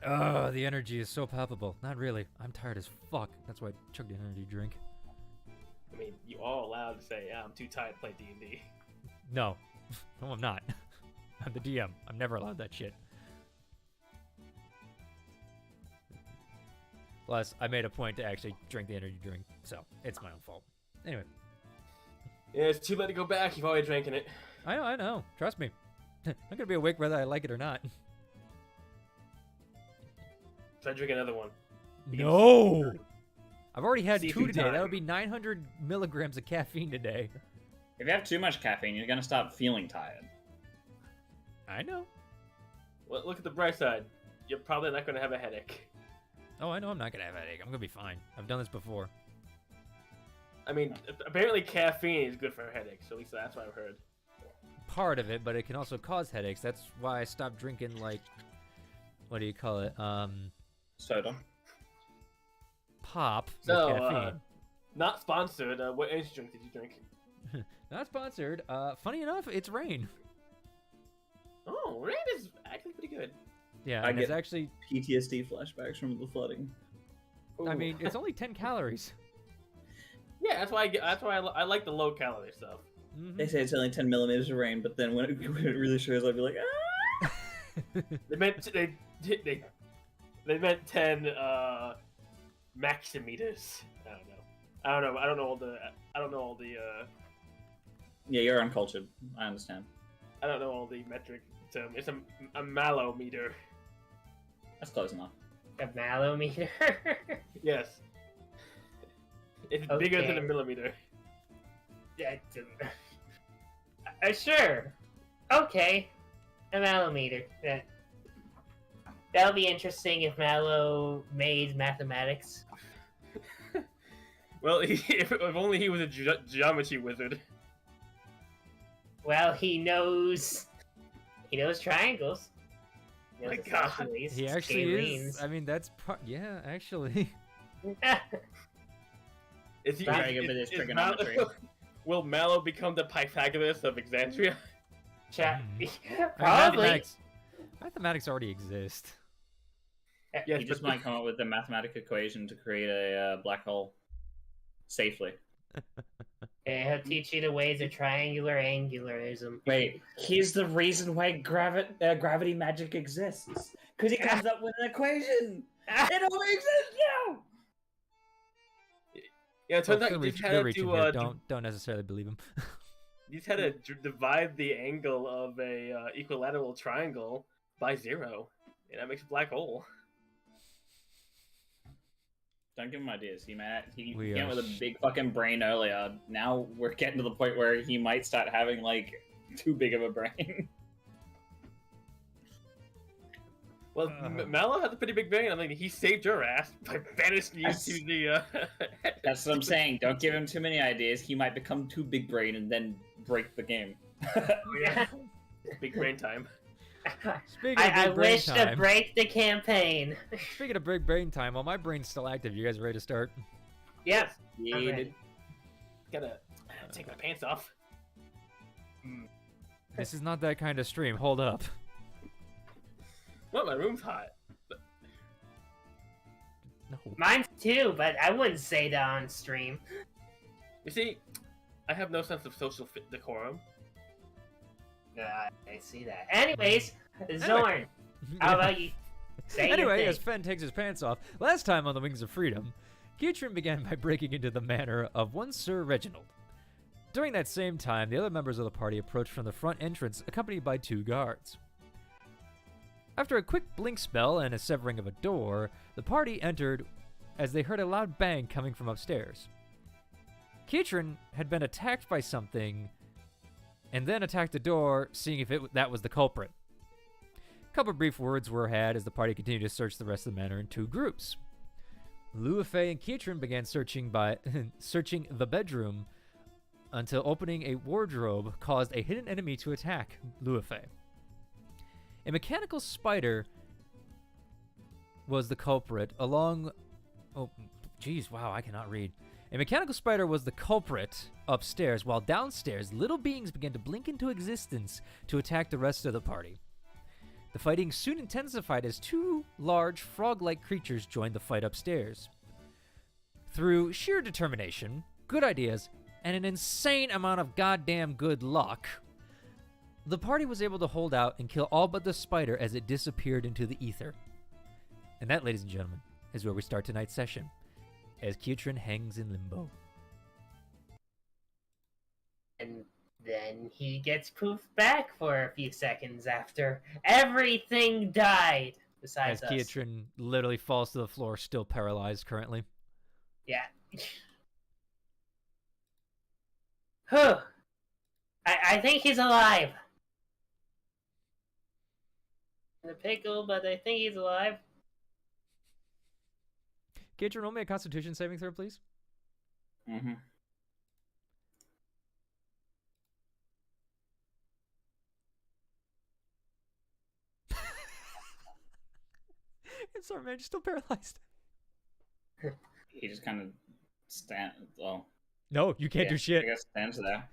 Oh, the energy is so palpable. Not really. I'm tired as fuck. That's why I chugged an energy drink. I mean, you are allowed to say, I'm too tired to play D&D. No. No, I'm not. I'm the DM. I'm never allowed that shit. Plus, I made a point to actually drink the energy drink, so it's my own fault. Anyway. Yeah, it's too late to go back. You've already drank it. I know. Trust me. I'm gonna be awake whether I like it or not. Try to drink another one. No! I've already had See if 2 you today. die. That would be 900 milligrams of caffeine today. If you have too much caffeine, you're gonna start feeling tired. I know. Well, look at the bright side. You're probably not going to have a headache. Oh, I know I'm not gonna have a headache. I'm gonna be fine. I've done this before. I mean, apparently caffeine is good for headaches. So at least that's what I've heard. Part of it, but it can also cause headaches. That's why I stopped drinking, like, what do you call it? Soda. Pop with So, caffeine. not sponsored. What energy drink did you drink? Not sponsored. Funny enough, it's rain. Oh, rain is actually pretty good. Yeah, I and it's get- actually, PTSD flashbacks from the flooding. I Ooh. mean, it's only 10 calories. Yeah, that's why I like the low calorie stuff. Mhm. They say it's only 10 millimeters of rain, but then when it really shows up, you're like, ah! They meant they meant 10 maximeters. I don't know all the Yeah, you're uncultured. I understand. I don't know all the metric term. It's a mallometer. That's close enough. A mallometer? Yes. It's bigger than a Okay. millimeter. Sure. Okay. A mallometer. That'll be interesting if Mallow made mathematics. Well, if only he was a geometry wizard. Well, he knows triangles. He knows My God. isosceles, He actually is. scalenes. I mean, that's yeah, actually. Is he? Very good with his trigonometry. Will Mallow become the Pythagoras of Exandria? Probably. Mathematics already exist. Yes, He just but- might come up with a mathematical equation to create a black hole safely. Okay, he'll teach you the ways of triangular angularism. Wait, here's the reason why gravity magic exists. Because he comes up with an equation! It only exists now! Yeah, it turns Oh, out good you reach- just good had reaching to here. Don't necessarily believe him. you just had to divide the angle of a equilateral triangle by 0, and that makes a black hole. Don't give him ideas. He We came are with a big fucking brain earlier. Now we're getting to the point where he might start having, like, too big of a brain. Well, Mallow has a pretty big brain. I mean, he saved your ass by banishing you That's- to the. That's what I'm saying. Don't give him too many ideas. He might become too big brain and then break the game. Yeah. Big brain time. Speaking of I big brain wish to time, break the campaign. speaking of big brain time, while my brain's still active, you guys ready to start? Yep. Yeah, I'm ready. Gotta take my pants off. This is not that kind of stream. Hold up. Well, my room's hot. No. Mine too, but I wouldn't say that on stream. You see, I have no sense of social decorum. I see that. Anyways, Zorn, how about you say your Anyway, thing? as Fen takes his pants off, last time on the Wings of Freedom, Keatron began by breaking into the manor of one Sir Reginald. During that same time, the other members of the party approached from the front entrance, accompanied by 2 guards. After a quick blink spell and a severing of a door, the party entered as they heard a loud bang coming from upstairs. Keatron had been attacked by something and then attacked the door, seeing if that was the culprit. A couple brief words were had as the party continued to search the rest of the manor in 2 groups. Luafei and Keatron began searching the bedroom until opening a wardrobe caused a hidden enemy to attack Luafei. A mechanical spider was the culprit along... Oh, jeez, wow, I cannot read. A mechanical spider was the culprit upstairs, while downstairs, little beings began to blink into existence to attack the rest of the party. The fighting soon intensified as two large frog-like creatures joined the fight upstairs. Through sheer determination, good ideas, and an insane amount of goddamn good luck, the party was able to hold out and kill all but the spider as it disappeared into the ether. And that, ladies and gentlemen, is where we start tonight's session, as Keatron hangs in limbo. And then he gets poofed back for a few seconds after everything died besides As us. Keatron literally falls to the floor, still paralyzed currently. Yeah. Whew. I think he's alive. In a pickle, but I think he's alive. Keatron, roll me a Constitution saving throw, please. Mm-hmm. I'm sorry, man, you're still paralyzed. He just kind of stands. Well, No, you can't do I shit. guess stands there.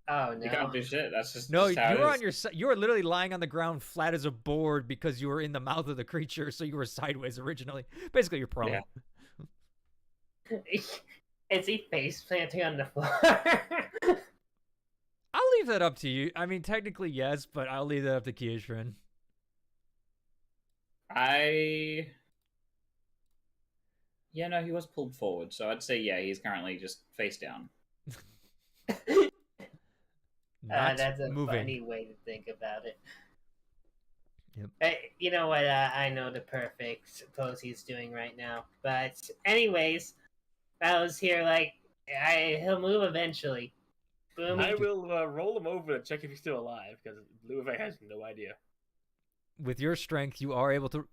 Oh You can't no. do shit. That's just No, just how you were it on your side. You were literally lying on the ground flat as a board because you were in the mouth of the creature, so you were sideways originally. Basically, you're prone. Yeah. Is he face planting on the floor? I'll leave that up to you. I mean, technically, yes, but I'll leave that up to Keatron. Yeah, no, he was pulled forward, so I'd say yeah, he's currently just face down. Not That's a moving. funny way to think about it. Yep. You know what? I know the perfect pose he's doing right now. But anyways, I was here like he'll move eventually. Boom. I will roll him over to check if he's still alive, because Blue has no idea. With your strength, you are able to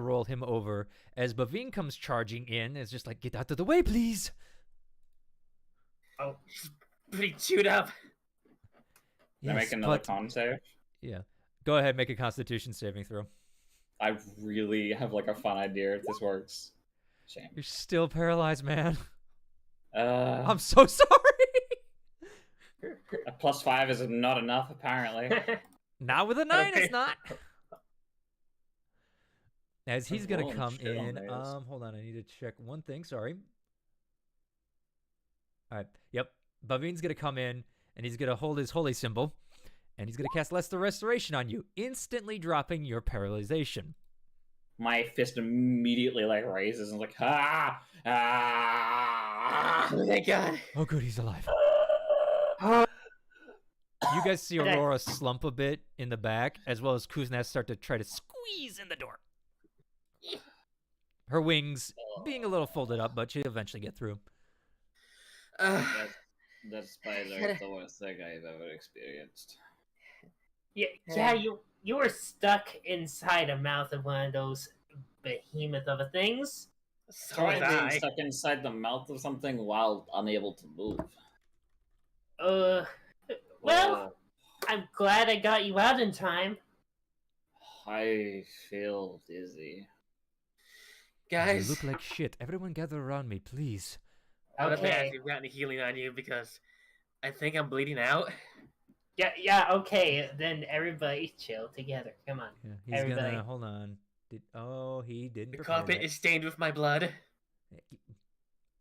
roll him over as Bavine comes charging in. It's just like, get out of the way, please. Oh, he's pretty chewed up. Can I make another con save? Yeah. Go ahead, make a Constitution saving throw. I really have like a fun idea if this works. Shame. You're still paralyzed, man. I'm I'm so sorry. a +5 is not enough, apparently. Not with a 9, Okay. it's not. As he's I'm gonna rolling come shit on in. these. Hold on, I need to check one thing. Sorry. All right. Yep. Bavine's gonna come in, and he's gonna hold his holy symbol, and he's gonna cast Lesser Restoration on you, instantly dropping your paralyzation. My fist immediately like raises and like ah. Oh my god. Oh, good, he's alive. You guys see Aurora slump a bit in the back, as well as Kuznets start to try to squeeze in the door. Her wings being a little folded up, but she'll eventually get through. That spider is the worst thing I've ever experienced. Yeah, you were stuck inside a mouth of one of those behemoth of a things. So Trying was being I. stuck inside the mouth of something while unable to move. Well, I'm glad I got you out in time. I feel dizzy. Guys, You look like shit. Everyone gather around me, please. I would Okay. ask if you got any healing on you, because I think I'm bleeding out. Yeah, okay. Then everybody chill together. Come on. Yeah, he's Everybody. gonna hold on. He didn't. The prepare carpet that. is stained with my blood.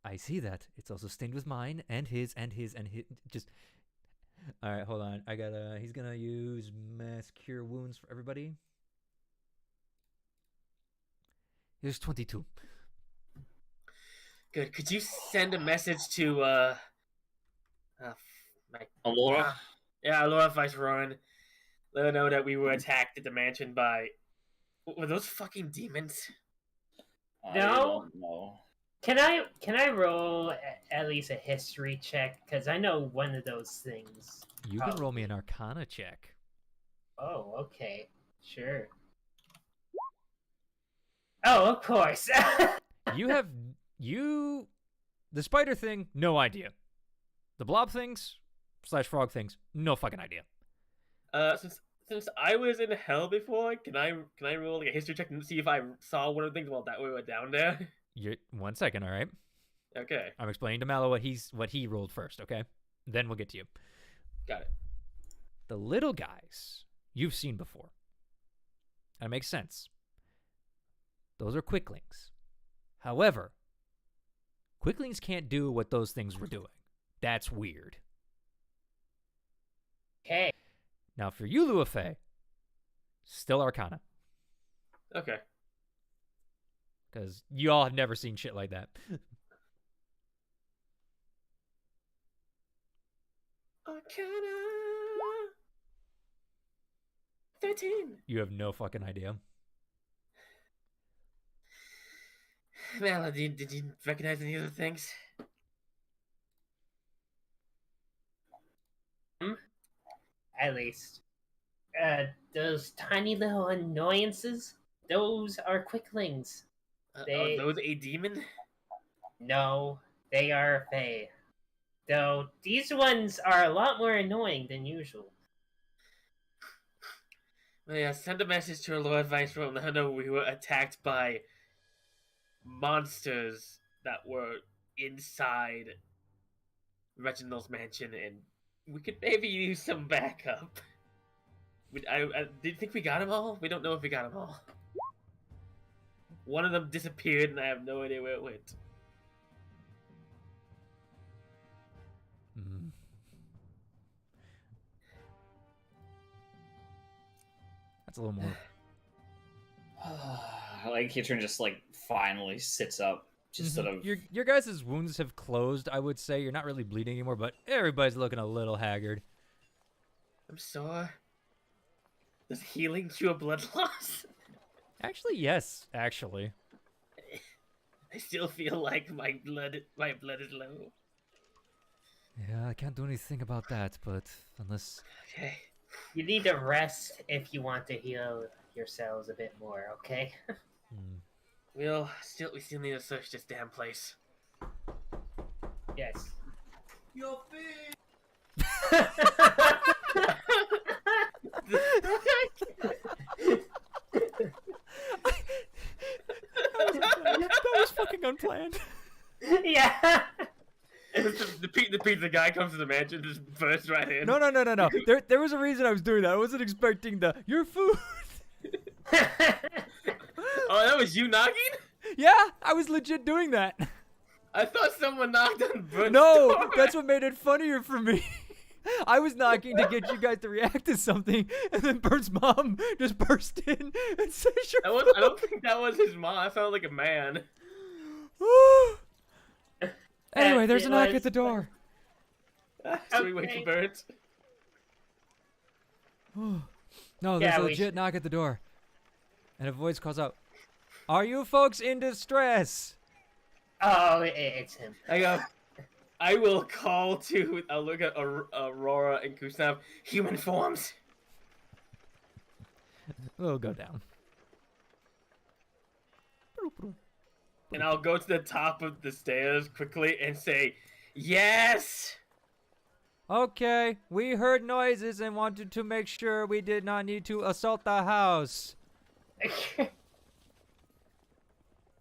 I see that. It's also stained with mine and his and his and his. Just. All right, hold on. He's gonna use mass cure wounds for everybody. Here's 22. Good. Could you send a message to Alora? yeah, Laura Vice Rowan. Let her know that we were attacked at the mansion by. Were those fucking demons? I No. don't know. Can I roll at least a history check? Because I know one of those things. You can roll me an Arcana check. Oh, okay. Sure. Oh, of course. The spider thing, no idea. The blob things / frog things, no fucking idea. Since I was in hell before, can I roll like a history check and see if I saw one of the things while that we were down there? You're 1 second, all right? Okay, I'm explaining to Mallow what he rolled first, okay? Then we'll get to you. got it. The little guys you've seen before. That makes sense. Those are quicklings. However, quicklings can't do what those things were doing. That's weird. Okay. Now for you, Luafe, still Arcana. Okay. Because you all have never seen shit like that. Arcana 13. You have no fucking idea. Well, did you recognize any of the things? At least. Those tiny little annoyances, those are quicklings. Are They- those a demon? No, they are Fae. Though these ones are a lot more annoying than usual. Well, yeah, send a message to our Lord Viceroy and let her know we were attacked by monsters that were inside Reginald's mansion, and we could maybe use some backup. I did think we got them all? We don't know if we got them all. One of them disappeared, and I have no idea where it went. Mm. That's a little more. Like Kitron just like finally sits up, just sort of. Your guys' wounds have closed, I would say. You're not really bleeding anymore, but everybody's looking a little haggard. I'm sore. Does healing cure blood loss? Actually, yes, actually. I still feel like my blood is low. Yeah, I can't do anything about that, but unless... Okay. You need to rest if you want to heal yourselves a bit more, okay? We still need to search this damn place. Yes. Your feet. that was fucking unplanned. Yeah. the pizza guy comes to the mansion, just bursts right in. No. There was a reason I was doing that. I wasn't expecting your food. Oh, that was you knocking? Yeah, I was legit doing that. I thought someone knocked on Burt's No, door. that's what made it funnier for me. I was knocking to get you guys to react to something, and then Bert's mom just burst in and said, I don't think that was his mom. I sounded like a man. Anyway, there's a knock was- at the door. Should we wait Okay. for Bert? No, there's Yeah, a we legit knock at the door. And a voice calls out, "Are you folks in distress?" Oh, it's him. I go. I will call to. I'll look at Aurora and Gustav. Human forms. We'll go down. And I'll go to the top of the stairs quickly and say, "Yes." Okay, we heard noises and wanted to make sure we did not need to assault the house.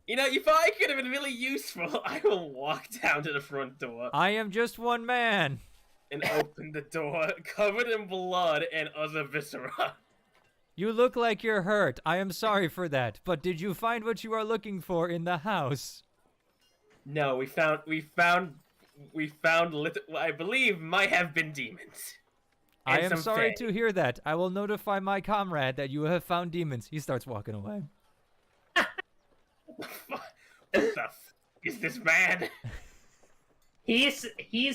You know, you probably could have been really useful. I will walk down to the front door I am just one man. and open the door, covered in blood and other viscera. You look like you're hurt. I am sorry for that. But did you find what you are looking for in the house? No, we found what I believe might have been demons. I And am some sorry fae. to hear that. I will notify my comrade that you have found demons. He starts walking away. What the f is this man? He's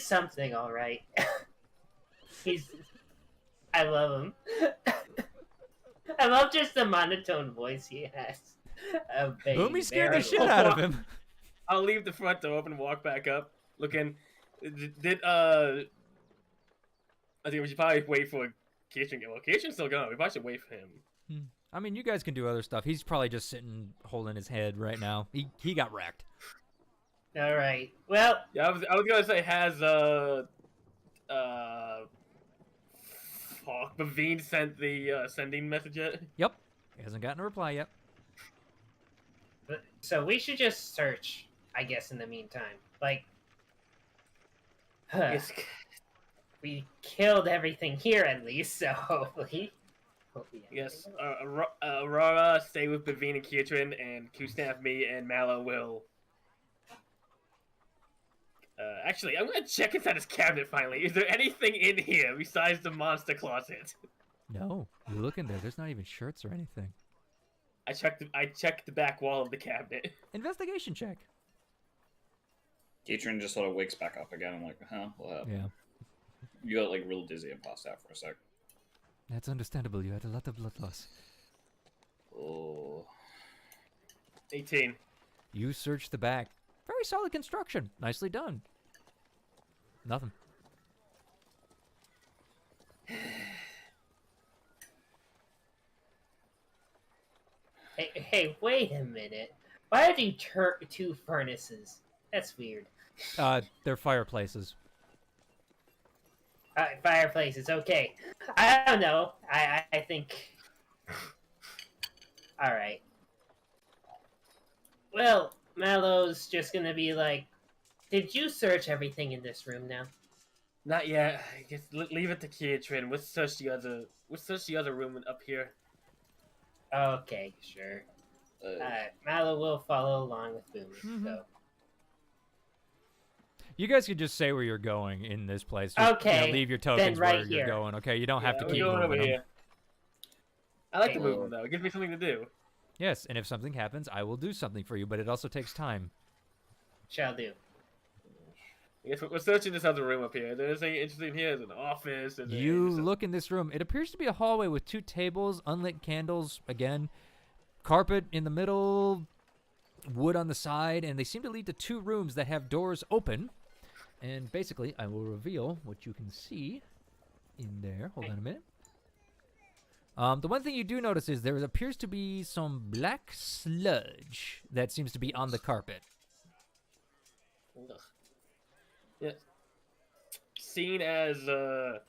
something, all right. I love him. I love just the monotone voice he has. Let me scare the shit out of him. I'll leave the front door open and walk back up, looking. I think we should probably wait for Kitchen. Well, Kitchen's still gone. We probably should wait for him. I mean, you guys can do other stuff. He's probably just sitting, holding his head right now. He got wrecked. All right. Well, Yeah, I was gonna say has fuck, Bavine sent the sending message yet? Yep. He hasn't gotten a reply yet. so we should just search, I guess, in the meantime. Like, Yes. we killed everything here at least, so hopefully Yes, Aurora, stay with Bavine and Kietrin, and Q-Snap, me, and Mallow will... actually, I'm gonna check inside this cabinet finally. Is there anything in here besides the monster closet? No, you look in there. There's not even shirts or anything. I checked the back wall of the cabinet. Investigation check. Katrin just sort of wakes back up again. I'm like, huh? What happened? Yeah. You got like real dizzy and passed out for a sec. That's understandable. You had a lot of blood loss. Oh. 18. You search the back. Very solid construction. Nicely done. Nothing. Hey, wait a minute. Why do you two furnaces? That's weird. They're fireplaces. Fireplaces, okay. I don't know. I think... Alright. Well, Mallow's just gonna be like, did you search everything in this room now? Not yet. I guess leave it to Kietrin. Let's search the other room up here. Okay, sure. Mallow will follow along with Boomer, so... You guys could just say where you're going in this place. Just, Okay, leave your tokens then right where you're here. going, okay? You don't have to we're keep going over moving them. here. I like to Okay. move them, though. It gives me something to do. Yes, and if something happens, I will do something for you, but it also takes time. Shall do. I guess we're searching this other room up here. There's anything interesting here. There's an office. You look in this room. It appears to be a hallway with 2 tables, unlit candles, again, carpet in the middle, wood on the side, and they seem to lead to 2 rooms that have doors open. And basically, I will reveal what you can see in there. Hold on a minute. The one thing you do notice is there appears to be some black sludge that seems to be on the carpet. Yeah. Seeing as we're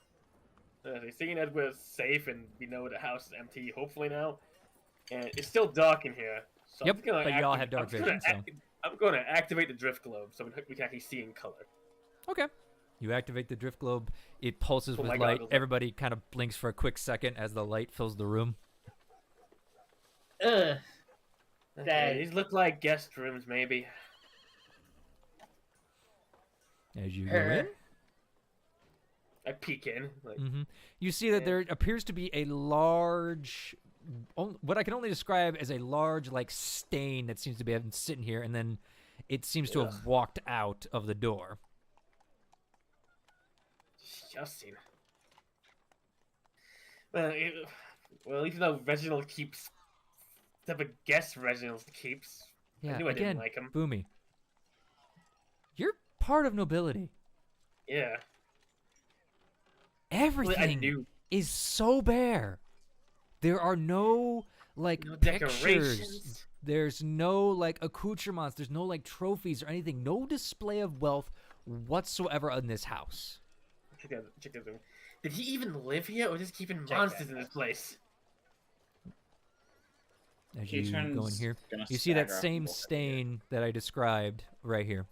safe and we know the house is empty, hopefully now, and it's still dark in here. So Yep, but you all have dark vision, so... I'm going to activate the drift globe so we can actually see in color. Okay. You activate the drift globe. It pulses Put with my light. goggles on. Everybody kind of blinks for a quick second as the light fills the room. Ugh. Okay, these look like guest rooms, maybe. As you go in, I peek in. Like, you see that Yeah. there appears to be a large, what I can only describe as a large, like, stain that seems to be sitting here, and then it seems to have walked out of the door. Justin. Well, at least though Reginald keeps the type of guest Reginald keeps. Yeah, I knew I again, didn't like him. Boomy. You're part of nobility. Yeah. Everything knew. is so bare. There are no, like, No pictures. decorations. There's no, like, accoutrements. There's no, like, trophies or anything. No display of wealth whatsoever in this house. Check this room. Did he even live here, or just keeping Check monsters that in this place? As you go in Katrin's here, gonna you see that stagger up same and look at stain that I described right here.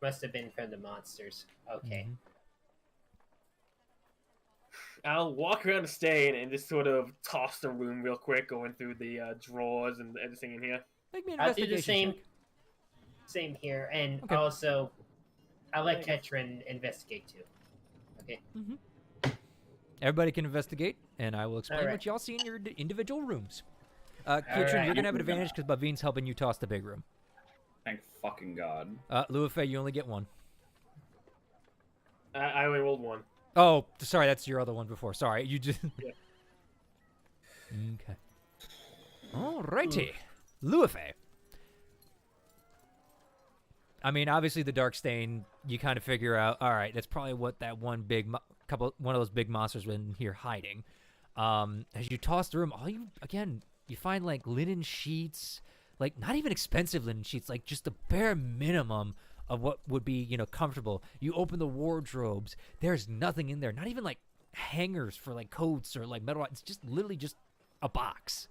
Must have been from the monsters. Okay. Mhm. I'll walk around the stain and just sort of toss the room real quick, going through the drawers and everything in here. Make me an I'll do the investigation same. check. Same here, and Okay. also, I'll let Ketrin investigate too. Okay. Everybody can investigate, and I will explain Alright. what y'all see in your individual rooms. Kitchen, you're going to have an advantage because Bavine's helping you toss the big room. Thank fucking God. Luafe, you only get 1. I only rolled 1. Oh, sorry, that's your other one before. Sorry, you just... Yeah. Okay. Alrighty. Luafe. I mean, obviously the dark stain, you kind of figure out, all right, that's probably what that one of those big monsters were in here hiding. As you toss the room, you find, like, linen sheets, like, not even expensive linen sheets, like, just the bare minimum of what would be, comfortable. You open the wardrobes, there's nothing in there, not even, like, hangers for, like, coats or, like, metal. It's just literally just a box.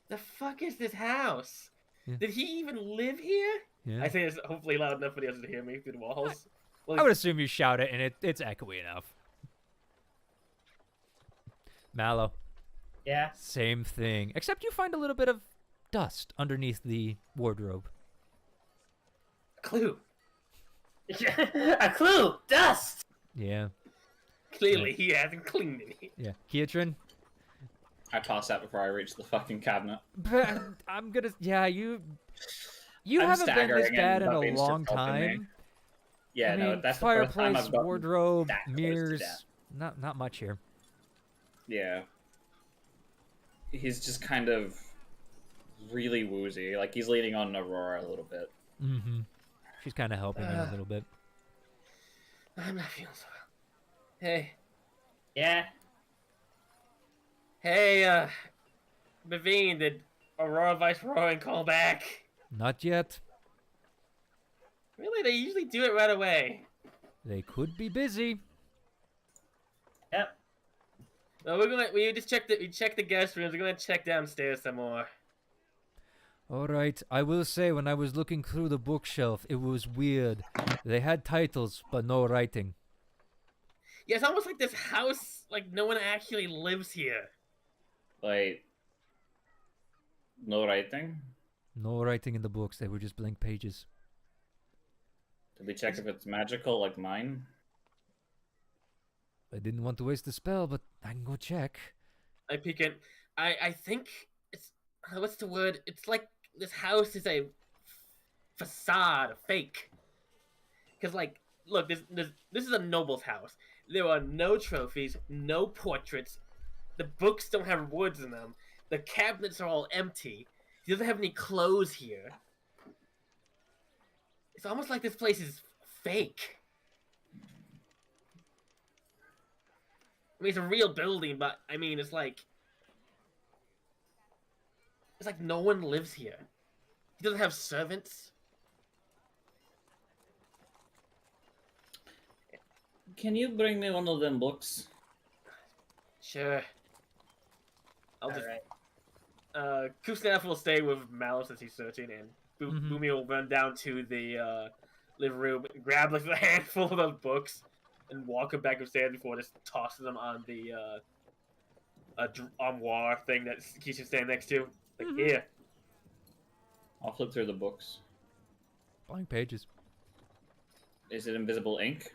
The fuck is this house? Yeah. Did he even live here? Yeah. I say this hopefully loud enough for the others to hear me through the walls. I would assume you shout it, and it's echoey enough. Mallow, Yeah. same thing. Except you find a little bit of dust underneath the wardrobe. Clue. A clue. Dust. Yeah. Clearly, he hasn't cleaned any. Yeah. Kiatrin? I toss that before I reach the fucking cabinet. But I'm gonna. Yeah, you I'm haven't been this staggering bad in and a Buffy's long just helping me. time. Yeah, I no, mean, that's the first time fireplace, I've gotten wardrobe, that close to mirrors. death. Not much here. Yeah. He's just kind of really woozy. Like, he's leaning on Aurora a little bit. Mm-hmm. She's kind of helping him a little bit. I'm not feeling so well. Hey. Yeah. Hey, Bavine, did Aurora Viceroy call back? Not yet. Really? They usually do it right away. They could be busy. Yep. No, we just checked the guest rooms. We're gonna check downstairs some more. All right. I will say, when I was looking through the bookshelf, it was weird. They had titles, but no writing. Yeah, it's almost like this house, like no one actually lives here. Like, no writing? No writing in the books. They were just blank pages. Did we check if it's magical like mine? I didn't want to waste the spell, but I can go check. I peek in. I think it's what's the word? It's like this house is a facade, a fake. Cause like, look, this is a noble's house. There are no trophies, no portraits. The books don't have words in them. The cabinets are all empty. He doesn't have any clothes here. It's almost like this place is fake. I mean, it's a real building, but I mean, it's like no one lives here. He doesn't have servants. Can you bring me one of them books? Sure. I'll just. Alright. Kusnaf will stay with Malice as he's searching, and Boomy will run down to the living room, grab like a handful of those books, and walk them back upstairs before just tossing them on the armoire thing that Keisha's standing next to. Like, here. I'll flip through the books. Blank pages. Is it invisible ink?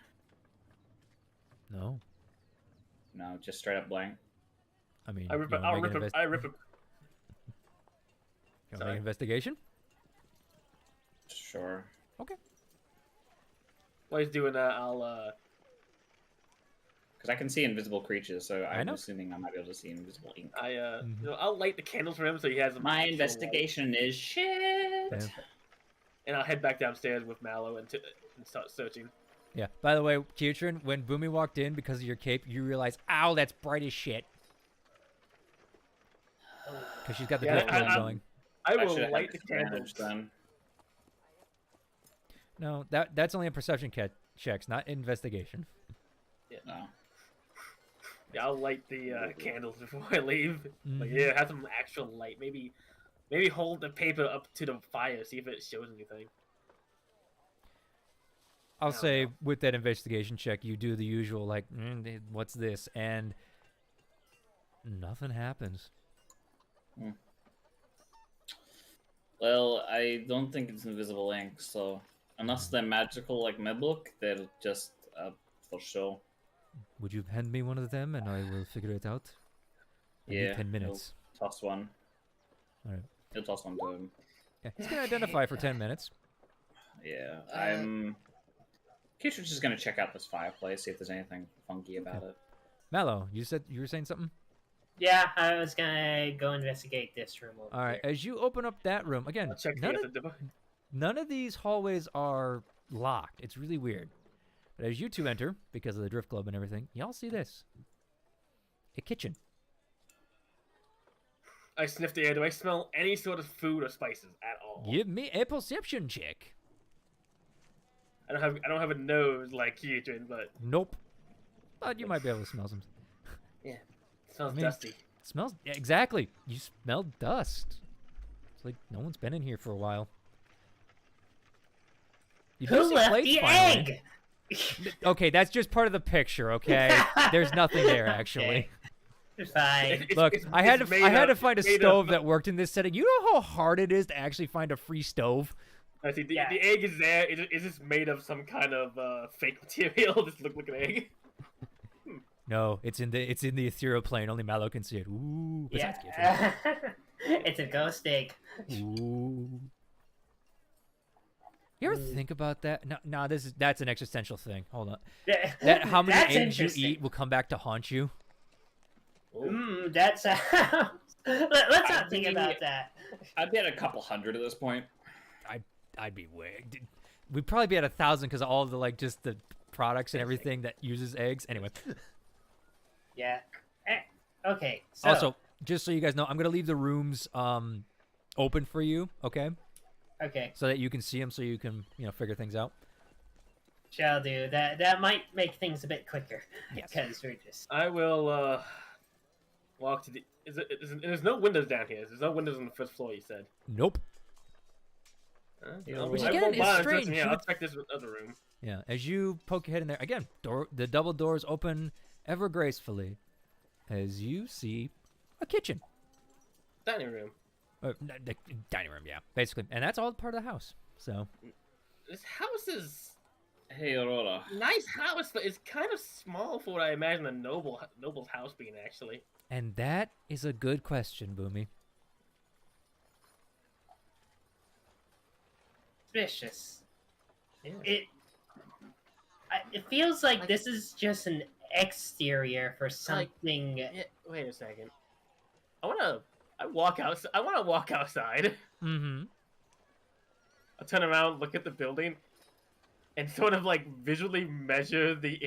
No. No, just straight up blank. I mean, I'll rip you it. wanna make an I rip it. you wanna make an investigation? Sure. Okay. While he's doing that, I'll Because I can see invisible creatures, so I I'm know. assuming I might be able to see invisible ink. I'll light the candles for him so he has them. My actual light. investigation is shit. Yeah. And I'll head back downstairs with Mallow and start searching. Yeah. By the way, Kiatrin, when Boomy walked in because of your cape, you realize, ow, that's bright as shit. Because she's got the drift globe going. I will should have light the disadvantage candles. then. No, that's only a perception checks, not investigation. No. Yeah, I'll light the candles before I leave. Like, Mhm. yeah, have some actual light. Maybe hold the paper up to the fire, see if it shows anything. I'll don't say know. with that investigation check, you do the usual, like, what's this? And nothing happens. Well, I don't think it's invisible ink, so unless they're magical like my book, they're just for show. Would you hand me one of them and I will figure it out? I need Yeah, 10 minutes. He'll toss one. Alright. He'll toss one to him. Yeah, he's going to identify for 10 minutes. Yeah, I'm. Keisha's just gonna check out this fireplace, see if there's anything funky about it. Mallow, you said you were saying something? Yeah, I was gonna go investigate this room over Alright, here. as you open up that room, again, I'll check none the of, other door. none of these hallways are locked. It's really weird. But as you two enter, because of the drift globe and everything, y'all see this. A kitchen. I sniff the air. Do I smell any sort of food or spices at all? Give me a perception check. I don't have a nose like Keatrin, but Nope. But you might be able to smell some. it smells I mean- dusty. It smells yeah, exactly. You smell dust. It's like no one's been in here for a while. You do Who see left plates the finally. egg? Okay, that's just part of the picture. Okay, there's nothing there actually. Okay. It's fine. Look, I had to find a made stove of- that worked in this setting. You know how hard it is to actually find a free stove? I see. The Yeah. egg is there. Is this made of some kind of fake material? This look like an egg. No, it's in the ethereal plane. Only Mallow can see it. Ooh, besides Yeah. It's a ghost egg. Keitron. Ooh. You ever think about that? No, that's an existential thing. Hold on. That how many That's eggs you interesting. eat will come back to haunt you. That's let's not think mean, about that. I'd be at a couple hundred at this point. I'd be way. We'd probably be at 1,000 because of all the just the products and everything that uses eggs. Anyway. Yeah. Okay. So, Also, just so you guys know, I'm gonna leave the rooms open for you. Okay. okay, So that you can see them, so you can figure things out. shall do that. That might make things a bit quicker Yes. because we're just. I will walk to the. There's no windows down here. There's no windows on the first floor. You said. Nope. I'll Which I again won't is bother strange. searching here. I'll check this other room. Yeah. As you poke your head in there again, the double doors open ever gracefully, as you see a kitchen. Dining room. The dining room, yeah, basically, and that's all part of the house. So This house is Hey, Aurora. nice house, but it's kind of small for what I imagine a noble's house being. Actually, and that is a good question, Boomy. Suspicious. yeah. It feels like this is just an exterior for something. Yeah, wait a second. I want to walk outside. Mm-hmm. I'll turn around, look at the building, and sort of visually measure the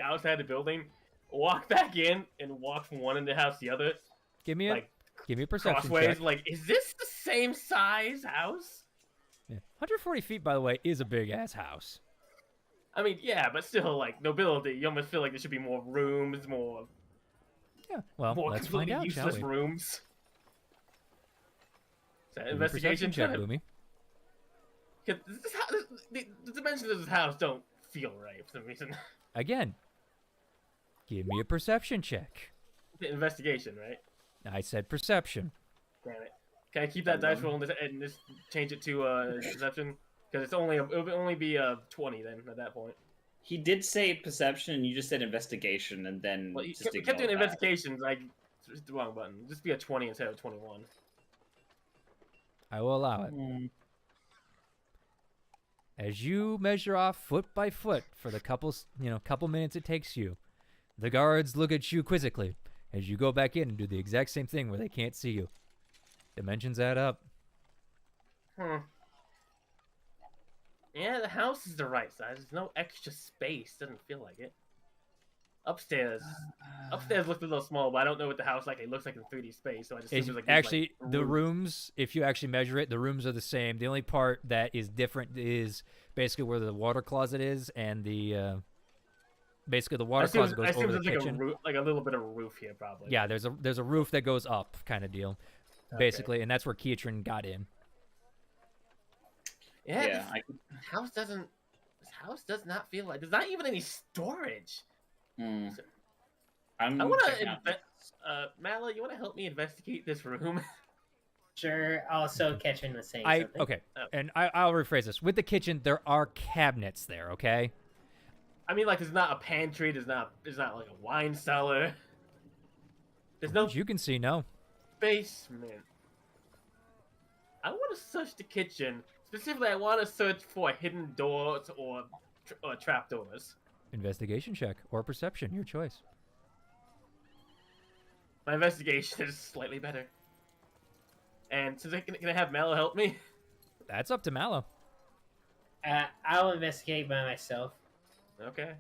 outside of the building. Walk back in and walk from one end of the house to the other. Give me a perception Crossways. check. Is this the same size house? Yeah. 140 feet, by the way, is a big ass house. I mean, yeah, but still, nobility. You almost feel like there should be more rooms, more Yeah. Well, let's find completely out, shall useless we? rooms. Is that Give me a investigation perception check, check? Boomy. The dimensions of this house don't feel right for some reason. Again. Give me a perception check. Investigation, right? I said perception. Damn it. Can I keep that dice roll and just change it to perception? Because it'll only be 20 then at that point. He did say perception, and you just said investigation, and then Well, you just kept ignored doing that. investigations. It's the wrong button. Just be a 20 instead of 21. I will allow it. As you measure off foot by foot for the couple minutes it takes you, the guards look at you quizzically as you go back in and do the exact same thing where they can't see you. Dimensions add up. Yeah, the house is the right size. There's no extra space. Doesn't feel like it. Upstairs looked a little small, but I don't know what the house it looks like in 3D space. So I just assumed it was Actually, these, the rooms, if you actually measure it, the rooms are the same. The only part that is different is basically where the water closet is, and the basically the water closet goes over the kitchen. A little bit of a roof here, probably. Yeah, there's a roof that goes up, kind of deal, basically, and that's where Keitron got in. Yeah. This house does not feel like there's not even any storage. Hmm. I want checking to out Mala, you want to help me investigate this room? Sure. Also, Ketchin was saying something. Okay, and I'll rephrase this. With the kitchen, there are cabinets there. Okay. I mean, there's not a pantry. There's not a wine cellar. There's no As you can see, no. basement. I want to search the kitchen. Specifically, I want to search for hidden doors or trapdoors. Investigation check or perception, your choice. My investigation is slightly better. And since can I have Mallow help me? That's up to Mallow. I'll investigate by myself. Okay.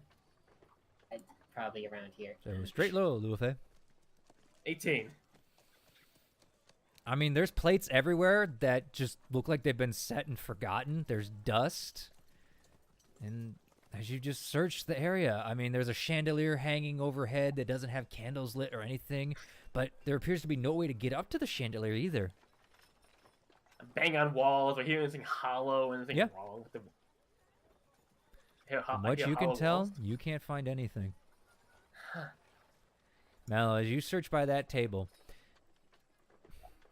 Probably around here. So straight low, Luafe. 18. I mean, there's plates everywhere that just look like they've been set and forgotten. There's dust. And as you just search the area, I mean, there's a chandelier hanging overhead that doesn't have candles lit or anything, but there appears to be no way to get up to the chandelier either. I bang on walls. I hear anything hollow, anything Yeah. wrong with the. From what you can tell, you can't find anything. Mallow, as you search by that table,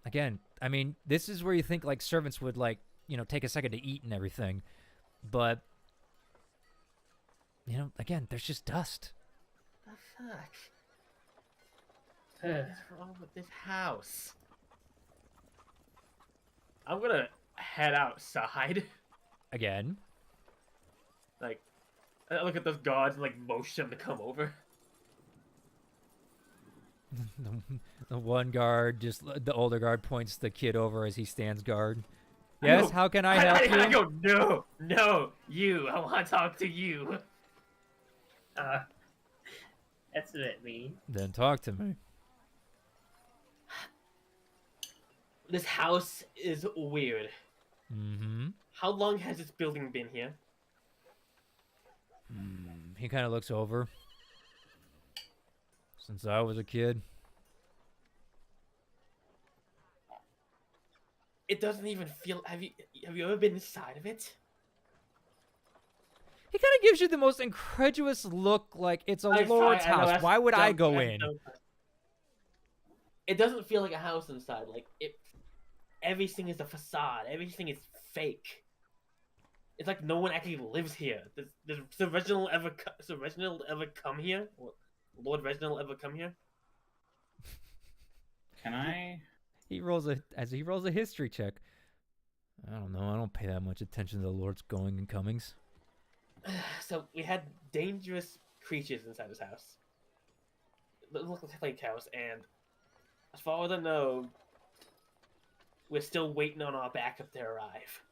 again, I mean, this is where you think like servants would like, take a second to eat and everything, but again, there's just dust. The fuck? What's wrong with this house? I'm gonna head outside. Again. Like, I look at those guards and like motion them to come over. The one guard, the older guard, points the kid over as he stands guard. Yes, how can I help you? I go, no, you. I want to talk to you. That's a bit mean. Then talk to me. This house is weird. Mm-hmm. How long has this building been here? He kind of looks over. Since I was a kid. It doesn't even feel. Have you ever been inside of it? He kind of gives you the most incredulous look, like it's a lord's house. Why would I go in? It doesn't feel like a house inside. Like everything is a facade. Everything is fake. It's like no one actually lives here. Does Sir Reginald ever come here? Or Lord Reginald ever come here? Can I? He rolls a history check. I don't know. I don't pay that much attention to the Lord's going and comings. So we had dangerous creatures inside this house. It looked like a lake house, and as far as I know, we're still waiting on our backup to arrive.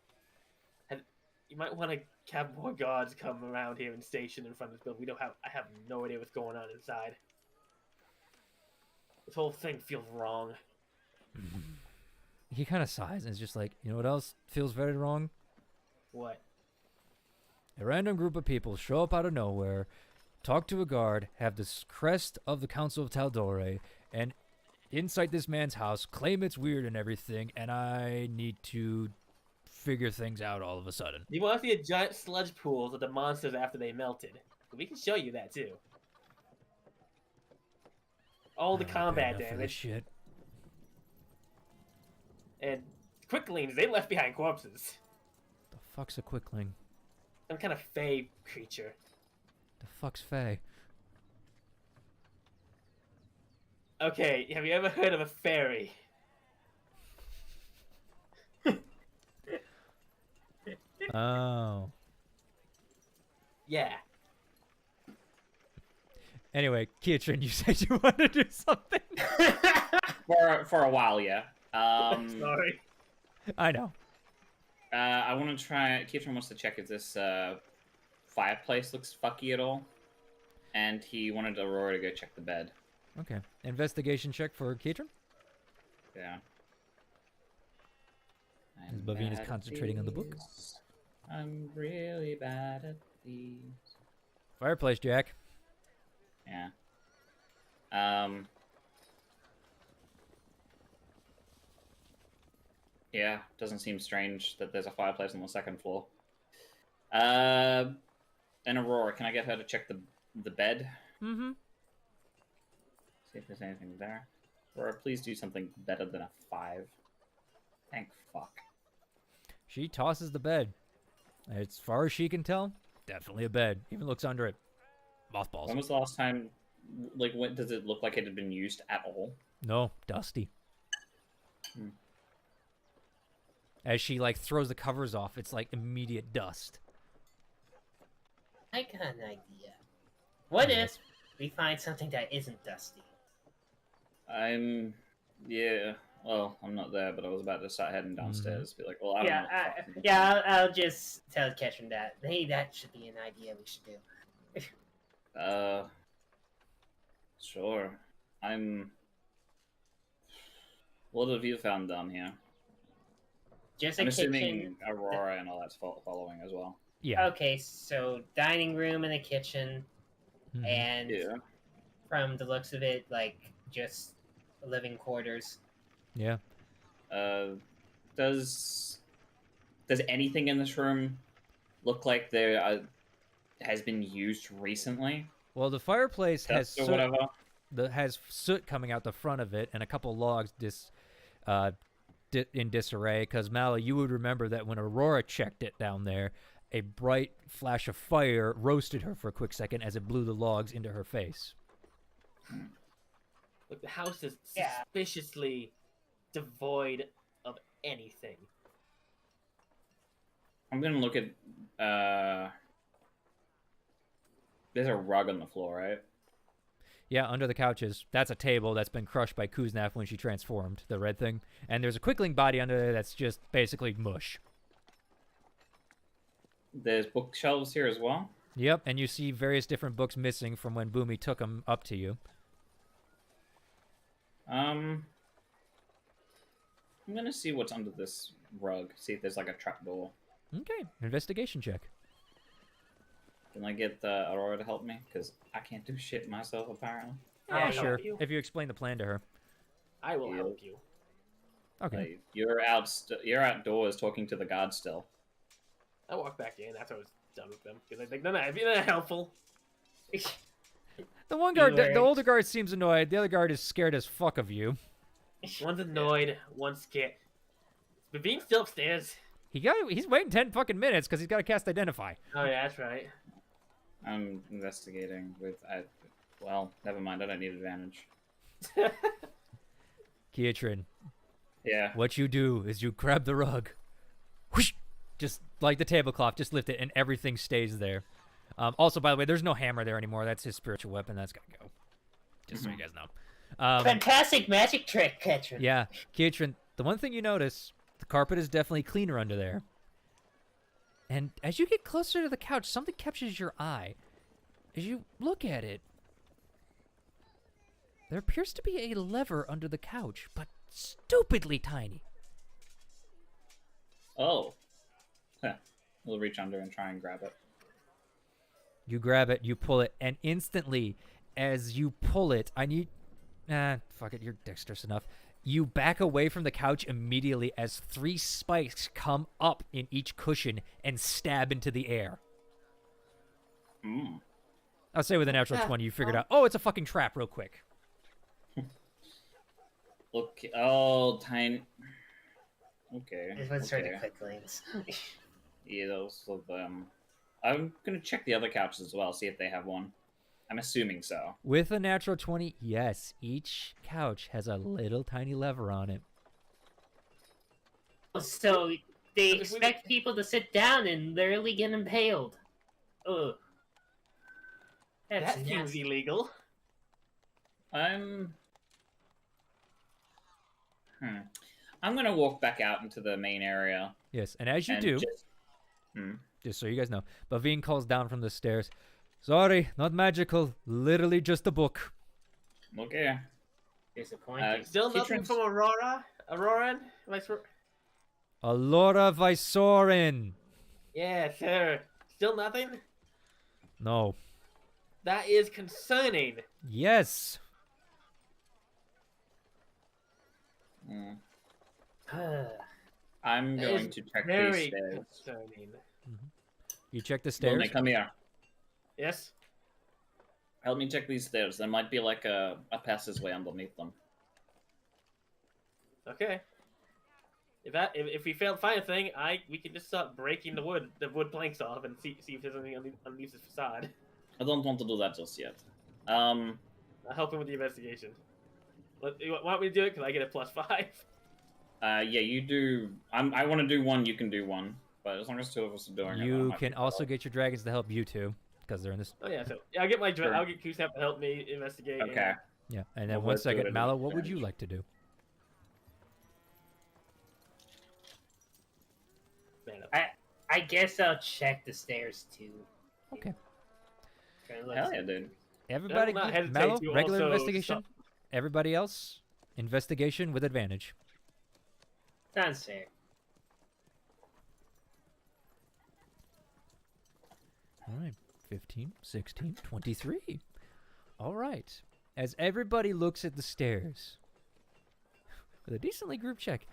And you might want to have more guards come around here and station in front of this building. I have no idea what's going on inside. This whole thing feels wrong. He kind of sighs and is just like, you know what else feels very wrong? What? A random group of people show up out of nowhere, talk to a guard, have this crest of the Council of tal'dorei, and inside this man's house, claim it's weird and everything, and I need to figure things out all of a sudden. You want to see a giant sludge pools of the monsters after they melted? We can show you that too. All the combat damage. Shit. And quicklings, they left behind corpses. The fuck's a quickling? Some kind of fey creature. The fuck's Fae? Okay, have you ever heard of a fairy? Oh. Yeah. Anyway, Kietrin, you said you wanted to do something? For a while, yeah. Sorry. I know. I want to try. Keitron wants to check if this fireplace looks fucky at all, and he wanted Aurora to go check the bed. Okay. Investigation check for Kietrin. Yeah. As Bavine is concentrating on the book. I'm really bad at these. Fireplace, Jack. Yeah. Yeah, doesn't seem strange that there's a fireplace on the second floor. And Aurora, can I get her to check the bed? Mm-hmm. See if there's anything there. Aurora, please do something better than a 5. Thank fuck. She tosses the bed. As far as she can tell, definitely a bed. Even looks under it. Mothballs. When was the last time, like, when does it look like it had been used at all? No, dusty. As she, like, throws the covers off, it's, like, immediate dust. I got an idea. What if we find something that isn't dusty? Yeah, well, I'm not there, but I was about to start heading downstairs. Be like, well, I don't know. I'll just tell Ketchum that. Hey, that should be an idea we should do. Sure. What have you found down here? Just I'm a assuming kitchen. Aurora and all that's following as well. Yeah. Okay, so dining room and a kitchen, Mhm. and Yeah. from the looks of it, like just living quarters. Yeah. Does anything in this room look like there has been used recently? Well, the fireplace has Or whatever. that has soot coming out the front of it and a couple logs in disarray. Because Mallow, you would remember that when Aurora checked it down there, a bright flash of fire roasted her for a quick second as it blew the logs into her face. Look, the house is Yeah. suspiciously devoid of anything. I'm gonna look at. There's a rug on the floor, right? Yeah, under the couches. That's a table that's been crushed by Kuznaf when she transformed, the red thing. And there's a Quickling body under there that's just basically mush. There's bookshelves here as well. Yep, and you see various different books missing from when Boomy took them up to you. I'm gonna see what's under this rug. See if there's like a trapdoor. Okay, investigation check. Can I get Aurora to help me? Because I can't do shit myself, apparently. I'll Yeah, help sure. you. If you explain the plan to her. I will Yeah. help you. Okay. Like, you're outdoors talking to the guard still. I walked back in after I was done with them because I think they're not helpful. The one guard, the Alright. older guard seems annoyed. The other guard is scared as fuck of you. One's annoyed, one's scared. But being still upstairs. He's waiting 10 fucking minutes because he's got to cast Identify. Oh yeah, that's right. I'm investigating with. Well, never mind. I don't need advantage. Kietrin, Yeah. what you do is you grab the rug. Whoosh! Just like the tablecloth, just lift it and everything stays there. Also, by the way, there's no hammer there anymore. That's his spiritual weapon. That's got to go. Just so you guys know. Fantastic magic trick, Ketrin. Yeah, Kietrin, the one thing you notice, the carpet is definitely cleaner under there. And as you get closer to the couch, something catches your eye. As you look at it, there appears to be a lever under the couch, but stupidly tiny. Oh. Huh. We'll reach under and try and grab it. You grab it, you pull it, and instantly, as you pull it, fuck it, you're dexterous enough. You back away from the couch immediately as 3 spikes come up in each cushion and stab into the air. Mm. I'll say with a natural 20, you figured out, oh, it's a fucking trap real quick. Look. Oh, tiny. Okay. This one's okay. sort of quicklings. Yeah, those of them. I'm gonna check the other couches as well, see if they have one. I'm assuming so. With a natural 20, yes, each couch has a little tiny lever on it. So they If we- expect people to sit down and literally get impaled. Ugh. That's That seems nasty. illegal. I'm gonna walk back out into the main area. Yes, and as you and do, just so you guys know, Bavine calls down from the stairs, "Sorry, not magical, literally just a book." Okay. Disappointing. Still nothing Kitchen's- from Aurora? Auroran? Allura Visorin. Yeah, sir. Still nothing? No. That is concerning. Yes. Mm. Ugh. I'm That going is to check these very stairs. concerning. You check the Lone, stairs. come here. Yes? Help me check these stairs. There might be like a passageway underneath them. Okay. If we fail to find a thing, we can just start breaking the wood planks off and see if there's anything underneath the facade. I don't want to do that just yet. I'll help him with the investigation. You want me to do it? Because I get a +5. Yeah, you do. I want to do one. You can do one. But as long as 2 of us are doing it, that You might be can also better. get your dragons to help you too, because they're in this. Oh yeah, so I'll get Sure. I'll get Kusap to help me investigate. and- Okay. Yeah, and then Well, one let's do it second, at Mallow, what would you advantage. like to do? Man, I guess I'll check the stairs too. Okay. Try to look Hell yeah, dude. Everybody, not hesitate Mallow, to regular also investigation. stop. Everybody else, investigation with advantage. Sounds fair. All right, 15, 16, 23. All right. As everybody looks at the stairs, with a decently grouped check,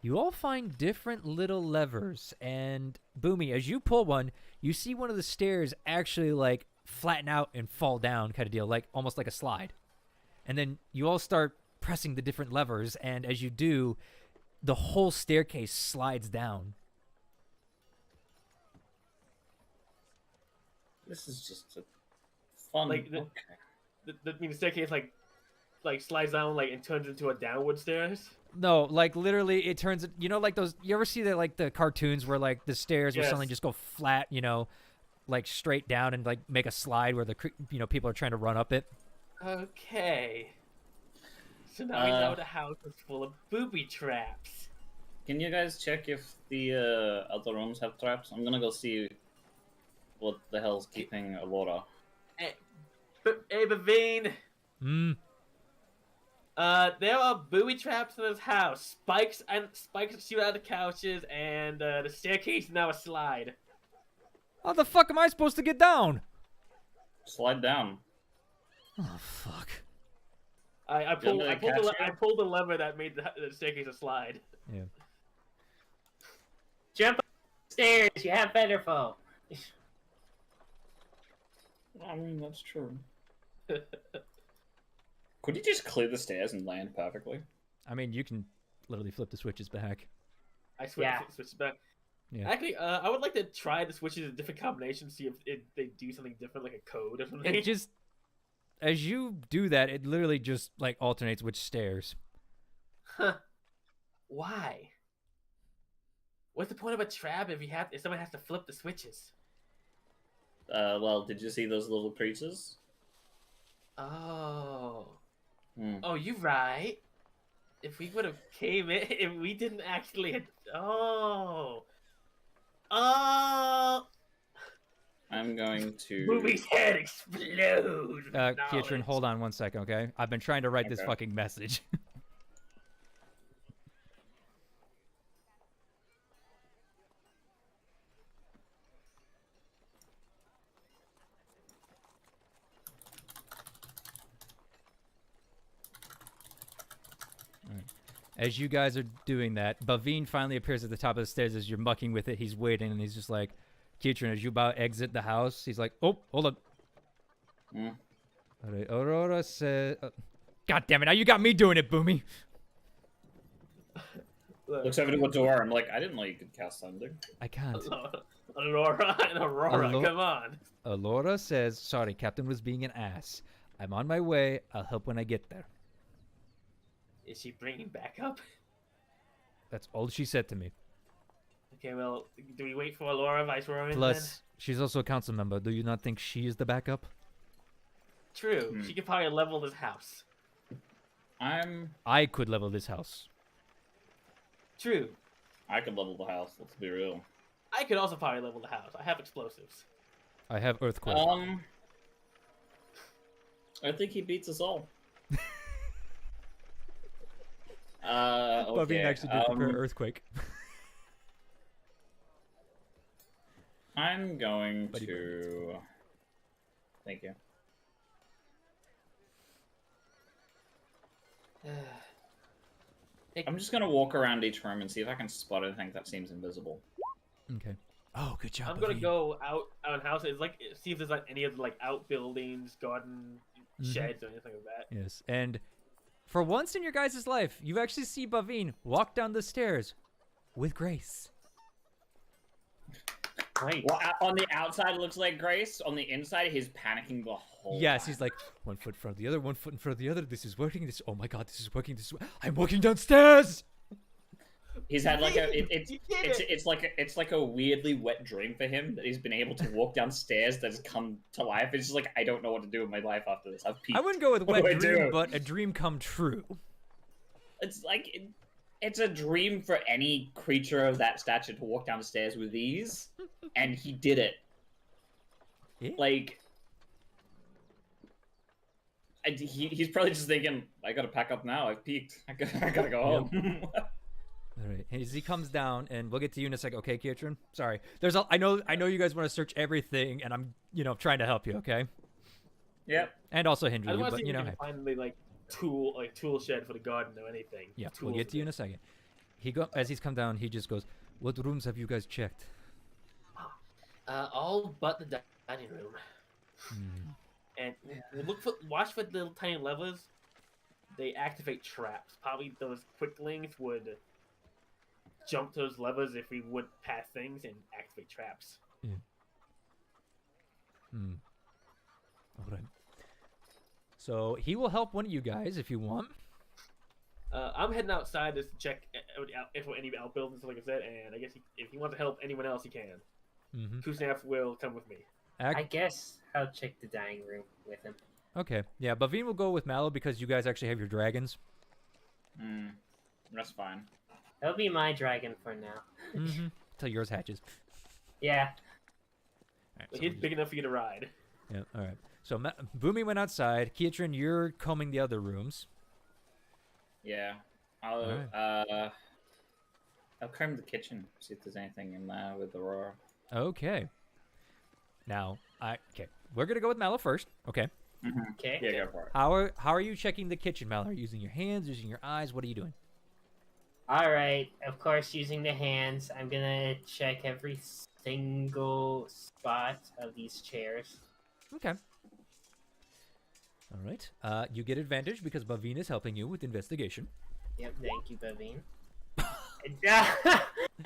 you all find different little levers. And Boomy, as you pull one, you see one of the stairs actually like flatten out and fall down kind of deal, like almost like a slide. and then you all start pressing the different levers, and as you do, the whole staircase slides down. This is just a fun. Like the, the staircase like slides down like and turns into a downward stairs. No, like literally, it turns. You know, like those. You ever see that, like the cartoons where like the stairs will suddenly just go flat, you know, like straight down and like make a slide where the people are trying to run up it. Okay. So now we know the house is full of booby traps. Can you guys check if the other rooms have traps? I'm gonna go see what the hell's keeping Aurora. Hey, Bavine. There are booby traps in this house. Spikes shoot out of the couches, and the staircase is now a slide. How the fuck am I supposed to get down? Slide down. Oh fuck. I pulled the lever that made the staircase a slide. Yeah. Jump up the stairs. You have better fall. I mean, that's true. Could you just clear the stairs and land perfectly? I mean, you can literally flip the switches back. I switch back. Yeah. Actually, I would like to try the switches in different combinations, see if they do something different, like a code or something. It just, as you do that, it literally just like alternates which stairs. Huh? Why? What's the point of a trap if someone has to flip the switches? Well, did you see those little creatures? Oh. Oh, you're right. If we would have came in, if we didn't actually... Oh. I'm going to... Movie's head explode. Kietrin, hold on one second, okay? I've been trying to write this fucking message. As you guys are doing that, Bavine finally appears at the top of the stairs as you're mucking with it. He's waiting, and he's just like, Kietrin, as you about exit the house, he's like, oh, hold up. All right, Aurora says... God damn it, now you got me doing it, Boomy. Looks over to a door. I'm like, I didn't know you could cast something. I can't. Aurora, come on. Aurora says, sorry, Captain was being an ass. I'm on my way. I'll help when I get there. Is she bringing backup? That's all she said to me. Okay, well, do we wait for Laura, Viceroy? Plus, she's also a council member. Do you not think she is the backup? True. She could probably level this house. I could level this house. True. I could level the house, let's be real. I could also probably level the house. I have explosives. I have earthquake. I think he beats us all. Bavine Okay. actually did prepare earthquake. I'm going to... Thank you. I'm just gonna walk around each room and see if I can spot anything that seems invisible. Okay. Oh, good job. I'm gonna go out in houses, like see if there's like any of the like outbuildings, garden sheds, or anything like that. Yes, and for once in your guys' life, you actually see Bavine walk down the stairs with grace. Right. Well, on the outside it looks like grace. On the inside, he's panicking the whole Yes, time. he's like 1 foot in front of the other, 1 foot in front of the other. This is working. Oh my god, this is working. I'm walking downstairs. He's had like it's like a weirdly wet dream for him that he's been able to walk downstairs that has come to life. It's just like, I don't know what to do with my life after this. I've peaked. I wouldn't go with wet What do I dream, do? but a dream come true. It's like it's a dream for any creature of that stature to walk down the stairs with ease, and he did it. Yeah. Like, he's probably just thinking, I gotta pack up now. I've peaked. I gotta go home. All right. As he comes down, and we'll get to you in a second. Okay, Kietrin? Sorry. I know you guys want to search everything, and I'm trying to help you. Okay. Yep. And also hinder I you, want to but see if we hey. can find the tool shed for the garden or anything. Yeah, we'll get to you in a second. As he's come down, he just goes, "What rooms have you guys checked?" All but the dining room. And we'll watch for the little tiny levers. they activate traps. Probably those quicklings would jump those levers if we would pass things and activate traps. Yeah. All right. So he will help one of you guys if you want. I'm heading outside just to check if any outbuildings, like I said, and I guess if he wants to help anyone else, he can. Kusnaf will come with me. I guess I'll check the dining room with him. Okay. Yeah, Bavine will go with Mallow because you guys actually have your dragons. That's fine. That'll be my dragon for now. Till yours hatches. Yeah. All right, So he's big enough for you to ride. Yeah, all right. So Boomy went outside. Kietrin, you're combing the other rooms. Yeah. I'll comb the kitchen, see if there's anything in there with Aurora. Okay. Now, we're gonna go with Mallow first. Okay. Okay. Yeah, go for it. How are you checking the kitchen, Mallow? Are you using your hands, using your eyes? What are you doing? All right. Of course, using the hands, I'm gonna check every single spot of these chairs. Okay. All right. You get advantage because Bavine is helping you with investigation. Yep. Thank you, Bavine.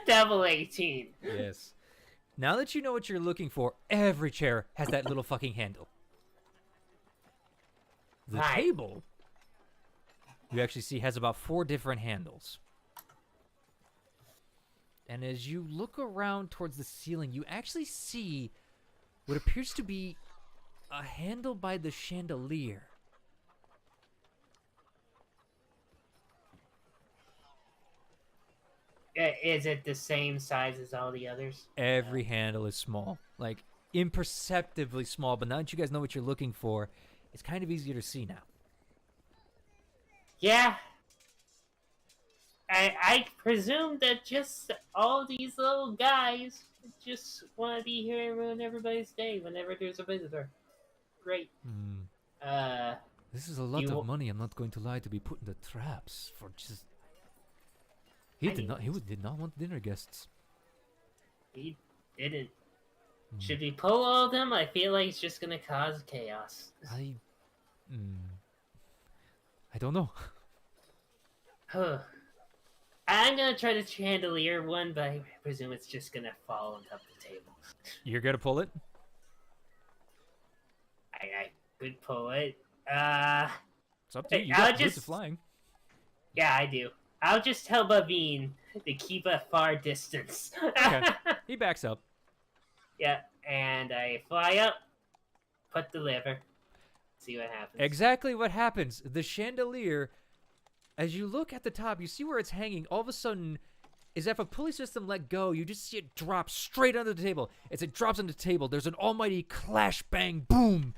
Double 18. Yes. Now that you know what you're looking for, every chair has that little fucking handle. The Right. table, you actually see, has about 4 different handles. And as you look around towards the ceiling, you actually see what appears to be a handle by the chandelier. Is it the same size as all the others? Every handle is small, like imperceptibly small, but now that you guys know what you're looking for, it's kind of easier to see now. Yeah. I presume that just all these little guys just want to be here and ruin everybody's day whenever there's a visitor. Great. This is a lot of money, I'm not going to lie, to be put in the traps for just... He did not want dinner guests. He didn't. Should we pull all of them? I feel like it's just gonna cause chaos. I don't know. I'm gonna try the chandelier one, but I presume it's just gonna fall on top of the table. You're gonna pull it? I could pull it. It's up to you. You I'll got boots of just- flying. Yeah, I do. I'll just tell Bavine to keep a far distance. Okay. He backs up. Yeah, and I fly up, put the lever, see what happens. Exactly what happens. The chandelier, as you look at the top, you see where it's hanging. All of a sudden, as if a pulley system let go, you just see it drop straight under the table. As it drops on the table, there's an almighty clash, bang, boom.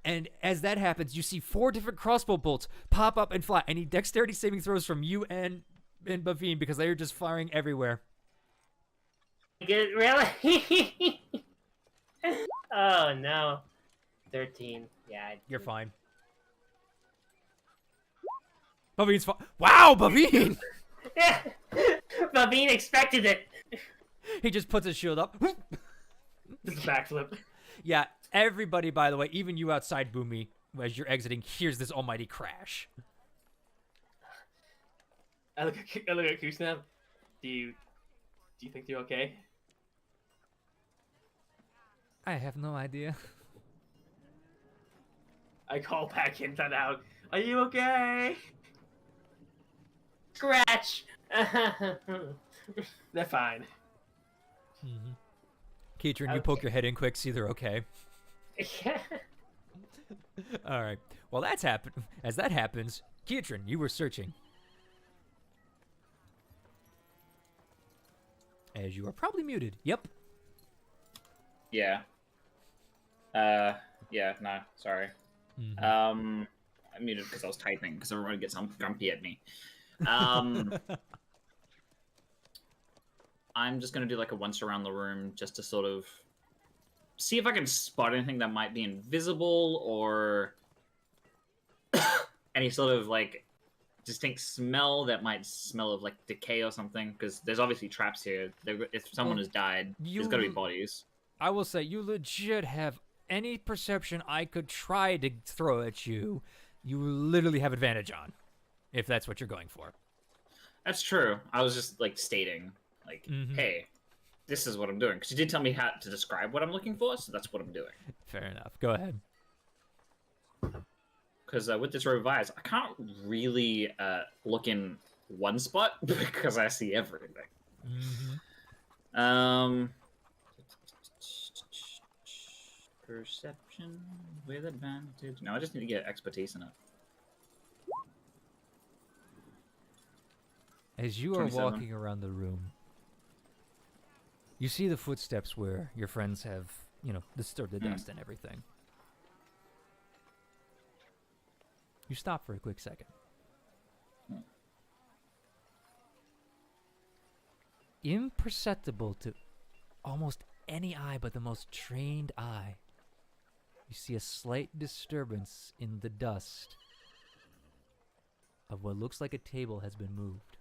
And as that happens, you see 4 different crossbow bolts pop up and fly. I need dexterity saving throws from you and Bavine because they are just firing everywhere. Good, really? Oh no. 13. Yeah. You're fine. Bavine's fine. Wow, Bavine! Yeah. Bavine expected it. He just puts his shield up. Just a backflip. Yeah, everybody, by the way, even you outside, Boomy, as you're exiting, hears this almighty crash. I look at Kusnap. Do you think you're okay? I have no idea. I call back inside out. Are you okay? Scratch. They're fine. Keatron, you poke your head in quick, see they're okay. All right. Well, that's happened. As that happens, Keatron, you were searching. As you are probably muted. Yep. Yeah. Yeah, no, sorry. I muted because I was typing, because everyone gets grumpy at me. I'm just going to do like a once around the room just to sort of see if I can spot anything that might be invisible or any sort of like distinct smell that might smell of like decay or something, because there's obviously traps here. If someone has died, there's got to be bodies. I will say, you legit have any perception I could try to throw at you. You literally have advantage on. if that's what you're going for. That's true. I was just like stating, like, hey, this is what I'm doing. Because you did tell me how to describe what I'm looking for, so that's what I'm doing. Fair enough. Go ahead. Because with this revise, I can't really look in one spot because I see everything. Perception with advantage. No, I just need to get expertise in it. As you are 27. walking around the room, you see the footsteps where your friends have, disturbed the dust and everything. You stop for a quick second. Imperceptible to almost any eye but the most trained eye, you see a slight disturbance in the dust of what looks like a table has been moved.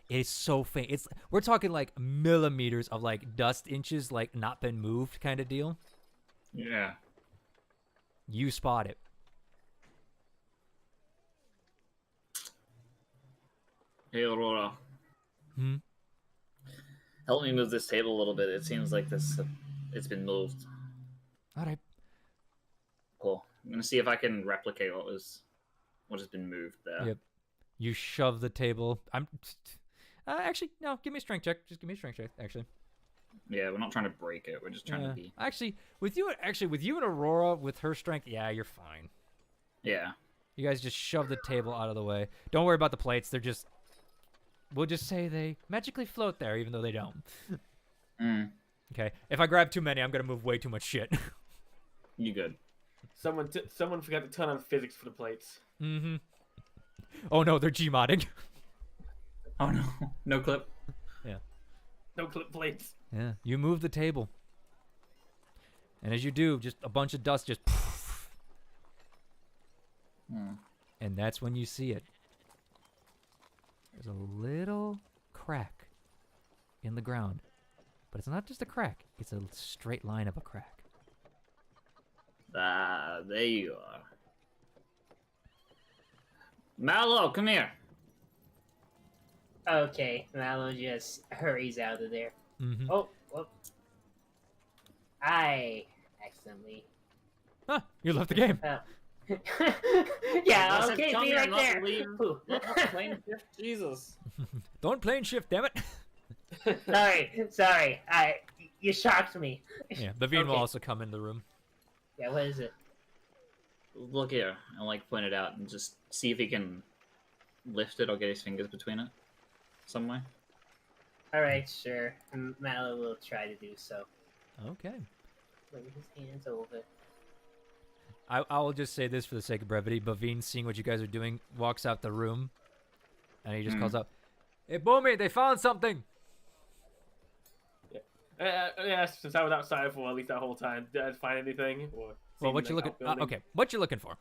It is so faint. We're talking like millimeters of like dust inches, like not been moved kind of deal. Yeah. You spot it. Hey, Aurora. Help me move this table a little bit. It seems like it's been moved. All right. Cool. I'm gonna see if I can replicate what has been moved there. Yep. You shove the table. Actually, no. Give me a strength check. Just give me a strength check. Actually. Yeah, we're not trying to break it. We're just trying to be. Actually, with you and Aurora, with her strength, yeah, you're fine. Yeah. You guys just shove the table out of the way. Don't worry about the plates. They're just. We'll just say they magically float there, even though they don't. Okay. If I grab too many, I'm gonna move way too much shit. You good? Someone forgot to turn on physics for the plates. Oh no, they're Gmodding. Oh no. No clip. Yeah. No clip plates. Yeah. You move the table. And as you do, just a bunch of dust just. And that's when you see it. There's a little crack in the ground. But it's not just a crack. It's a straight line of a crack. Ah, there you are. Mallow, come here. Okay, Mallow just hurries out of there. Oh, whoops. I accidentally. Huh, you left the game. Yeah, okay, be right there. Jesus. Don't plane shift, damn it. Sorry. You shocked me. Yeah, Bavine will also come in the room. Yeah, what is it? Look here, and like point it out and just see if he can lift it or get his fingers between it some way. Alright, sure. Mallow will try to do so. Okay. Lay his hands over. I will just say this for the sake of brevity. Bavine, seeing what you guys are doing, walks out the room, and he just calls out, "Hey, Boomy, they found something!" Yeah, since I was outside for at least that whole time, did I find anything? Or Well, what you looking? Okay, what you looking for?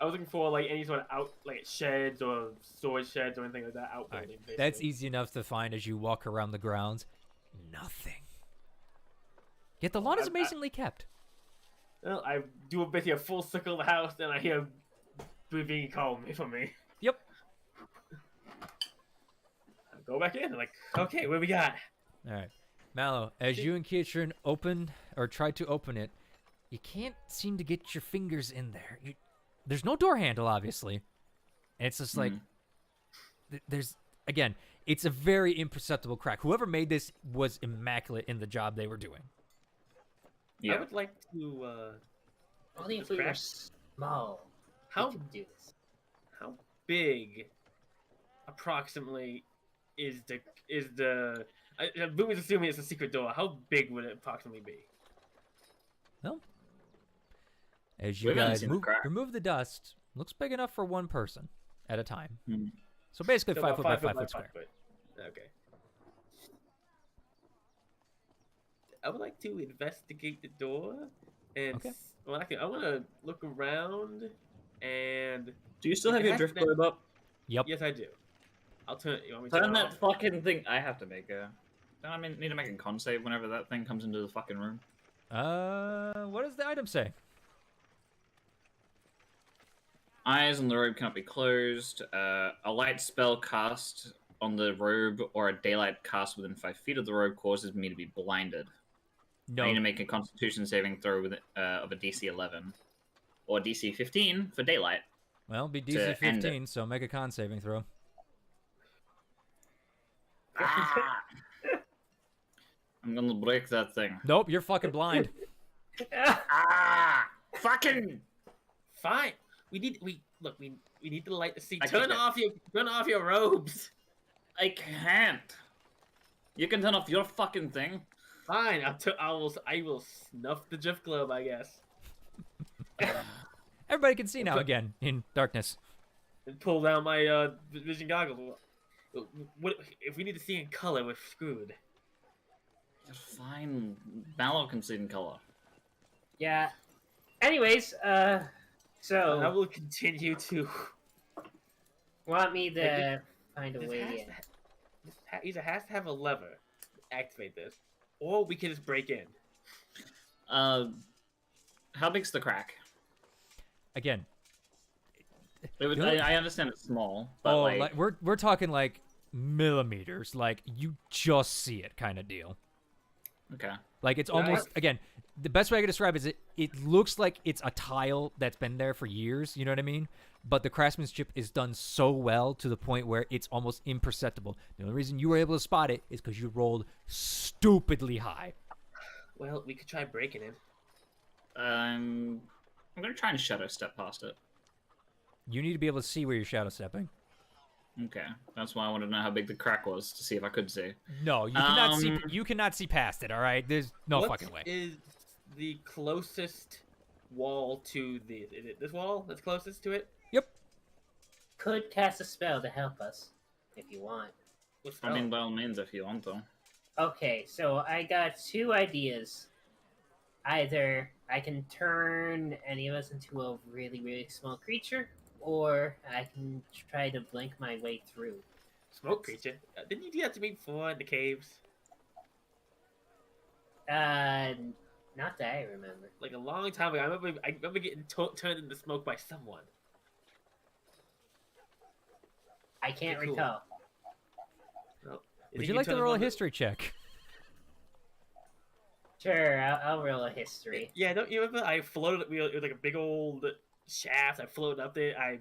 I was looking for like any sort of sheds or storage sheds or anything like that outbuilding. Right. That's easy enough to find as you walk around the grounds. Nothing. Yet the lawn is amazingly kept. Well, I do basically a full circle of the house, and I hear Bavine call me for me. Yep. I go back in. I'm like, okay, what we got? All right, Mallow. As you and Keitrin tried to open it, you can't seem to get your fingers in there. There's no door handle, obviously, and it's just like again, it's a very imperceptible crack. Whoever made this was immaculate in the job they were doing. Yeah. I would like to. Only if we were small. How we could do this? How big, approximately, is the? Boomy's assuming it's a secret door. How big would it approximately be? Well, as you guys remove the dust, looks big enough for one person at a time. So basically, So 5 about foot by 5 by foot square. Okay. I would like to investigate the door, and well, actually, I want to look around. And do you still have your drift globe up? Yep. Yes, I do. I'll turn. You want me to turn turn that fucking thing. I have to make a. Don't I need to make a con save whenever that thing comes into the fucking room? What does the item say? Eyes on the robe cannot be closed. A light spell cast on the robe or a daylight cast within 5 feet of the robe causes me to be blinded. No. I need to make a Constitution saving throw with of a DC 11 or DC 15 for daylight. Well, it'd be to DC end 15, so make a con saving throw. Ah! I'm gonna break that thing. Nope, you're fucking blind. Ah! Fucking! Fine. We need to light the sea. I Turn can't. off your robes. I can't. You can turn off your fucking thing. Fine. I will snuff the drift globe, I guess. Everybody can see now again in darkness. And pull down my vision goggles. What if we need to see in color? We're screwed. You're fine. Mallow can see in color. Yeah. Anyways, so I will continue to. want me to find a This way has in? to this either has to have a lever to activate this, or we can just break in. How big's the crack? Again. I understand it's small, but Oh, like we're talking like millimeters, like you just see it kind of deal. okay. Like it's almost again, the best way I can describe it is it looks like it's a tile that's been there for years, you know what I mean? But the craftsmanship is done so well to the point where it's almost imperceptible. The only reason you were able to spot it is because you rolled stupidly high. Well, we could try breaking in. I'm gonna try and shadow step past it. You need to be able to see where you're shadow stepping. Okay, that's why I wanted to know how big the crack was to see if I could see. No, you cannot see. You cannot see past it. All right, there's no What fucking way. is the closest wall to the? Is it this wall that's closest to it? Yep. Could cast a spell to help us, if you want. What's I mean, by all means, if you want to. Okay, so I got 2 ideas. Either I can turn any of us into a really, really small creature, or I can try to blink my way through. smoke creature. Didn't you do that to me before in the caves? Not that I remember. Like a long time ago. I remember getting turned into smoke by someone. I can't Okay, cool. recall. Well, Would you like to roll a history check? Sure, I'll roll a history. Yeah, don't you remember? I floated. It was like a big old shaft. I floated up there. I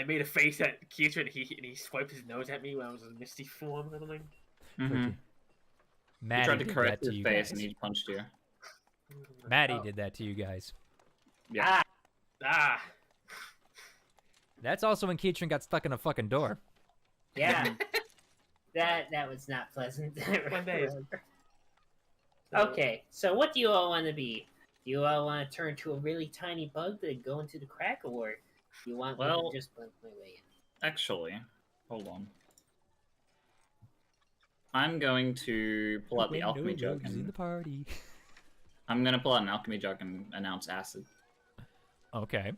made a face at Keitra, and he swiped his nose at me when I was in misty form or something. Mm-hmm. Maddie He tried to did correct that to his you face guys. and he punched you. Maddie Oh. did that to you guys. Yeah. Ah, That's also when Keitron got stuck in a fucking door. Yeah, that was not pleasant. One day. Okay, so what do you all want to be? Do you all want to turn to a really tiny bug to go into the crack, or do you want me Well- to just blink my way in? Actually, hold on. I'm going to pull out the alchemy jug. in the And, party. I'm going to pull out an alchemy jug and announce acid. Okay.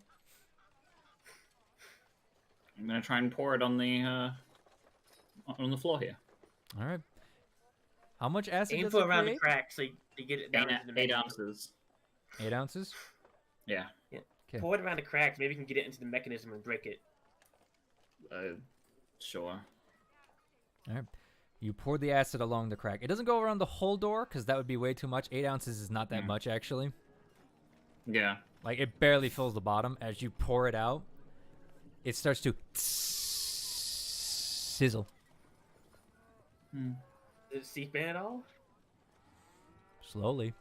I'm going to try and pour it on the floor here. All right. How much acid aim does for it around the create? crack so you get it down into the 8 mechanism. ounces. 8 ounces? Yeah. Okay. Pour it around the crack. Maybe you can get it into the mechanism and break it. Sure. All right. You pour the acid along the crack. It doesn't go around the whole door because that would be way too much. 8 ounces is not that much, actually. Yeah. Like, it barely fills the bottom. As you pour it out, it starts to sizzle. Does it seep in at all? Slowly.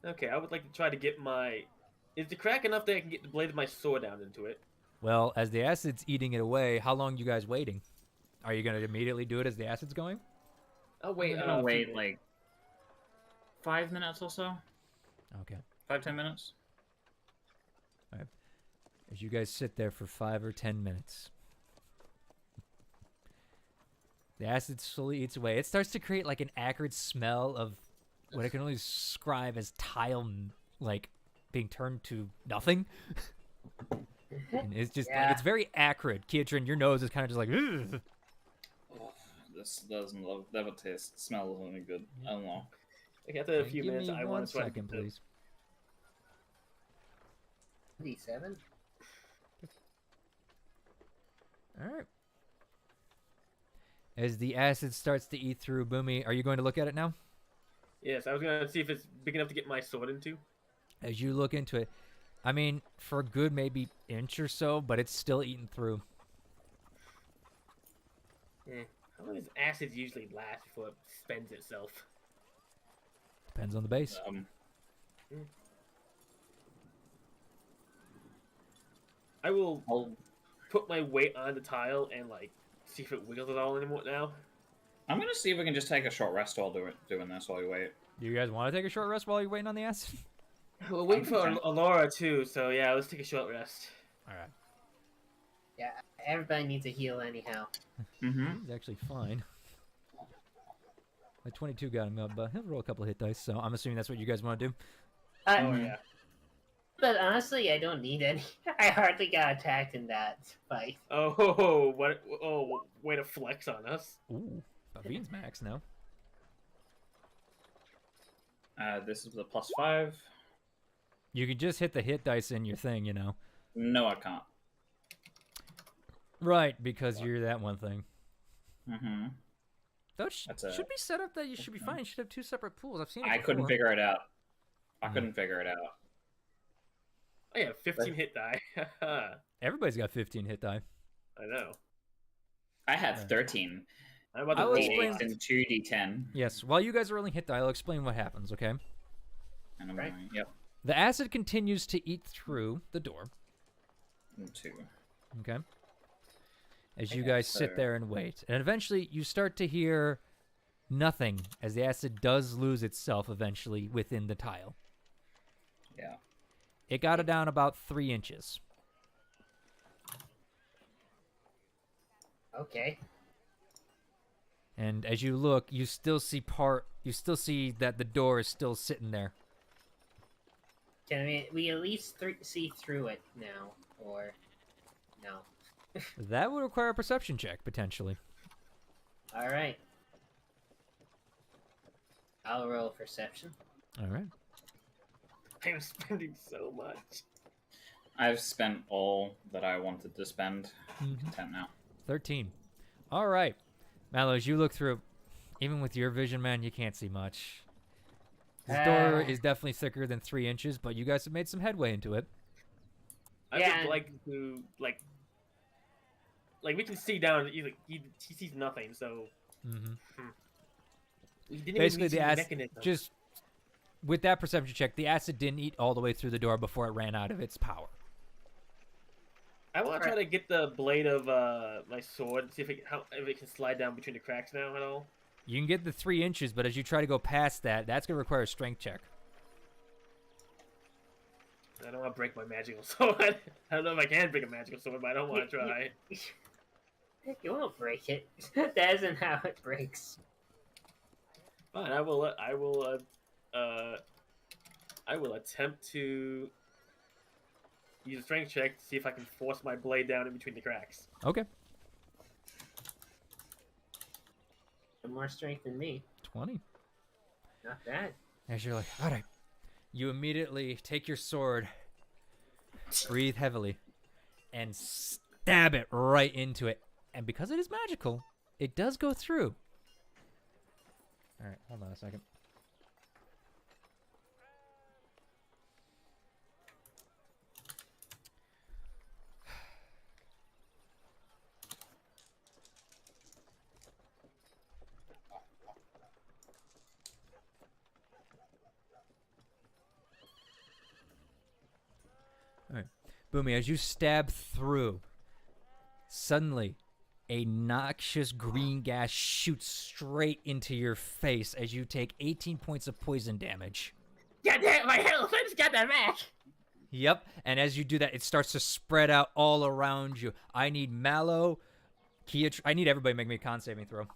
Okay, I would like to try to get my... Is the crack enough that I can get the blade of my sword down into it? Well, as the acid's eating it away, how long you guys waiting? Are you going to immediately do it as the acid's going? Oh, wait. I'm gonna wait like 5 minutes or so. Okay. 5-10 minutes. As you guys sit there for 5 or 10 minutes. The acid slowly eats away. It starts to create like an acrid smell of what I can only describe as tile, like, being turned to nothing. And it's just, Yeah. it's very acrid. Keitron, your nose is kind of just like, ugh. Oh, this doesn't never taste, smell any good. I don't know. Okay, after a few Give minutes, me I one want to try second, to... please. 27. All right. As the acid starts to eat through Boomy, are you going to look at it now? Yes, I was gonna see if it's big enough to get my sword into. As you look into it, I mean, for a good maybe inch or so, but it's still eating through. How long does acid usually last before it spends itself? Depends on the base. I will I'll- put my weight on the tile and like see if it wiggles at all anymore now. I'm gonna see if we can just take a short rest while doing this while we wait. Do you guys want to take a short rest while you're waiting on the acid? We're waiting for content. Alora too, so yeah, let's take a short rest. All right. Yeah, everybody needs a heal anyhow. Mm-hmm. He's actually fine. My 22 got him up, but he'll roll a couple hit dice, so I'm assuming that's what you guys want to do. Oh Mm. yeah. But honestly, I don't need any. I hardly got attacked in that fight. Oh, what? Oh, way to flex on us. Ooh, Bavine's max now. This is the +5. You can just hit the hit dice in your thing, you know. No, I can't. Right, because you're that one thing. Mm-hmm. Though it That's a- should be set up that you should be fine. You should have two separate pools. I've seen it I couldn't before. figure it out. I couldn't figure it out. Oh yeah, 15 hit die. I Everybody's got 15 hit die. know. I had 13. I'm about I to will roll explain- one. And 2d10. Yes, while you guys are rolling hit die, I'll explain what happens, okay? And I'm Right. going, yep. The acid continues to eat through the door, And 2. okay? As you Okay, guys sit so- there and wait. And eventually you start to hear nothing as the acid does lose itself eventually within the tile. Yeah. It got it down about 3 inches. Okay. And as you look, you still see that the door is still sitting there. Can we at least see through it now? Or no? That would require a perception check, potentially. Alright. I'll roll perception. All right. I'm spending so much. I've spent all that I wanted to spend. Mhm. Content now. 13. All right. Mallow, as you look through, even with your vision, man, you can't see much. This door is definitely thicker than 3 inches, but you guys have made some headway into it. I Yeah. would like to like we can see down. He sees nothing, so Mm-hmm. we didn't Basically, even the see acid mechanism. just with that perception check, the acid didn't eat all the way through the door before it ran out of its power. I want to try to get the blade of my sword and see if it can slide down between the cracks now at all. You can get the 3 inches, but as you try to go past that, that's going to require a strength check. I don't want to break my magical sword. I don't know if I can break a magical sword, but I don't want to try. You won't break it. That isn't how it breaks. Fine, I will attempt to use a strength check to see if I can force my blade down in between the cracks. Okay. More strength than me. 20. Not bad. As you're like, all right. You immediately take your sword, breathe heavily, and stab it right into it. And because it is magical, it does go through. All right, hold on a second. Boomy, as you stab through, suddenly a noxious green gas shoots straight into your face as you take 18 points of poison damage. God damn my health! I just got that back! Yep, and as you do that, it starts to spread out all around you. I need Mallow, Kia, I need everybody to make me a con saving throw.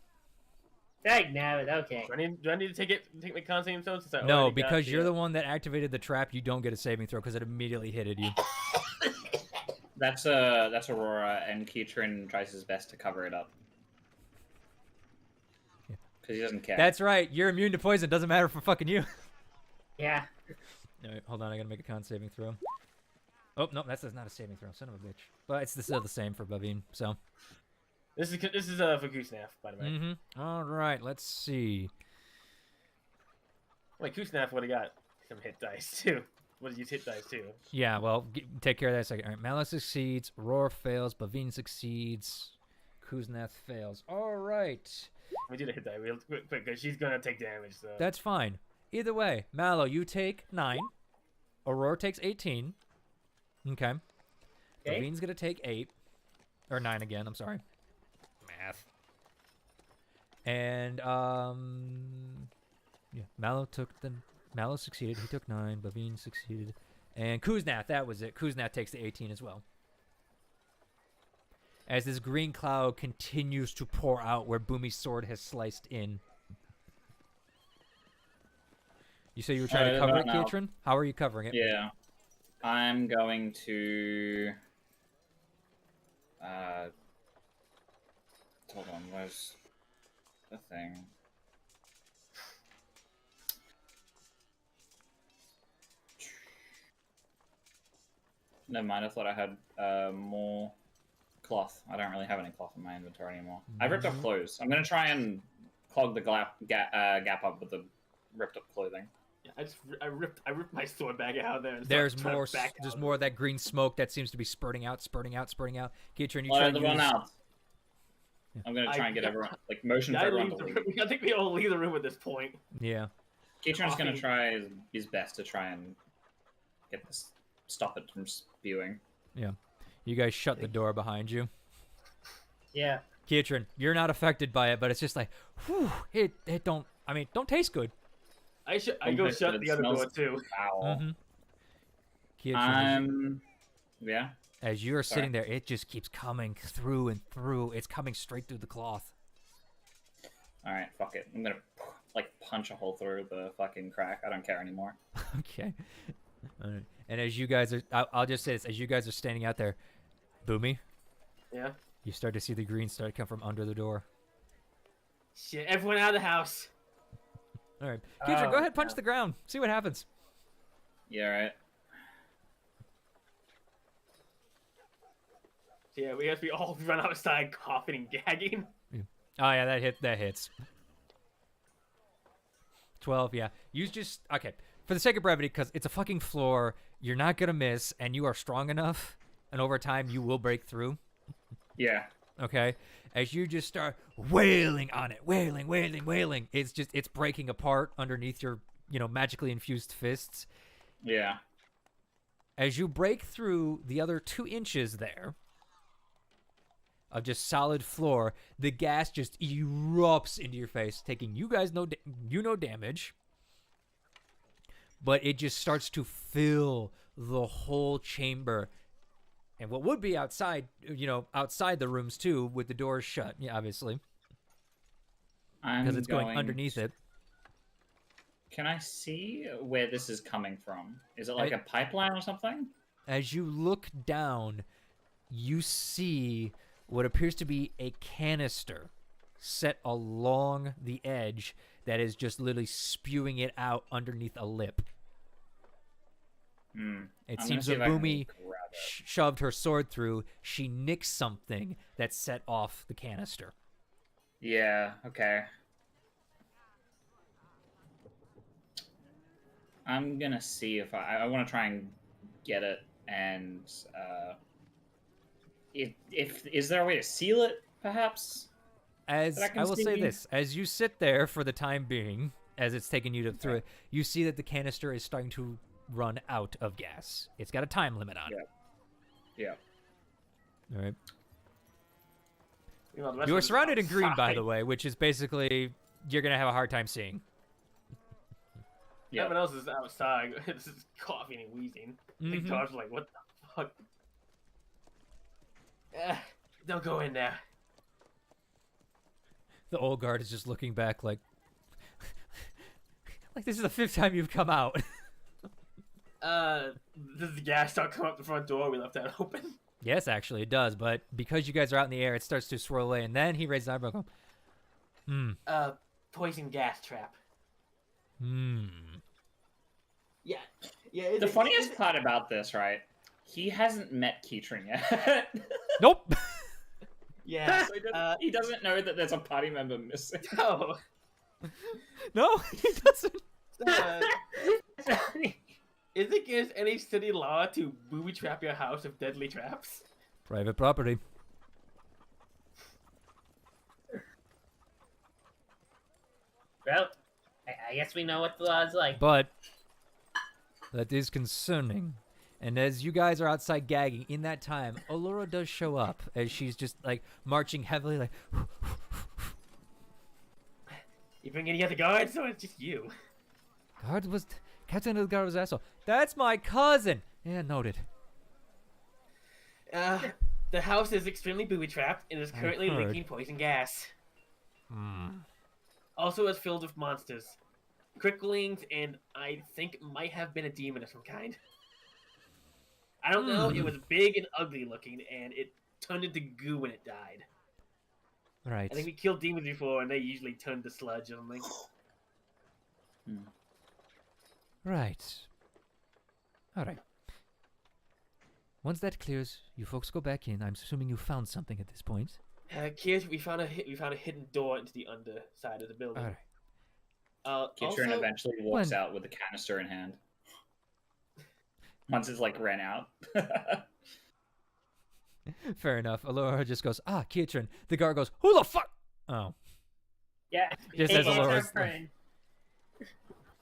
Dag nabbit, okay. Do I need to take my con saving throw since I No, already got because you're the one that activated the trap, you don't get a saving throw because it immediately hit you. That's Aurora, and Keatron tries his best to cover it up. Because he doesn't care. That's right, you're immune to poison, doesn't matter for fucking you. Yeah. Alright, hold on, I gotta make a con saving throw. Oh no, that's not a saving throw, son of a bitch. But it's still the same for Bavine. So. This is for Goosenaf, by the way. Mm-hmm. All right, let's see. Wait, Goosenaf would have got some hit dice too. What did you hit dice too? Yeah, well, take care of that in a second. All right, Malice succeeds, Roar fails, Bavine succeeds, Kuznath fails. All right. We do the hit die real quick because she's gonna take damage. So. That's fine. Either way, Mallow, you take 9. Aurora takes 18. Okay. Bavine's gonna take 8. Or 9 again, I'm sorry. Math. And, yeah, Mallow succeeded. He took 9. Bavine succeeded. And Kuznath, that was it. Kuznath takes the 18 as well. As this green cloud continues to pour out where Boomy's sword has sliced in. You say you were trying to cover it, Katrin? How are you covering it? Yeah. I'm going to... hold on, where's the thing? Never mind, I thought I had more cloth. I don't really have any cloth in my inventory anymore. I ripped up clothes. I'm going to try and clog the gap up with the ripped up clothing. Yeah, I ripped my sword bag out there. And there's more of that green smoke that seems to be spurting out. Katrin, you Let try the to run use... out. Yeah. I'm gonna try and get everyone motion for everyone to leave. I think we all leave the room at this point. Yeah. Katrin's gonna try his best to try and get this, stop it from spewing. Yeah. You guys shut the door behind you. Yeah. Katrin, you're not affected by it, but it's just like, whew, it don't taste good. I go shut the other door too. Foul. Katrin, yeah. As you're sitting there, it just keeps coming through and through. It's coming straight through the cloth. All right, fuck it. I'm gonna punch a hole through the fucking crack. I don't care anymore. Okay. All right. And as you guys are, I'll just say this: as you guys are standing out there, Boomy. Yeah. You start to see the green start to come from under the door. Shit! Everyone out of the house. All right, Katrin, go ahead, punch the ground. See what happens. Yeah, right. Yeah, we all run outside coughing and gagging. Yeah. Oh yeah, that hits. 12, yeah. You just okay. For the sake of brevity, because it's a fucking floor, you're not gonna miss, and you are strong enough, and over time you will break through. Yeah. Okay? As you just start wailing on it, wailing, it's breaking apart underneath your, magically infused fists. Yeah. As you break through the other 2 inches there of just solid floor, the gas just erupts into your face, taking you guys no damage. But it just starts to fill the whole chamber. And what would be outside, outside the rooms too, with the doors shut, yeah, obviously. Because it's going underneath it. Can I see where this is coming from? Is it like a pipeline or something? As you look down, you see what appears to be a canister set along the edge that is just literally spewing it out underneath a lip. It seems that Boomy shoved her sword through. She nicked something that set off the canister. Yeah, okay. I'm gonna see if I want to try and get it, and if is there a way to seal it, perhaps? As I will say this, as you sit there for the time being, as it's taking you through it, you see that the canister is starting to run out of gas. It's got a time limit on it. Yeah. All right. You are surrounded in green, by the fine. way, which is basically you're gonna have a hard time seeing. Everyone else is outside. This is coughing and wheezing. I think Todd's like, what the fuck? Don't go in there. The old guard is just looking back like this is the 5th time you've come out. Does the gas start coming up the front door? We left that open. Yes, actually, it does. But because you guys are out in the air, it starts to swirl away. And then he raises an eyebrow. Poison gas trap. Hmm. Yeah. The funniest part about this, right? he hasn't met Keatron yet. Nope. Yeah. So he doesn't know that there's a party member missing. No. No, he doesn't. Uh, is it against any city law to booby trap your house with deadly traps? Private property. Well, I guess we know what the law's like. But that is concerning. And as you guys are outside gagging, in that time, Allura does show up as she's just like marching heavily, like. You bring any other guards, or it's just you? Guard was Captain of the Guard was asshole. That's my cousin. Yeah, noted. The house is extremely booby trapped and is currently heard. leaking poison gas. Hmm. Also, is filled with monsters, cricklings, and I think might have been a demon of some kind. I don't know. It was big and ugly looking, and it turned into goo when it died. Right. I think we killed demons before, and they usually turn to sludge or something. Right. All right. Once that clears, you folks go back in. I'm assuming you found something at this point. Kids, we found a hidden door into the underside of the building. All right. Keatron Also, eventually walks out with a canister in hand. Once it's like ran out. Fair enough. Allura just goes, Keatron. The guard goes, who the fuck? Oh. Yeah, Just as it's our Allura's. friend.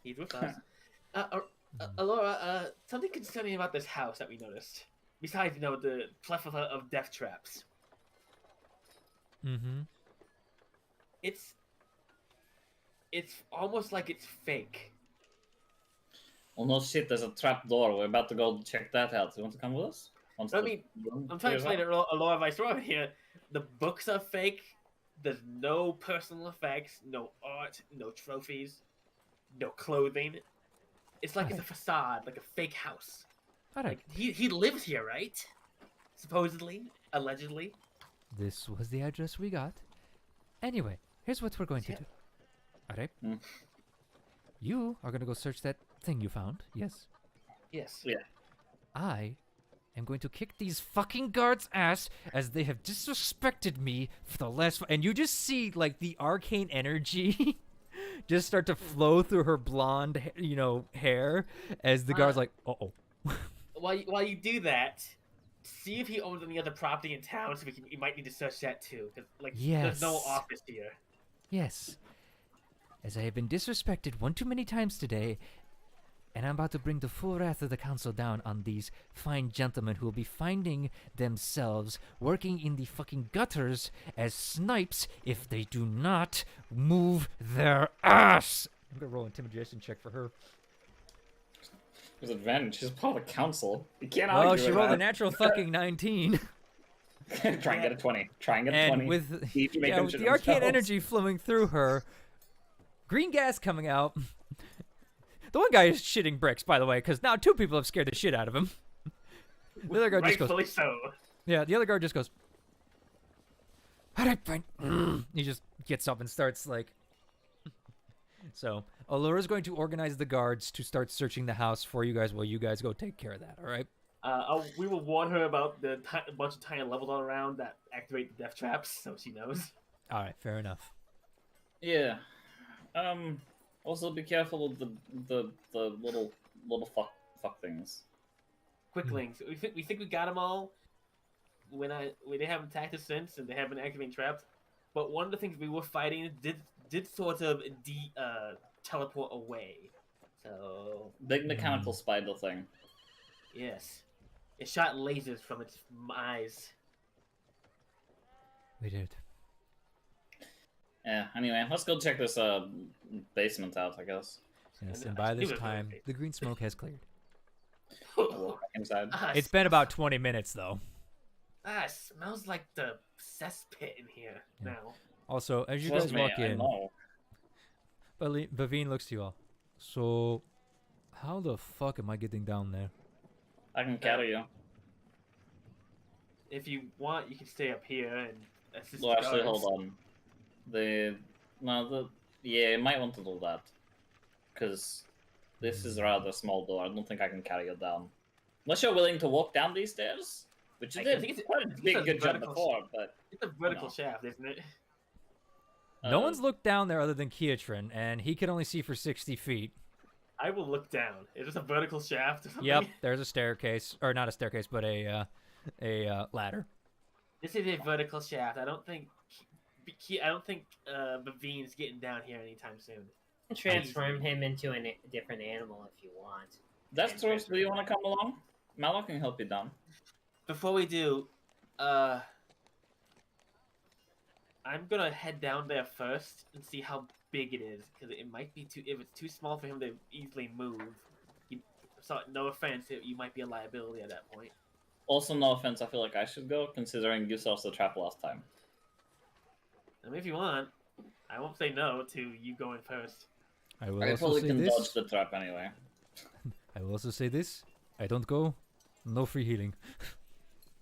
he's with us. Allura, something concerning about this house that we noticed. Besides, the plethora of death traps. Mm-hmm. It's almost like it's fake. Oh no shit, there's a trap door. We're about to go check that out. You want to come with us? I'm I'm trying to explain a lot of Viceroy here. The books are fake. There's no personal effects, no art, no trophies, no clothing. It's like it's a facade, like a fake house. All right. He lives here, right? Supposedly, allegedly. This was the address we got. Anyway, here's what we're going to do. All right. You are going to go search that thing you found. Yes. Yes. Yeah. I am going to kick these fucking guards' ass as they have disrespected me for the last. And you just see like the arcane energy just start to flow through her blonde, hair as the guards like, uh-oh. While you do that, see if he owns any other property in town, so we might need to search that too. Cause there's no Yes. office here. Yes. As I have been disrespected one too many times today, and I'm about to bring the full wrath of the council down on these fine gentlemen who will be finding themselves working in the fucking gutters as snipes if they do not move their ass. I'm gonna roll an intimidation check for her. There's advantage. She's part of the council. You can't Oh, argue she with rolled a that. natural fucking 19. Try and get a 20. Try and get a 20. And with, See if you make them with shit the arcane themselves. energy flowing through her, green gas coming out. The one guy is shitting bricks, by the way, because now two people have scared the shit out of him. The other guard just goes, Rightfully so. yeah, the other guard just goes, all right, fine. He just gets up and starts like. So, Allura's going to organize the guards to start searching the house for you guys while you guys go take care of that, all right? We will warn her about the bunch of tiny levels all around that activate the death traps, so she knows. All right, fair enough. Yeah. Also be careful of the little fuck things. Quicklings. We think we got them all. They haven't attacked us since, and they haven't activated traps. But one of the things we were fighting did sort of teleport away. So Big mechanical spider thing. yes, it shot lasers from its eyes. We did. Yeah, anyway, let's go check this basement out, I guess. Yes, And and by I this knew it was time, okay. the green smoke has cleared. Walk back inside. It's been about 20 minutes, though. It smells like the cesspit in here Yeah. now. Also, as you Trust guys me, walk I in, know. Bavine looks to you all. So, how the fuck am I getting down there? I can carry you. If you want, you can stay up here and assist Well, the actually, guards. hold on. Yeah, you might want to do that. Because this is a rather small door. I don't think I can carry it down. Unless you're willing to walk down these stairs, which you I did think it's- quite a it's big a good job vertical before, but It's a vertical No. shaft, isn't it? No one's looked down there other than Kietrin, and he can only see for 60 feet. I will look down. Is this a vertical shaft? Or something? Yep, there's a staircase, or not a staircase, but a ladder. This is a vertical shaft. I don't think. Bavine's getting down here anytime soon. Transform him into a different animal if you want. that's true. Do you want to come along? Malak can help you down. Before we do, I'm gonna head down there first and see how big it is, because it might be too. If it's too small for him to easily move, no offense, you might be a liability at that point. Also, no offense, I feel like I should go, considering you saw the trap last time. I mean, if you want, I won't say no to you going first. I will I also probably say can this. dodge the trap anyway. I will also say this. I don't go. No free healing.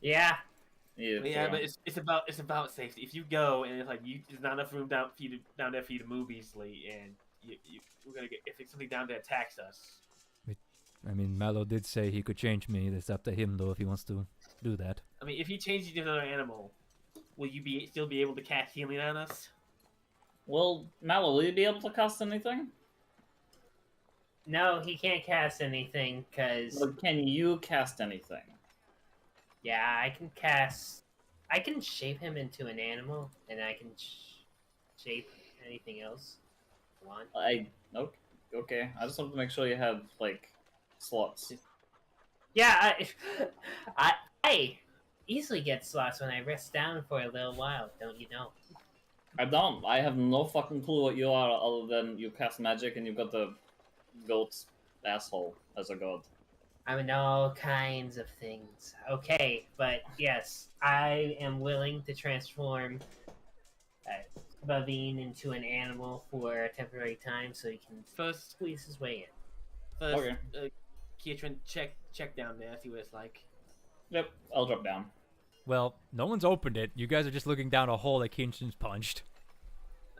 Yeah. Yeah, but it's about safety. If you go and it's like there's not enough room down there for you to move easily, and we're gonna get if something down there attacks us. I mean, Mallow did say he could change me. It's up to him, though, if he wants to do that. I mean, if he changes you to another animal, will you still be able to cast healing on us? Well, Mallow, will you be able to cast anything? No, he can't cast anything because Or can you cast anything? yeah, I can cast. I can shape him into an animal, and I can shape anything else I want. Okay. I just wanted to make sure you had like slots. Yeah, I easily get slots when I rest down for a little while. Don't you know? I don't. I have no fucking clue what you are, other than you cast magic and you've got the goat's asshole as a god. I'm all kinds of things. Okay, but yes, I am willing to transform Bavine into an animal for a temporary time so he can First, squeeze his way in. Okay. Kietrin, check down there, see what it's like. Yep, I'll drop down. Well, no one's opened it. You guys are just looking down a hole that Kietrin's punched.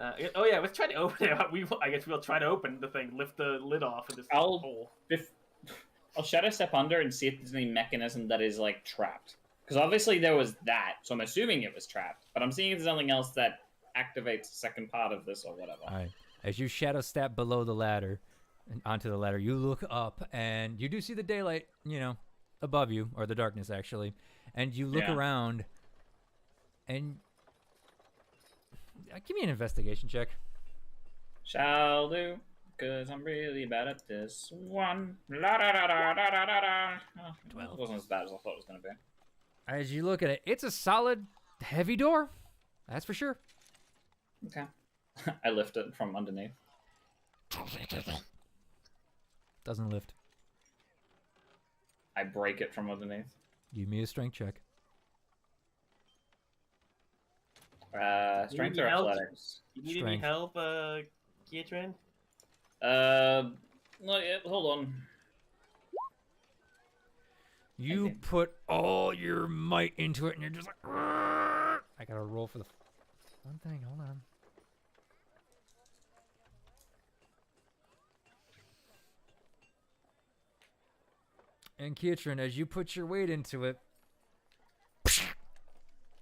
Oh yeah, let's try to open it. I guess we'll try to open the thing, lift the lid off of this hole. I'll shadow step under and see if there's any mechanism that is like trapped. Because obviously there was that, so I'm assuming it was trapped. But I'm seeing if there's something else that activates the second part of this or whatever. All right. As you shadow step below the ladder, and onto the ladder, you look up, and you do see the daylight, above you, or the darkness, actually. And you look around, and... give me an investigation check. Shall do, because I'm really bad at this one. La da da da da da da da. Oh, 12. It wasn't as bad as I thought it was going to be. As you look at it, it's a solid, heavy door. That's for sure. Okay. I lift it from underneath. Doesn't lift. I break it from underneath. Give me a strength check. Strength need or help? athletics? You need any Strength. help, Kietrin? Not yet. Hold on. You Okay. put all your might into it, and you're just like, "Arrgh." I gotta roll for the one thing. Hold on. And Kietrin, as you put your weight into it,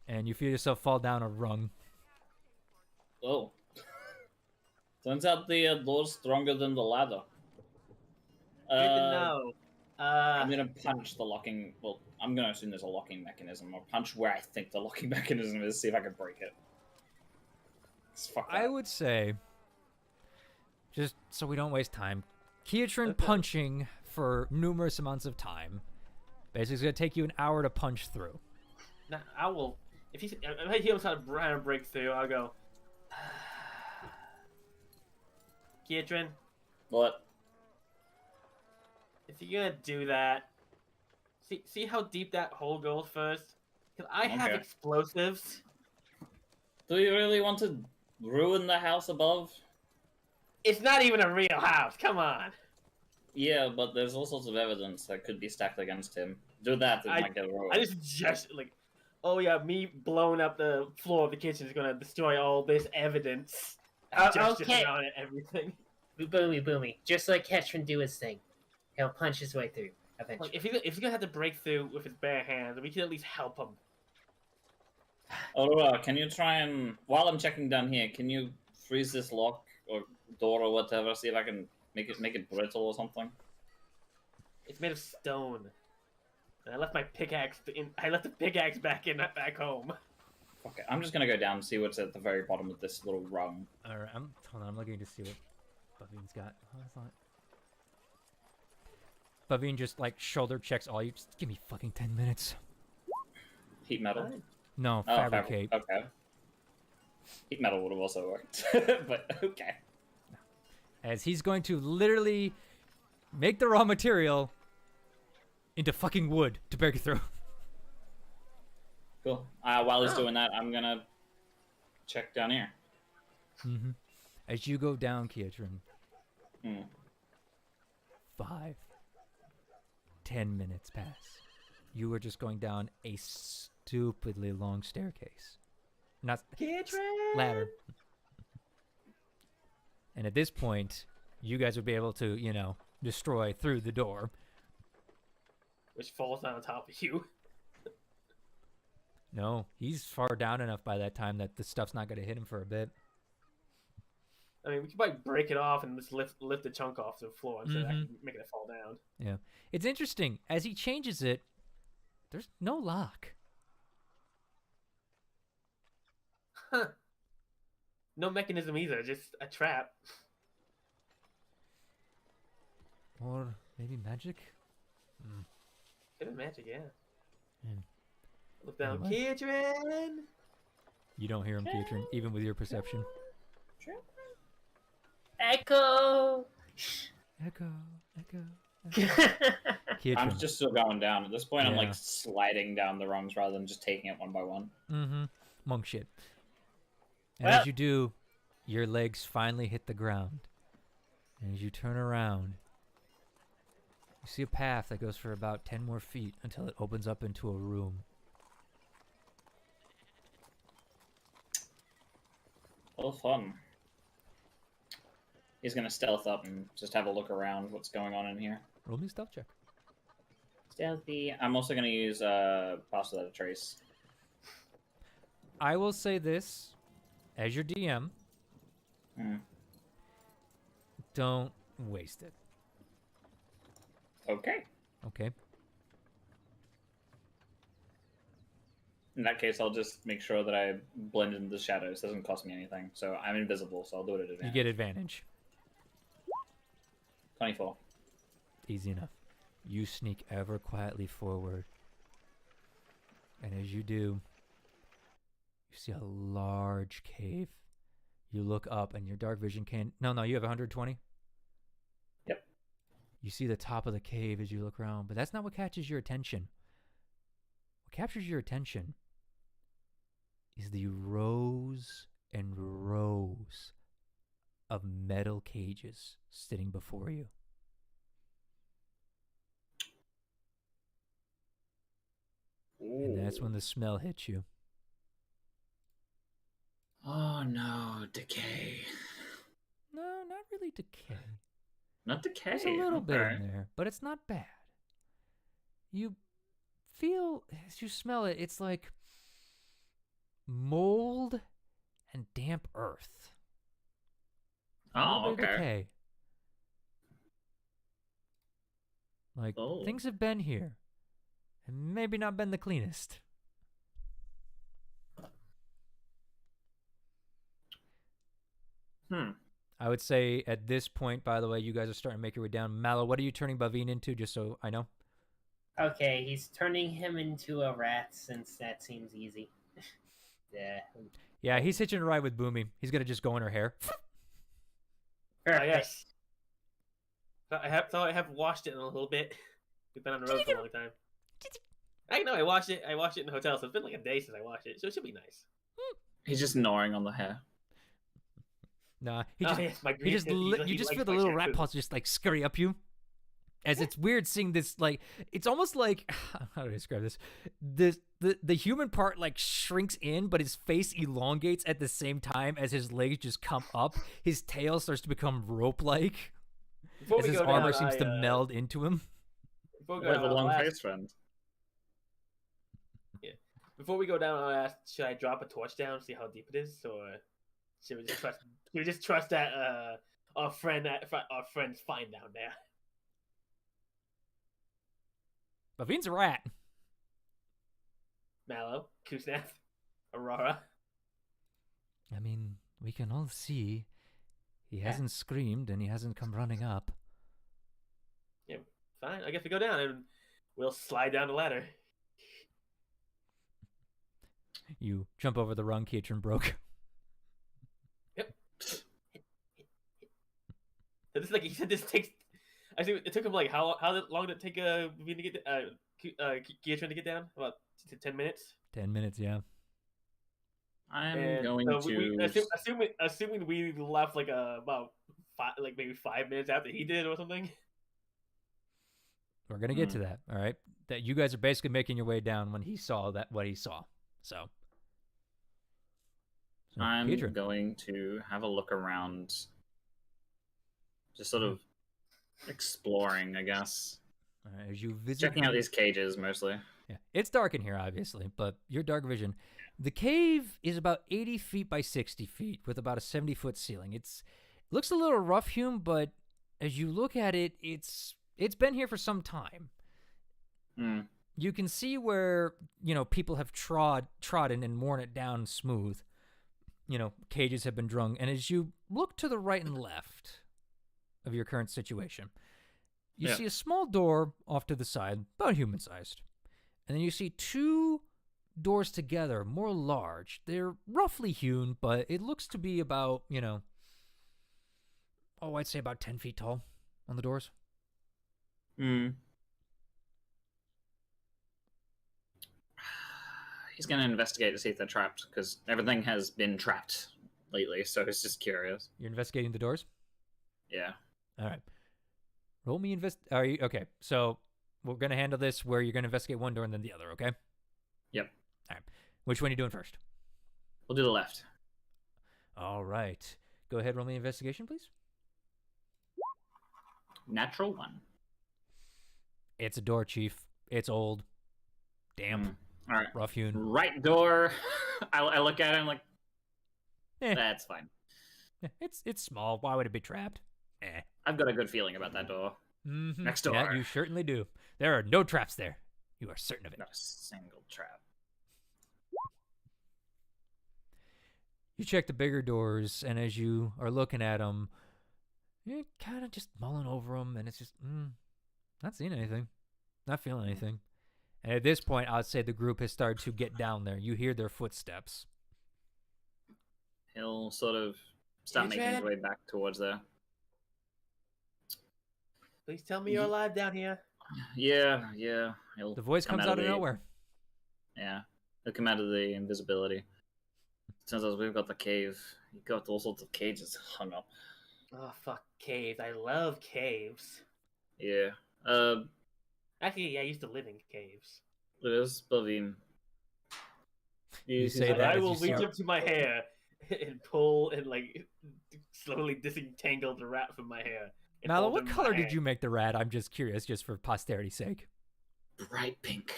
and you feel yourself fall down a rung. Oh. Turns out the door's stronger than the ladder. Good to know. I'm gonna punch the locking. Well, I'm gonna assume there's a locking mechanism, or punch where I think the locking mechanism is. See if I can break it. Fuck that. I would say, just so we don't waste time, Kietrin Okay. punching for numerous amounts of time. Basically, it's gonna take you an hour to punch through. Now, I will. If I hear him try to break through, I'll go. Kietrin, What? if you're gonna do that, see how deep that hole goes first. Cause I have Okay. explosives. Do you really want to ruin the house above? It's not even a real house. Come on. Yeah, but there's all sorts of evidence that could be stacked against him. Do that, it might get ruined. I just like, oh yeah, me blowing up the floor of the kitchen is gonna destroy all this evidence. Just Okay. around it, everything. Boomy. Just let Ketchman do his thing. He'll punch his way through. eventually. Like, if he's gonna have to break through with his bare hands, we can at least help him. Aurora, can you try and, while I'm checking down here, can you freeze this lock or door or whatever? See if I can make it brittle or something. It's made of stone. And I left my pickaxe I left the pickaxe back home. Okay, I'm just gonna go down and see what's at the very bottom of this little rung. All right, hold on. I'm looking to see what Baveen's got. Oh, that's not. Baveen just like shoulder checks all you. Just give me fucking 10 minutes. Heat metal. Fine. No, Oh, fabricate. Okay. Heat metal would have also worked, but okay. As he's going to literally make the raw material into fucking wood to break it through. Cool. While he's doing that, I'm gonna check down here. Mm-hmm. As you go down, Kietrin, 5, 10 minutes pass. You are just going down a stupidly long staircase. Not ladder. And at this point, you guys would be able to, you know, destroy through the door. Which falls on top of you. No, he's far down enough by that time that the stuff's not going to hit him for a bit. I mean, we could probably break it off and just lift the chunk off the floor instead of actually making it fall down. Yeah. It's interesting. As he changes it, there's no lock. Huh. No mechanism either, just a trap. Or maybe magic? Bit of magic, yeah. Hmm. Look down, Anyway. Kietrin! You don't hear him, Kietrin, even with your perception. Echo. Echo, echo. I'm Kietrin. just still going down. At this point, I'm Yeah. like sliding down the rungs rather than just taking it one by one. Mm-hmm. Monk shit. And Well- as you do, your legs finally hit the ground. And as you turn around, you see a path that goes for about 10 more feet until it opens up into a room. Well, fun. He's gonna stealth up and just have a look around what's going on in here. Roll me a stealth check. Stealthy. I'm also gonna use pass without a trace. I will say this, as your DM, don't waste it. Okay. Okay? In that case, I'll just make sure that I blend into the shadows. It doesn't cost me anything. So I'm invisible, so I'll do it at You advantage. get advantage. 24. Easy enough. You sneak ever quietly forward. And as you do, you see a large cave. You look up and your dark vision can... No, you have 120? Yep. You see the top of the cave as you look around, but that's not what catches your attention. What captures your attention is the rows and rows of metal cages sitting before you. And that's when the smell hits you. Oh no, decay. No, not really decay. Not decay. There's a little bit okay. in there, but it's not bad. You feel, as you smell it, it's like mold and damp earth. A Oh, little bit of okay. decay. Like, Oh. things have been here. And maybe not been the cleanest. I would say at this point, by the way, you guys are starting to make your way down. Mallow, what are you turning Baveen into, just so I know? Okay, he's turning him into a rat since that seems easy. Yeah. Yeah, he's hitching a ride with Boomy. He's going to just go in her hair. Perfect. Yes. I have washed it in a little bit. We've been on the road for a long time. I know I washed it in the hotel, so it's been like a day since I washed it, so it should be nice. He's just gnawing on the hair. Nah, Yes, my he just green- you he just likes feel the my little rat shampoo. paws just like scurry up you. As it's weird seeing this, like, it's almost like, how do I describe this? The human part like shrinks in, but his face elongates at the same time as his legs just come up. His tail starts to become rope-like Before as we his go armor down, seems to meld into him. Before we We have a I'll long ask- face friend. Before we go down, I'll ask: should I drop a torch down, see how deep it is, or should we just trust? Should we just trust that our friends find down there? Bavin's a rat. Mallow, Kusnath, Aurora. I mean, we can all see. He hasn't screamed and he hasn't come running up. Yeah, fine. I guess we go down and we'll slide down the ladder. You jump over the rung Keatron broke. Yep. So this like he said. This takes. I think it took him like how long did it take me to get Keatron to get down? About 10 minutes. 10 minutes, yeah. I'm And going so to. assuming we left like about maybe 5 minutes after he did or something. We're gonna get to that, all right? That you guys are basically making your way down when he saw what he saw. So I'm Keatron. going to have a look around. Just sort of exploring, I guess. All right, as you visit, Checking out these cages mostly. Yeah, it's dark in here, obviously, but your dark vision. The cave is about 80 feet by 60 feet with about a 70-foot ceiling. It looks a little rough-hewn, but as you look at it, it's been here for some time. You can see where, people have trodden and worn it down smooth. Cages have been drung. And as you look to the right and left of your current situation, you see a small door off to the side, about human-sized. And then you see two doors together, more large. They're roughly hewn, but it looks to be about, I'd say about 10 feet tall on the doors. He's going to investigate to see if they're trapped, because everything has been trapped lately, so he's just curious. You're investigating the doors? Yeah. All right. Roll me Are you okay? So we're gonna handle this where you're gonna investigate one door and then the other. Okay. Yep. All right. Which one are you doing first? We'll do the left. All right. Go ahead. Roll me investigation, please. Natural 1. It's a door, Chief. It's old, damp, All right. rough hewn. Right door. I look at it and I'm like, Eh. that's fine. It's small. Why would it be trapped? I've got a good feeling about that door. Mm-hmm. Next door. Yeah, you certainly do. There are no traps there. You are certain of it. Not a single trap. You check the bigger doors, and as you are looking at them, you're kind of just mulling over them, and it's just, not seeing anything, not feeling anything. And at this point, I'd say the group has started to get down there. You hear their footsteps. He'll sort of start making his way back towards there. Please tell me you're alive down here. Yeah. He'll The voice come comes out of the- nowhere. Yeah. He'll come out of the invisibility. Turns out we've got the cave. You've got all sorts of cages hung up. Oh, fuck caves. I love caves. Yeah. Actually, yeah, I used to live in caves. It is Bavim. You say And that I as will you reach start- up to my hair and pull and slowly disentangle the rat from my hair. and Mallow, hold what him in color my did hand. you make the rat? I'm just curious, just for posterity's sake. Bright pink.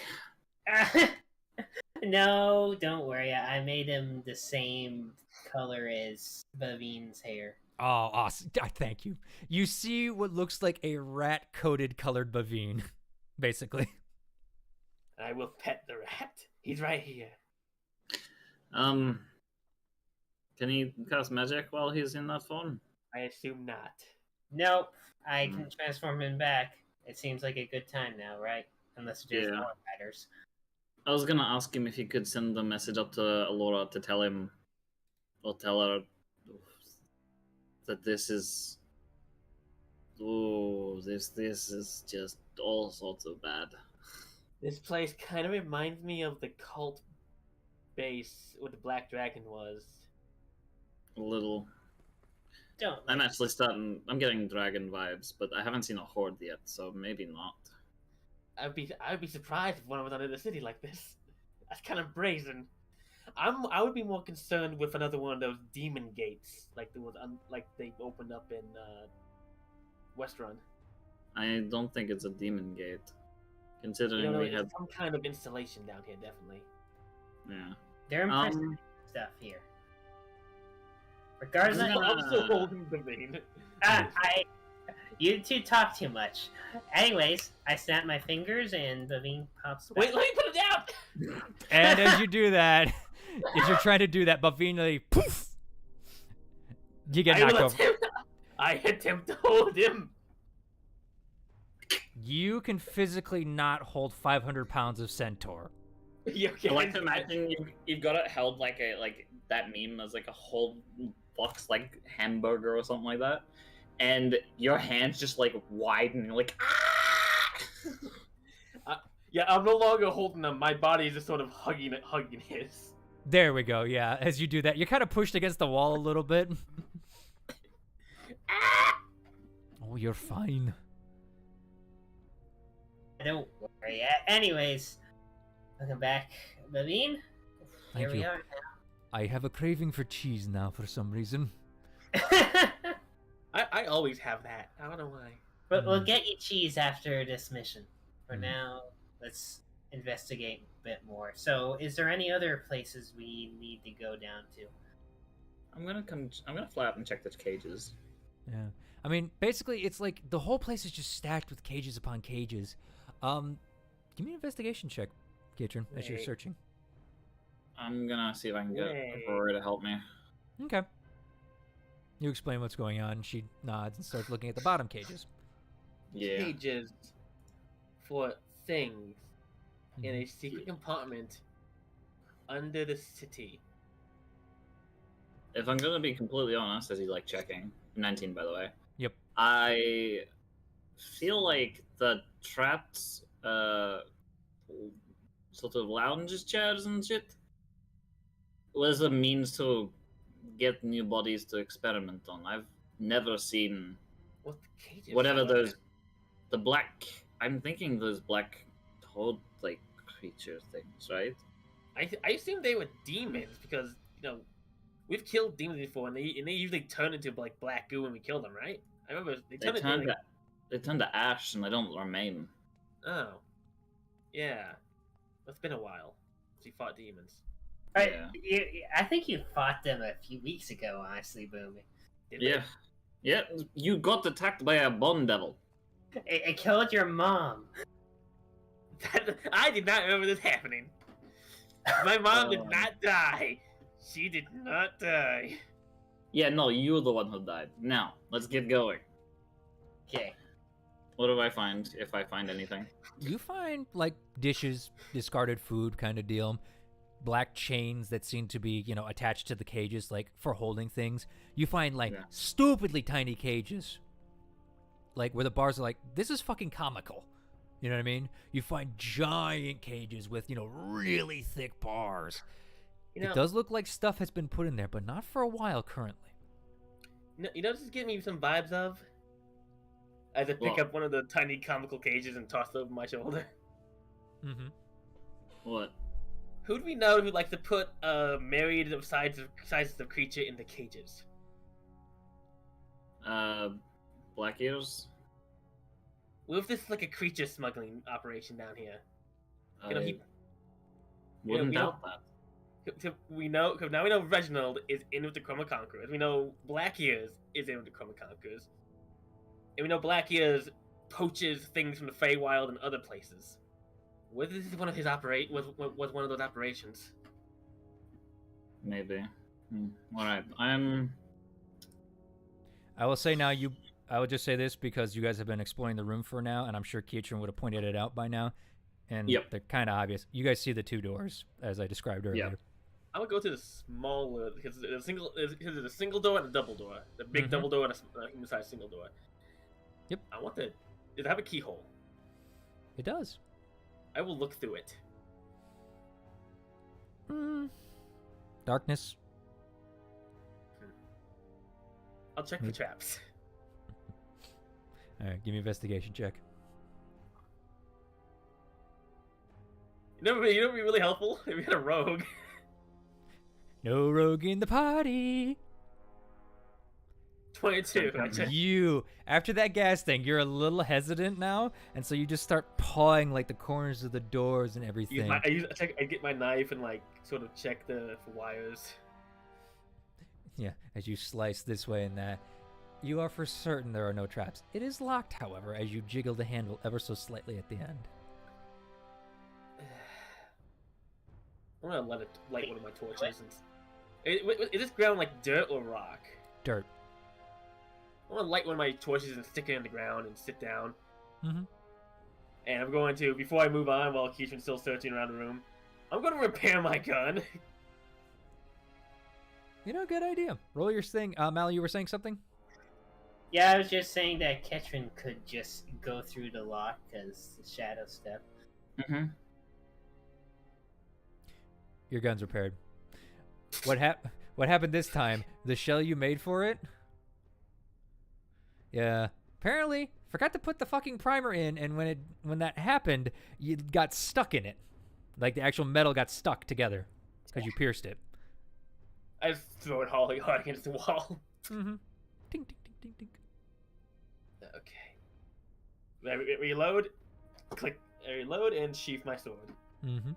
No, don't worry. I made him the same color as Bavin's hair. Oh, awesome. Thank you. You see what looks like a rat-coated colored Bavine, basically. I will pet the rat. He's right here. Can he cast magic while he's in that form? I assume not. Nope, I can transform him back. It seems like a good time now, right? Unless there's Yeah. more riders. I was gonna ask him if he could send a message up to Alora to tell him, or tell her that this is. Oh, this is just all sorts of bad. This place kind of reminds me of the cult base where the Black Dragon was. A little. Don't. I'm actually starting. I'm getting dragon vibes, but I haven't seen a horde yet, so maybe not. I'd be surprised if one was under the city like this. That's kind of brazen. I would be more concerned with another one of those demon gates, like there was like they opened up in Westrun. I don't think it's a demon gate. Considering we have, some kind of installation down here, definitely. yeah. They're impressive stuff here. Regardless, I'm still holding the vein. You two talk too much. Anyways, I snap my fingers and the vein pops back. Wait, let me put it down! And as you do that, as you're trying to do that, Bavina, poof! You get knocked over. I attempt to hold him. You can physically not hold 500 pounds of centaur. You I like to imagine you've got it held like that meme as like a whole box like hamburger or something like that, and your hands just like widen and you're like ah! Yeah, I'm no longer holding them. My body is just sort of hugging his. There we go, yeah. As you do that, you're kind of pushed against the wall a little bit. Oh, you're fine. Don't worry. Anyways, welcome back, Bavine. Here we are I have a craving for cheese now for some reason. now. I always have that. I don't know why. But we'll get you cheese after this mission. For Mm. now, let's investigate a bit more. So, is there any other places we need to go down to? I'm gonna fly up and check the cages. Yeah. I mean, basically, it's like the whole place is just stacked with cages upon cages. Give me an investigation check, Katrin, as you're Wait. searching. I'm gonna see if I can get Yay. Aurora to help me. Okay. You explain what's going on. She nods and starts looking at the bottom cages. Yeah. Cages for things in a secret compartment under the city. If I'm gonna be completely honest, as he's like checking, 19 by the way. Yep. I feel like the trapped sort of lounges, chairs and shit was a means to get new bodies to experiment on. I've never seen What the cages? whatever are? those the black. I'm thinking those black toad like creature things, right? I assume they were demons because we've killed demons before and they usually turn into like black goo when we kill them, right? I remember they They turn into they turn to ash and they don't remain. oh yeah, it's been a while since we fought demons. I think you fought them a few weeks ago, honestly, Boomy. Did Yeah. Yeah, you got attacked by a bone devil. It killed your mom. I did not remember this happening. My mom did Oh. not die. She did not die. Yeah, no, you're the one who died. Now, let's get going. Okay. What do I find, if I find anything? You find, like, dishes, discarded food kind of deal. Black chains that seem to be, attached to the cages, like, for holding things. You find, like, Yeah. stupidly tiny cages. Like, where the bars are like, this is fucking comical. You know what I mean? You find giant cages with, really thick bars. It does look like stuff has been put in there, but not for a while currently. This is giving me some vibes of. As I pick What? up one of the tiny comical cages and toss it over my shoulder. Mm-hmm. What? Who do we know who likes to put myriad of sizes of creature in the cages? Black ears? What if this is like a creature smuggling operation down here? I He, wouldn't we doubt that. Now we know Reginald is in with the Chroma Conquerors. We know Black Ears is in with the Chroma Conquerors. And we know Black Ears poaches things from the Feywild and other places. Whether this is one of his was one of those operations. Maybe. Alright, I will say now, I would just say this because you guys have been exploring the room for now, and I'm sure Keitron would have pointed it out by now. And Yep. they're kind of obvious. You guys see the two doors, as I described earlier. I would go to the smaller because there's a single door and a double door. The big double door and a human-sized single door. Yep. I want does it have a keyhole? It does. I will look through it. Darkness. I'll check for traps. All right, give me an investigation check. You know what would be really helpful? If we had a rogue. No rogue in the party. 22. You, after that gas thing, you're a little hesitant now, and so you just start pawing like the corners of the doors and everything. I get my knife and like sort of check for wires. Yeah, as you slice this way and that, you are for certain there are no traps. It is locked, however, as you jiggle the handle ever so slightly at the end. I'm gonna light one of my torches. Is this ground like dirt or rock? Dirt. I'm gonna light one of my torches and stick it in the ground and sit down. Mm-hmm. And I'm going to, before I move on, while Keitron's still searching around the room, I'm gonna repair my gun. You know, good idea. Roll your thing. Mal, you were saying something? Yeah, I was just saying that Ketrin could just go through the lock as the shadow step. Mm-hmm. Your gun's repaired. What happened this time? The shell you made for it? Yeah. Apparently, forgot to put the fucking primer in, and when that happened, you got stuck in it. Like the actual metal got stuck together because you pierced it. I just throw it hard against the wall. Mm-hmm. Ding, ding, ding, ding, ding. Okay. Reload. Click. Reload and sheath my sword. Mm-hmm.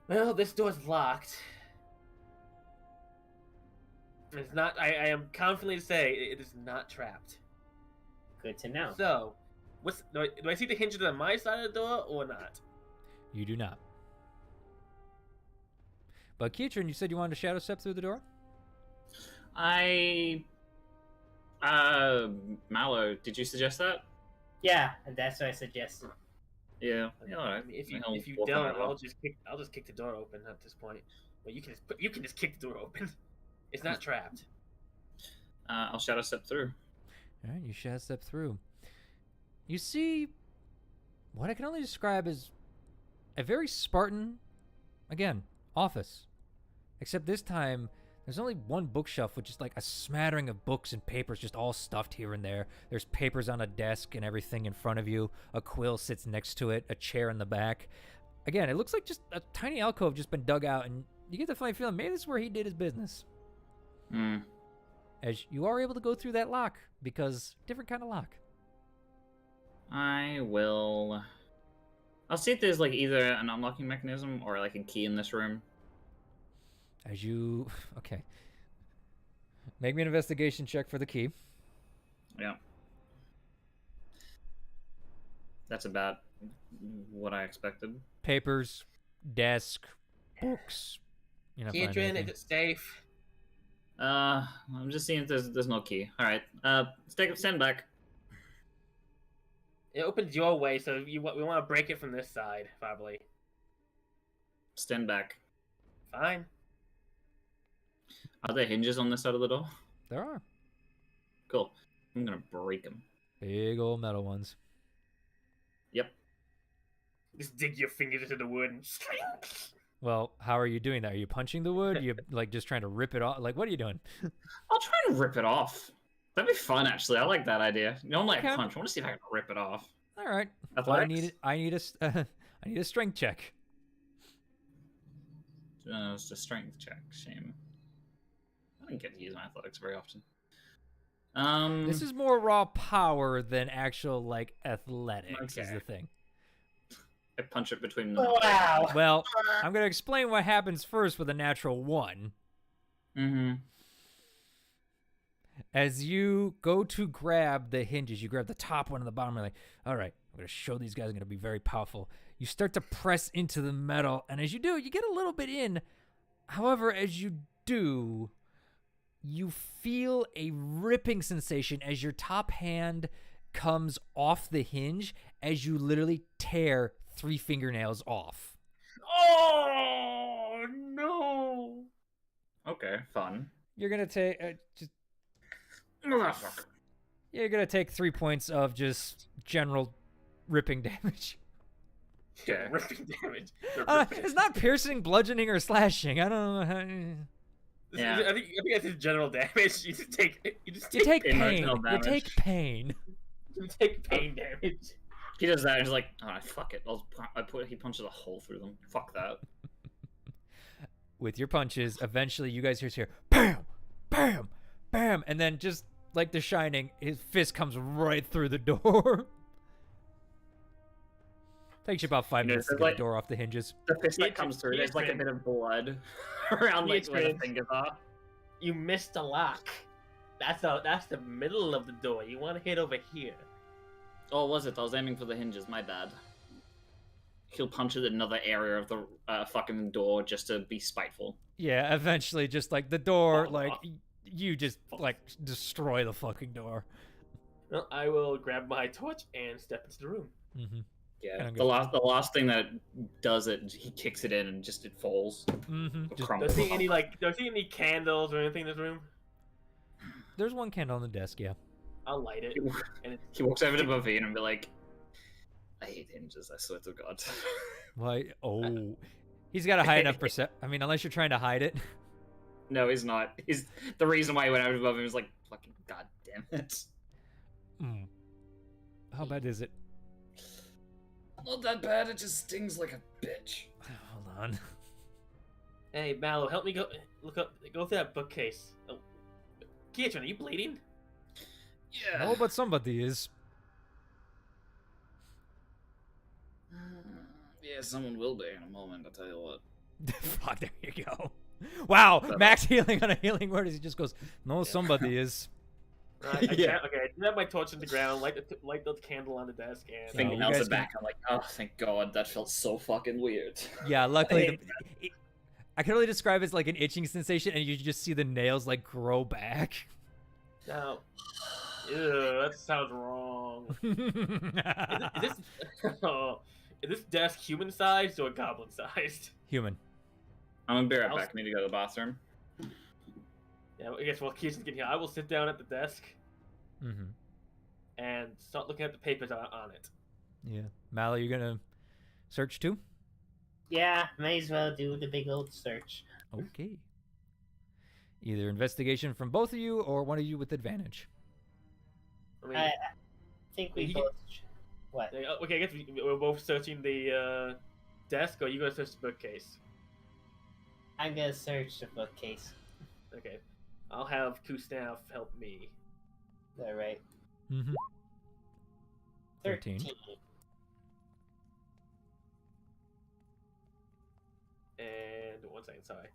Well, this door's locked. It's not. I am confidently to say it is not trapped. Good to know. So, do I see the hinges on my side of the door or not? You do not. But Keitron, you said you wanted to shadow step through the door? Mallow, did you suggest that? Yeah, and that's what I suggested. Yeah. Yeah, all I right. mean, if I'll you walk don't, on it. I'll just kick the door open at this point. Well, you can just kick the door open. It's not trapped. I'll shadow step through. All right, you shadow step through. You see what I can only describe as a very Spartan, again, office. Except this time, there's only one bookshelf with just like a smattering of books and papers just all stuffed here and there. There's papers on a desk and everything in front of you. A quill sits next to it, a chair in the back. Again, it looks like just a tiny alcove just been dug out, and you get the funny feeling maybe this is where he did his business. Hmm. As you are able to go through that lock, because different kind of lock. I'll see if there's like either an unlocking mechanism or like a key in this room. As you... Okay. Make me an investigation check for the key. Yeah. That's about what I expected. Papers, desk, books. You're not finding Keitron, anything. is it safe? I'm just seeing if there's no key. All right. Stand back. It opens your way, so we want to break it from this side, probably. Stand back. Fine. Are there hinges on this side of the door? There are. Cool. I'm gonna break them. Big old metal ones. Yep. Just dig your fingers into the wood and... Well, how are you doing that? Are you punching the wood? Are you like just trying to rip it off? Like, what are you doing? I'll try and rip it off. That'd be fun, actually. I like that idea. Normally Okay. I punch. I want to see if I can rip it off. All right. Athletics? I need a strength check. It's a strength check. Shame. I don't get to use my athletics very often. This is more raw power than actual like athletics. Is Okay. the thing. I punch it between the. Wow. Well, I'm gonna explain what happens first with a natural 1. Mm-hmm. As you go to grab the hinges, you grab the top one and the bottom. You're like, all right, I'm going to show these guys I'm going to be very powerful. You start to press into the metal, and as you do, you get a little bit in. However, as you do, you feel a ripping sensation as your top hand comes off the hinge as you literally tear 3 fingernails off. Oh, no! Okay, fun. You're going to take... Motherfucker. You're going to take 3 points of just general ripping damage. Okay. Ripping damage. It's not piercing, bludgeoning, or slashing. I don't know. Yeah. I think that's his general damage. You take You take pain. emotional You damage. take pain. you take pain damage. He does that and he's like, oh, fuck it. He punches a hole through them. Fuck that. With your punches, eventually you guys hear BAM! BAM! BAM! And then just like The Shining, his fist comes right through the door. Takes you about 5 minutes to there's get like- the door off the hinges. The fist that comes through, there's like a bit of blood around like where the Beatrice. fingers are. You missed a lock. That's the middle of the door. You want to hit over here. Oh, was it? I was aiming for the hinges. My bad. He'll punch at another area of the fucking door just to be spiteful. Yeah, eventually, just like the door, Oh. like you just like destroy the fucking door. Well, I will grab my torch and step into the room. Mm-hmm. Yeah. Kinda The last thing that does it, he kicks it in and just it falls. Mm-hmm. It Just, crumbles. Don't see any candles or anything in this room. there's one candle on the desk. Yeah. I'll light it. And it's He walks over to Bavine and be like, "I hate hinges. I swear to God." Why? Oh, he's got a high enough percent. I mean, unless you're trying to hide it. No, he's not. He's the reason why he went over to Bavine was like, "Fucking God damn it." Mm. How bad is it? Not that bad. It just stings like a bitch. Hold on. Hey, Mallow, help me go through that bookcase. Oh. Kietran, are you bleeding? Yeah. Oh, but somebody is. Yeah, someone will be in a moment. I'll tell you what. Fuck, there you go. Wow, But- max healing on a healing word as he just goes, no, somebody is. Right, Yeah. Okay, I grab my torch in the ground, light the candle on the desk, and No, you Fingernails guys are back. I'm like, oh, thank God. That felt so fucking weird. Yeah, luckily, I can only describe it as like an itching sensation, and you just see the nails like grow back. now, ew, that sounds wrong. Is this desk human sized or goblin sized? Human. I'm gonna be right I'll- back. I need to go to the bathroom. Yeah, I guess while Kietran's getting here, I will sit down at the desk Mm-hmm. and start looking at the papers on it. Yeah. Mallow, you gonna search too? Yeah, may as well do the big old search. Okay. Either investigation from both of you or one of you with advantage. I mean, I think we You both. What? okay, I guess we're both searching the desk, or you gonna search the bookcase? I'm gonna search the bookcase. Okay, I'll have Kustav help me. All right. Mm-hmm. 13. 13. And 1 second, sorry.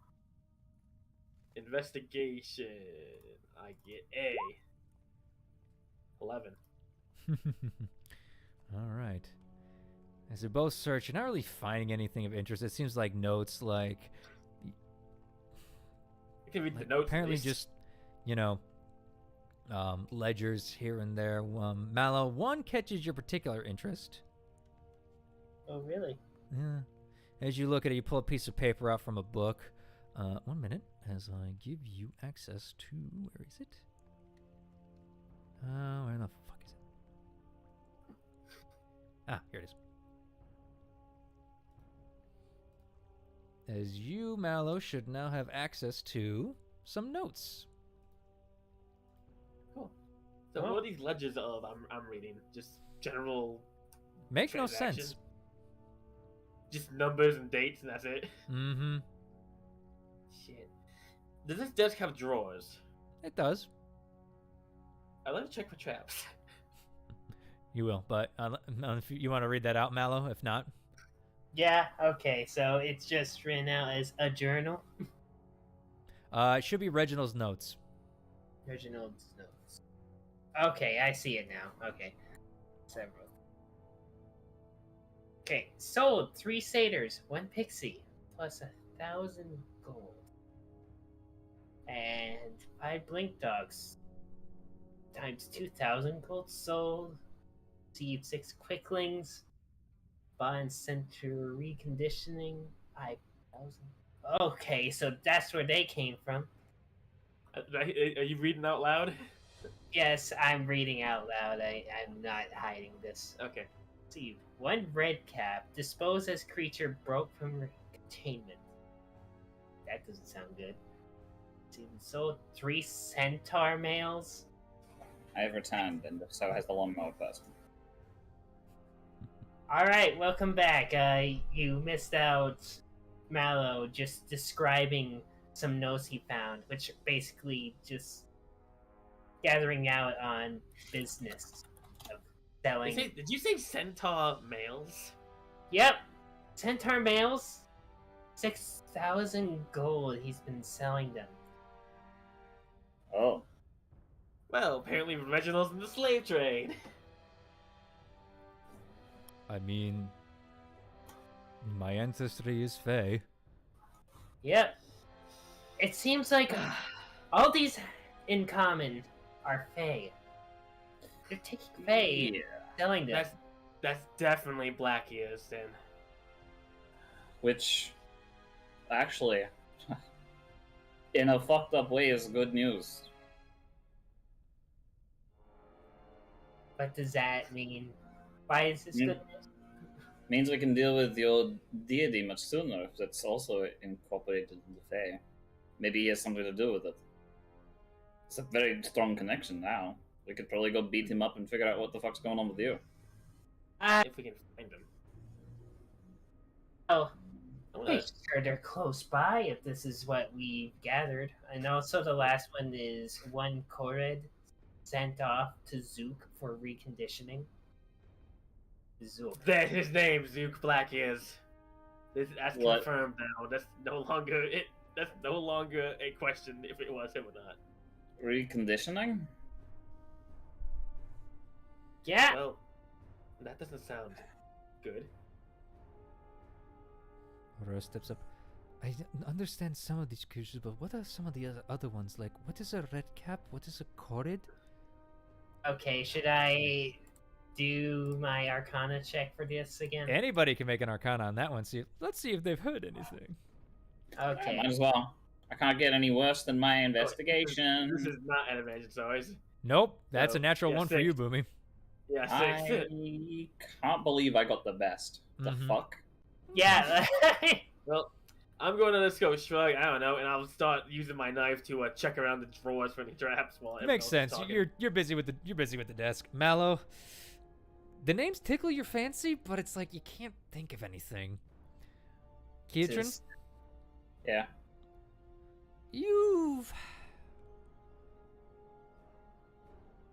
Investigation. I get A. 11. All right. As they both search, you're not really finding anything of interest. It seems like notes, like I can read the notes. at apparently least. just, ledgers here and there. Mallow, one catches your particular interest. Oh, really? Yeah. As you look at it, you pull a piece of paper out from a book. 1 minute, as I give you access to, where is it? Where the fuck is it? Ah, here it is. As you, Mallow, should now have access to some notes. Cool. So what are these ledgers of I'm reading? Just general Makes no transaction? sense. Just numbers and dates and that's it? Mm-hmm. Shit. Does this desk have drawers? It does. I'd like to check for traps. You will, but if you want to read that out, Mallow. If not, Yeah, okay, so it's just written out as a journal. it should be Reginald's notes. Reginald's notes. Okay, I see it now. Okay. Several. Okay, sold 3 satyrs, 1 pixie, plus 1,000 gold. And 5 blink dogs. Times 2,000 gold sold. Received 6 quicklings. Bond center reconditioning. 5,000. Okay, so that's where they came from. Are you reading out loud? Yes, I'm reading out loud. I'm not hiding this. Okay. See, 1 red cap. Disposed as creature broke from containment. That doesn't sound good. See, sold 3 centaur males. I have returned, and so has the lawnmower person. Alright, welcome back. You missed out Mallow just describing some notes he found, which basically just gathering out on business of selling. Did you say centaur males? Yep, centaur males, 6,000 gold. He's been selling them. Oh. Well, apparently Reginald's in the slave trade. I mean, my ancestry is Fey. Yep. It seems like all these in common are Fey. They're taking Fey, selling them. That's definitely Black Ears then. Which, actually, in a fucked up way, is good news. What does that mean? Why is this good news? Means we can deal with your deity much sooner if that's also incorporated in the Fae. Maybe he has something to do with it. It's a very strong connection now. We could probably go beat him up and figure out what the fuck's going on with you. If we can find them. Oh, I'm pretty sure they're close by if this is what we gathered. And also the last one is one Korid sent off to Zook for reconditioning. Zook. That's his name, Zook Black Ears. That's What? confirmed now. That's no longer it. That's no longer a question if it was him or not. Reconditioning? Yeah. Well, that doesn't sound good. Aurora steps up. I understand some of these creatures, but what are some of the other ones? Like, what is a red cap? What is a Korid? Okay, should I do my Arcana check for this again? Anybody can make an Arcana on that one. Let's see if they've heard anything. Okay. Might as well. I can't get any worse than my investigation. This is not an advantage, so it's... Nope, that's a natural yeah, one for 6. you, Boomy. Yeah, 6. I can't believe I got the best. The fuck? Yeah. Well, I'm going to just go shrug, I don't know, and I'll start using my knife to check around the drawers for any traps while everyone Makes else sense. is talking. You're busy with the desk. Mallow, the names tickle your fancy, but it's like you can't think of anything. Keatron, Yeah.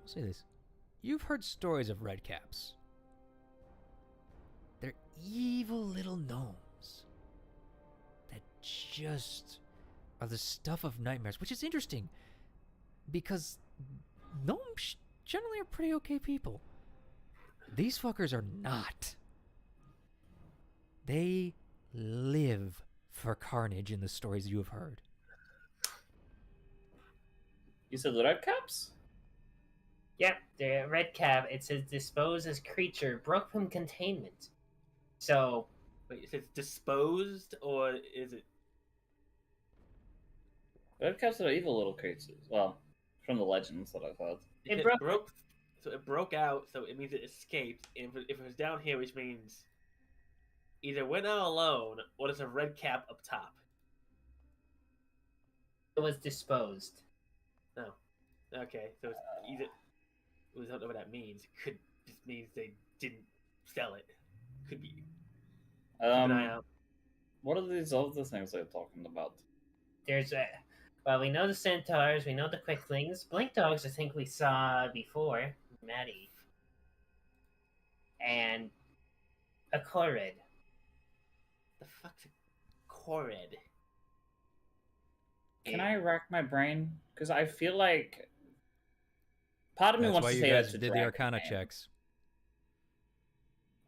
I'll say this. You've heard stories of redcaps. They're evil little gnomes that just are the stuff of nightmares, which is interesting because gnomes generally are pretty okay people. These fuckers are not. They live for carnage in the stories you have heard. You said the red caps? Yep, the red cap, it says dispose as creature broke from containment. So, Wait, is it disposed, or is it... Red caps are evil little creatures. Well, from the legends that I've heard. It broke- So it broke out, so it means it escaped, and if it was down here, which means either we're not alone, or there's a red cap up top. it was disposed. No. Okay, so it's either... We don't know what that means. It could just means they didn't sell it. Could be. Keep an eye out. What are these other things they're talking about? There's a... Well, we know the centaurs, we know the quicklings. Blink dogs, I think we saw before. Maddie. And a Korid. The fuck's a Korid? Can I rack my brain? Because I feel like part of me That's wants why to you say guys that's a did the dragon Arcana name. checks.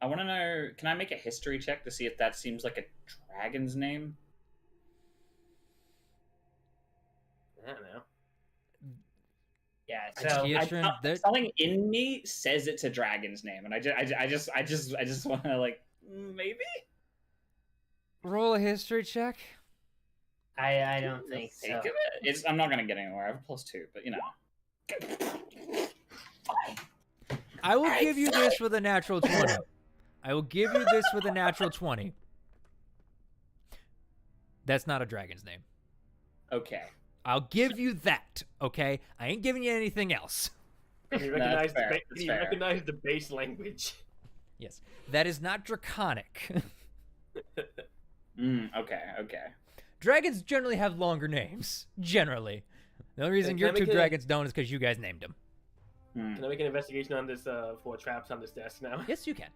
I want to know. Can I make a history check to see if that seems like a dragon's name? I don't know. Yeah, I so... just- Something in me says it's a dragon's name, and I just want to like maybe. Roll a history check. I don't think Sake so. of it. I'm not gonna get anywhere. I have a +2, but you know. I will give you this with a natural 20. I will give you this with a natural 20. That's not a dragon's name. Okay. I'll give you that, okay? I ain't giving you anything else. Can you No, that's recognize, fair. the, That's can you fair. recognize the base language? Yes. That is not draconic. Okay. Dragons generally have longer names. Generally. The only reason Can your I make two a- dragons don't is because you guys named them. Hmm. Can I make an investigation on this for traps on this desk now? Yes, you can.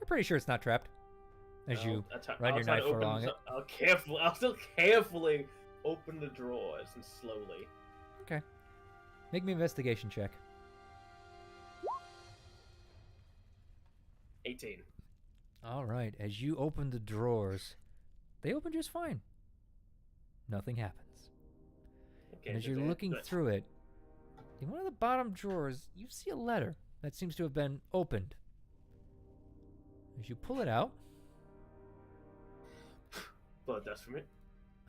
You're pretty sure it's not trapped. As you run your knife along it. I'll still carefully open the drawers and slowly. Okay. Make me an investigation check. 18. All right. As you open the drawers, they open just fine. Nothing happens. Okay, And as so you're then- looking good. through it, in one of the bottom drawers, you see a letter that seems to have been opened. As you pull it out, Blood dust from it.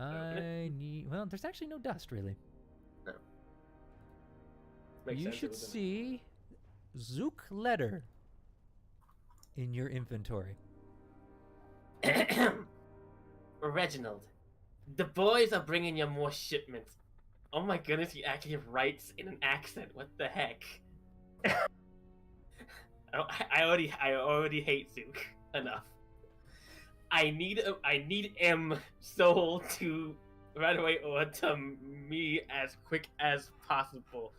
I need. Well, there's actually no dust, really. Makes You sense, it should was in- see Zook letter in your inventory. Reginald, the boys are bringing you more shipments. Oh my goodness, he actually writes in an accent. What the heck? I already hate Zook enough. I need M soul to right away or to me as quick as possible.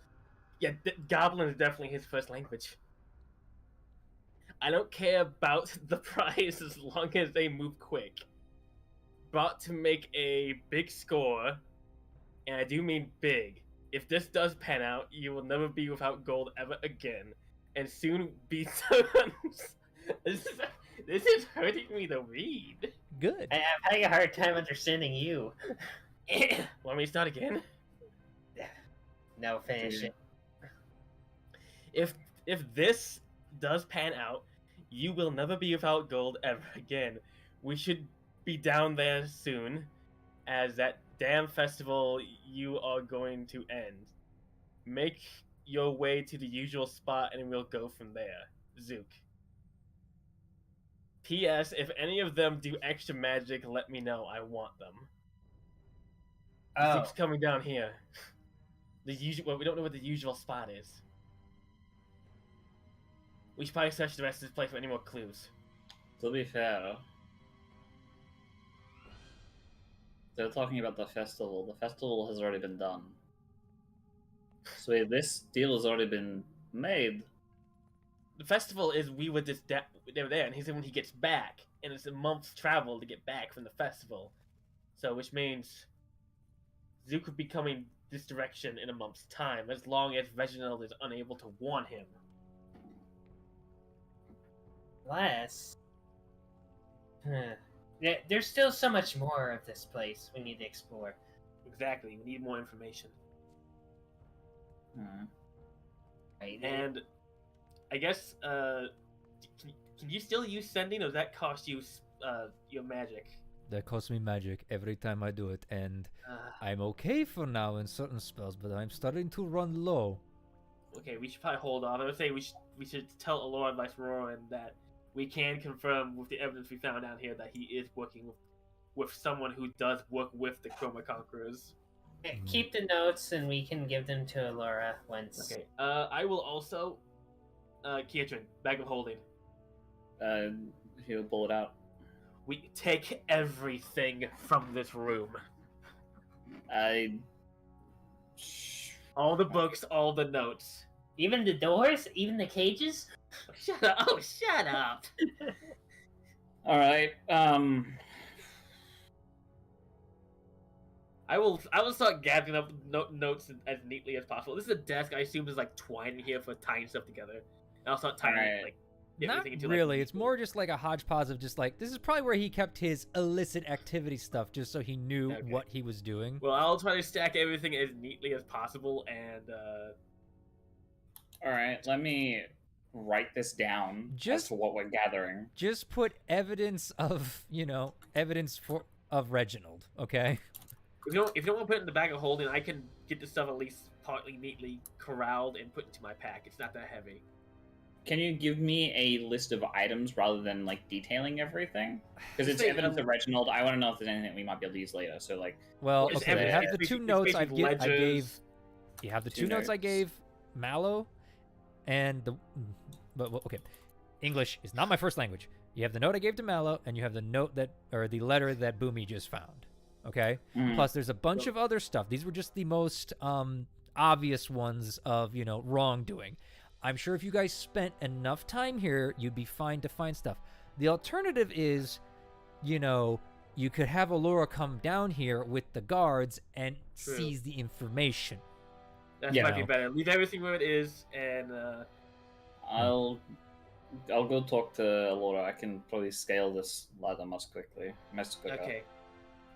Yeah, Goblin is definitely his first language. I don't care about the prize as long as they move quick. About to make a big score, and I do mean big. If this does pan out, you will never be without gold ever again, and soon be tons. This is hurting me to read. Good. I'm having a hard time understanding you. Want me to start again? No, finish it. If this does pan out, you will never be without gold ever again. We should be down there soon, as that damn festival you are going to end. Make your way to the usual spot and we'll go from there. Zook. P.S. If any of them do extra magic, let me know. I want them. Oh, Zook's coming down here. The usual. Well, we don't know what the usual spot is. We should probably search the rest of this place for any more clues. To be fair, they're talking about the festival. The festival has already been done. So if this deal has already been made, The festival is we were just they were there, and he said when he gets back, and it's a month's travel to get back from the festival. So, which means Zook would be coming this direction in a month's time, as long as Reginald is unable to warn him. less. There's still so much more of this place we need to explore. Exactly, we need more information. Right? And I guess, can you still use sending, or does that cost you your magic? That costs me magic every time I do it, and Uh, I'm okay for now in certain spells, but I'm starting to run low. okay, we should probably hold on. I would say we should tell Alora and Viceroy that we can confirm with the evidence we found out here that he is working with someone who does work with the Chroma Conquerors. Keep the notes and we can give them to Alora once. Okay. I will also, Kietrin, bag of holding. he'll pull it out. We take everything from this room. All the books, all the notes. Even the doors? Even the cages? Shut up! Oh, shut up! All right. I will start gathering up notes as neatly as possible. This is a desk. I assume there's like twine in here for tying stuff together. And I'll start tying Alright. like Not everything into really. like, It's more just like a hodgepodge of just like, this is probably where he kept his illicit activity stuff, just so he knew Okay. what he was doing. Well, I'll try to stack everything as neatly as possible, and All right. Let me write this down as Just- to what we're gathering. Just put evidence of, evidence of Reginald, okay? if you don't want to put it in the bag of holding, I can get the stuff at least partly neatly corralled and put into my pack. It's not that heavy. Can you give me a list of items rather than like detailing everything? Because it's Say, evidence of Reginald. I want to know if there's anything we might be able to use later. So like, Well, It's okay, we evidence. have It's the two basically- notes it's I basically gave. ledgers. You have the Two two notes I notes. gave Mallow, and but okay, English is not my first language. You have the note I gave to Mallow, and you have the note the letter that Boomy just found. Okay. Mhm. Plus, there's a bunch of other stuff. These were just the most obvious ones of wrongdoing. I'm sure if you guys spent enough time here, you'd be fine to find stuff. The alternative is, you could have Allura come down here with the guards and True. seize the information. That You might be know. better. Leave everything where it is, and I'll go talk to Laura. I can probably scale this ladder much quicker. okay.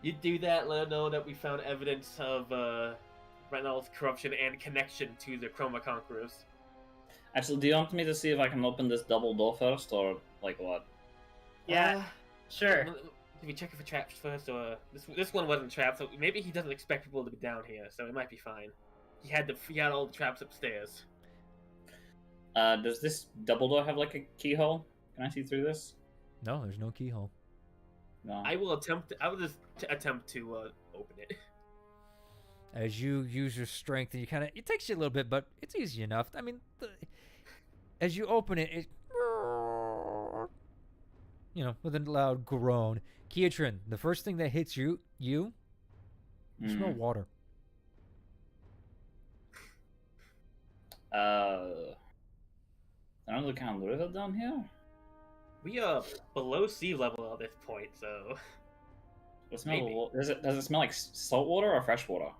You do that. Let her know that we found evidence of Reynolds' corruption and connection to the Chroma Conquerors. Actually, do you want me to see if I can open this double door first, or like what? Yeah, sure. Did we check it for traps first, or this one wasn't trapped? So maybe he doesn't expect people to be down here, so it might be fine. He had all the traps upstairs. Does this double door have like a keyhole? Can I see through this? No, there's no keyhole. No. I will just attempt to open it. As you use your strength, and it takes you a little bit, but it's easy enough. I mean, as you open it, with a loud groan. Kiatrin, the first thing that hits you smell water. I don't look kind of river down here. We are below sea level at this point, so What smell? Maybe. Does it smell like salt water or fresh water?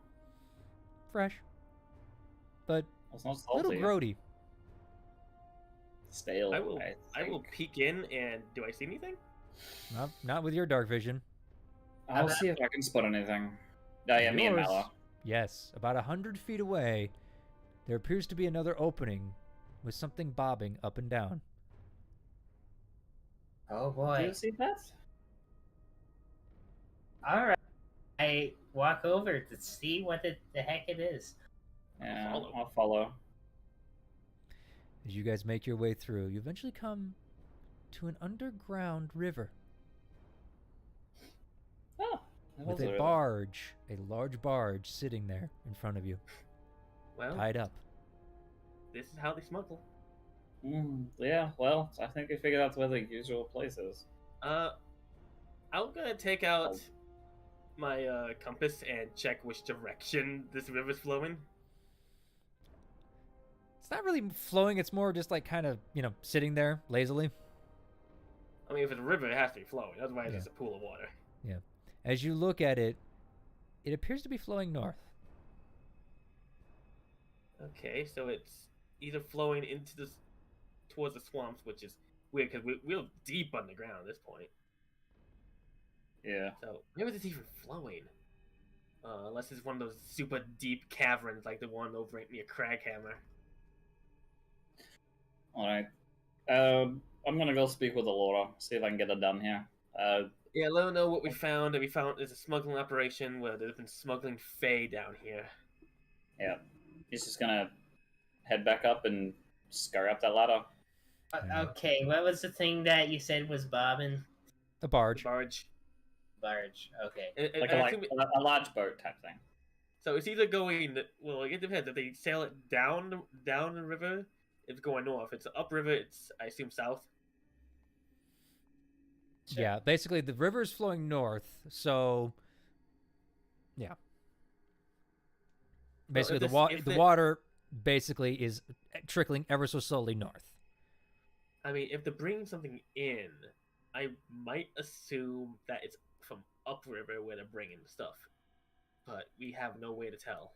Fresh. But It's not a salty. little grody. Stale. I will peek in, and do I see anything? Not with your dark vision. I'll see if I can spot anything. Yeah, me and Yours- Mala. Yes, about 100 feet away, there appears to be another opening with something bobbing up and down. Oh Do boy. you see that? Alright. I walk over to see what the heck it is. Yeah, follow. I'll follow. As you guys make your way through, you eventually come to an underground river Oh, that with was a barge, a large barge sitting there in front of you, Well, tied up. this is how they smuggle. Yeah, well, I think we figured out where the usual place is. I'm gonna take out my compass and check which direction this river's flowing. It's not really flowing, it's more just like kind of, sitting there lazily. I mean, if it's a river, it has to be flowing. Otherwise, Yeah. it's a pool of water. As you look at it, it appears to be flowing north. Okay, so it's either flowing towards the swamps, which is weird because we're deep underground at this point. Yeah. So where is it even flowing? Unless it's one of those super deep caverns like the one over near Craghammer. Alright. I'm gonna go speak with Laura, see if I can get it done here. Yeah, let her know what we found. And we found there's a smuggling operation where they've been smuggling Fae down here. Yeah. He's just gonna head back up and scurry up that ladder. Okay, what was the thing that you said was bobbing? A barge. Barge. Barge. Okay. Like I assume a large boat type thing. so it's either going. Well, it depends. If they sail it down the river, it's going north. If it's upriver, it's I assume south. Sure. Yeah, basically the river is flowing north, so yeah. Basically, the water basically is trickling ever so slowly north. I mean, if they're bringing something in, I might assume that it's from upriver where they're bringing stuff, but we have no way to tell.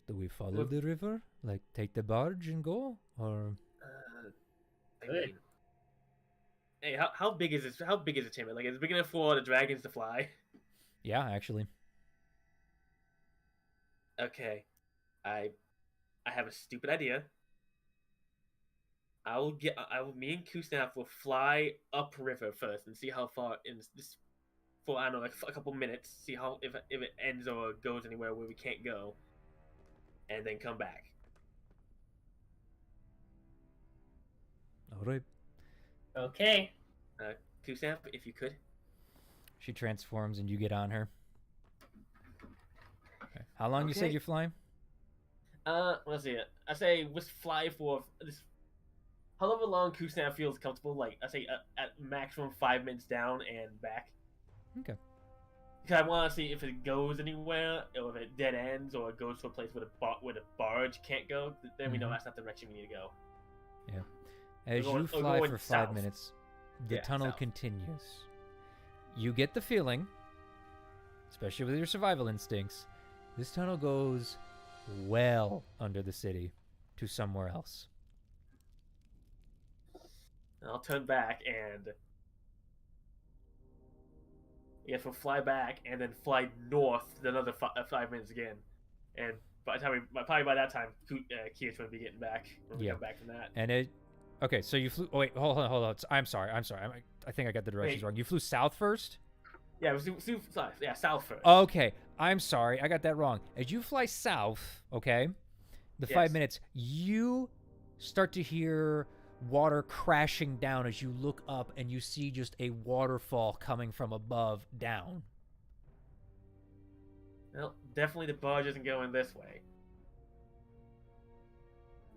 Do we follow the river? Like, take the barge and go? Or I Good. mean, hey, how big is this? How big is the chamber? Like, is it big enough for the dragons to fly? yeah, actually. Okay, I have a stupid idea. Me and Kusnap will fly upriver first and see how far in this for I don't know, like a couple minutes. See how if it ends or goes anywhere where we can't go, and then come back. All right. Okay. Kusnap, if you could. She transforms and you get on her. Okay. How long you said Okay. you're flying? Let's see. I say let's fly for this However long Kusam feels comfortable, like I say at maximum 5 minutes down and back. Okay. Because I want to see if it goes anywhere, or if it dead ends, or it goes to a place where the barge can't go. Then we know that's not the direction we need to go. Yeah. As We're going- you we're fly going for south. 5 minutes, the Yeah, tunnel south. continues. You get the feeling, especially with your survival instincts, this tunnel goes well under the city to somewhere else. And I'll turn back and I guess we'll fly back and then fly north another 5 minutes again. And by the time probably by that time, Kiyoshi will be getting back when we Yeah. come back from that. And it, okay, so you flew. Oh wait, hold on. I'm sorry. I think I got the directions Wait. wrong. You flew south first. Yeah, it was south first. Okay, I'm sorry. I got that wrong. As you fly south, okay, the 5 Yes. minutes, you start to hear water crashing down as you look up and you see just a waterfall coming from above down. Well, definitely the barge isn't going this way.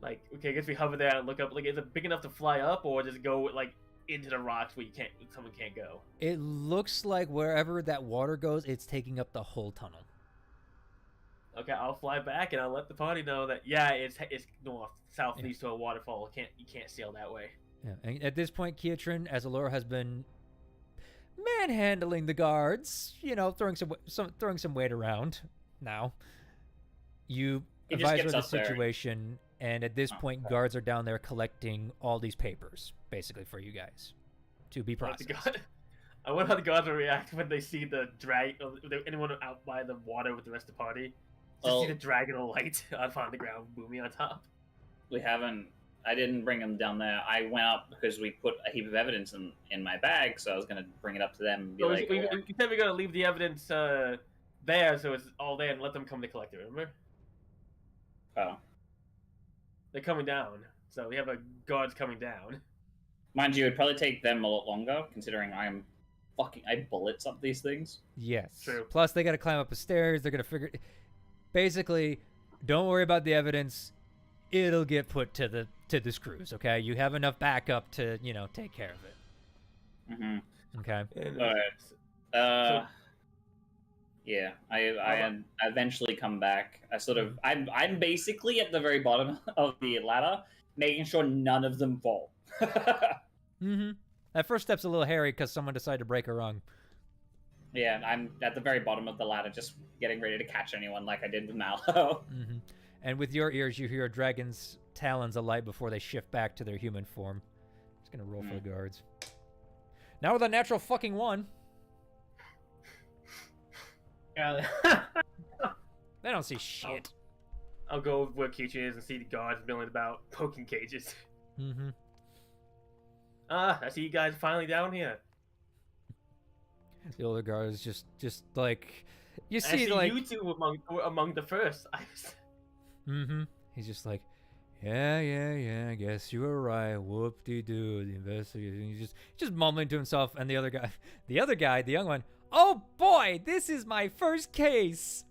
Like, okay, I guess we hover there and look up. Like, is it big enough to fly up, or just go like into the rocks where someone can't go? It looks like wherever that water goes, it's taking up the whole tunnel. Okay, I'll fly back and I'll let the party know that it's north. South Yeah. leads to a waterfall. You can't sail that way. Yeah, and at this point, Kiatrin, as Allura has been manhandling the guards, you know, throwing some weight around. Now, you He just advise her gets of the up there. situation, and at this Oh, point, okay. guards are down there collecting all these papers, basically for you guys to be Like the processed. I wonder how the guards will react when they see the anyone out by the water with the rest of the party. Just Well- see the dragon of light up on the ground, booming on top. I didn't bring them down there. I went up because we put a heap of evidence in my bag, so I was going to bring it up to them and be So like, we said we're gonna leave the evidence there, so it's all there, and let them come to collect it. Remember? oh. They're coming down, so we have guards coming down. Mind you, it'd probably take them a lot longer, considering I bullets up these things. Yes. True. Plus, they got to climb up the stairs. They're gonna figure. Basically, don't worry about the evidence. It'll get put to the screws. Okay, you have enough backup to take care of it. Mm-hmm. Okay. And, Alright. Yeah, I eventually come back. I'm basically at the very bottom of the ladder, making sure none of them fall. Mm-hmm. That first step's a little hairy because someone decided to break a rung. Yeah, I'm at the very bottom of the ladder, just getting ready to catch anyone like I did with Mallow. Mm-hmm. And with your ears, you hear a dragon's talons alight before they shift back to their human form. Just gonna roll for the guards. Now with a natural fucking 1. They don't see shit. I'll go where Kichi is and see the guards milling about, poking cages. Mm-hmm. I see you guys finally down here. The older guard is just like you I see see like you two among the first. mm-hmm. He's just like, yeah. I guess you were right. Whoop-de-doo. The investigation. He's just mumbling to himself. And the other guy, the young one. Oh boy, this is my first case.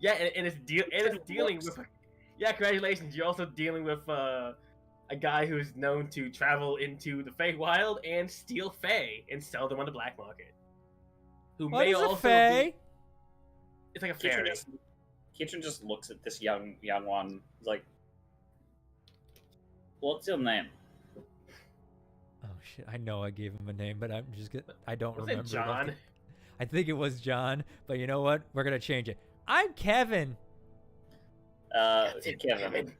Yeah, and it's dealing with. Yeah, congratulations. You're also dealing with a guy who's known to travel into the Feywild and steal Fey and sell them on the black market. Who What may is a also fae? It's like a fairy. Kitchen just looks at this young one, like, "What's your name?" Oh shit! I know I gave him a name, but I don't Was remember. it John? I think it was John, but you know what? We're gonna change it. I'm Kevin. Kevin.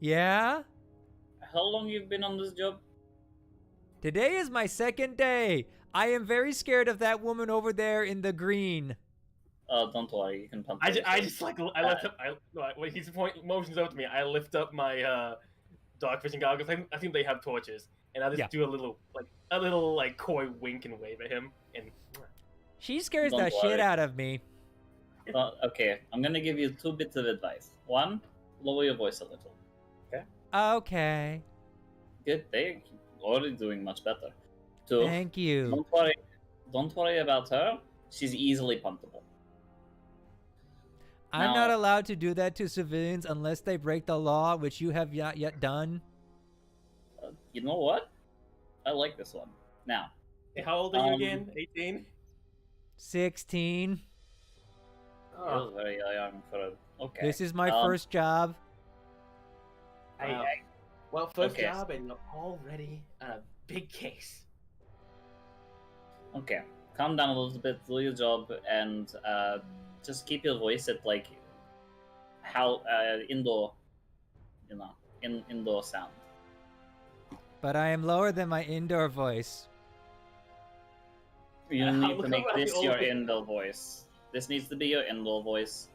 Yeah. How long you've been on this job? Today is my second day. I am very scared of that woman over there in the green. Don't worry, you can pump. I lift up. When he motions out to me, I lift up my dark vision goggles. I think they have torches, and I just do a little coy wink and wave at him. And She scares Don't the shit worry. out of me. Okay, I'm gonna give you 2 bits of advice. 1, lower your voice a little. Okay. Good, they're already doing much better. 2, Thank you. don't worry about her. She's easily puntable. I'm Now- not allowed to do that to civilians unless they break the law, which you have not yet done. You know what? I like this one. Now, Hey, how old are you again? 18? 16. feels very young for a... Okay. This is my Um, first job. Wow. I Well, first Okay. job and you're already on a big case. Okay. Calm down a little bit, do your job, and just keep your voice at like how indoor, indoor sound. But I am lower than my indoor voice. You Look need to make around the this your old- indoor voice. This needs to be your indoor voice.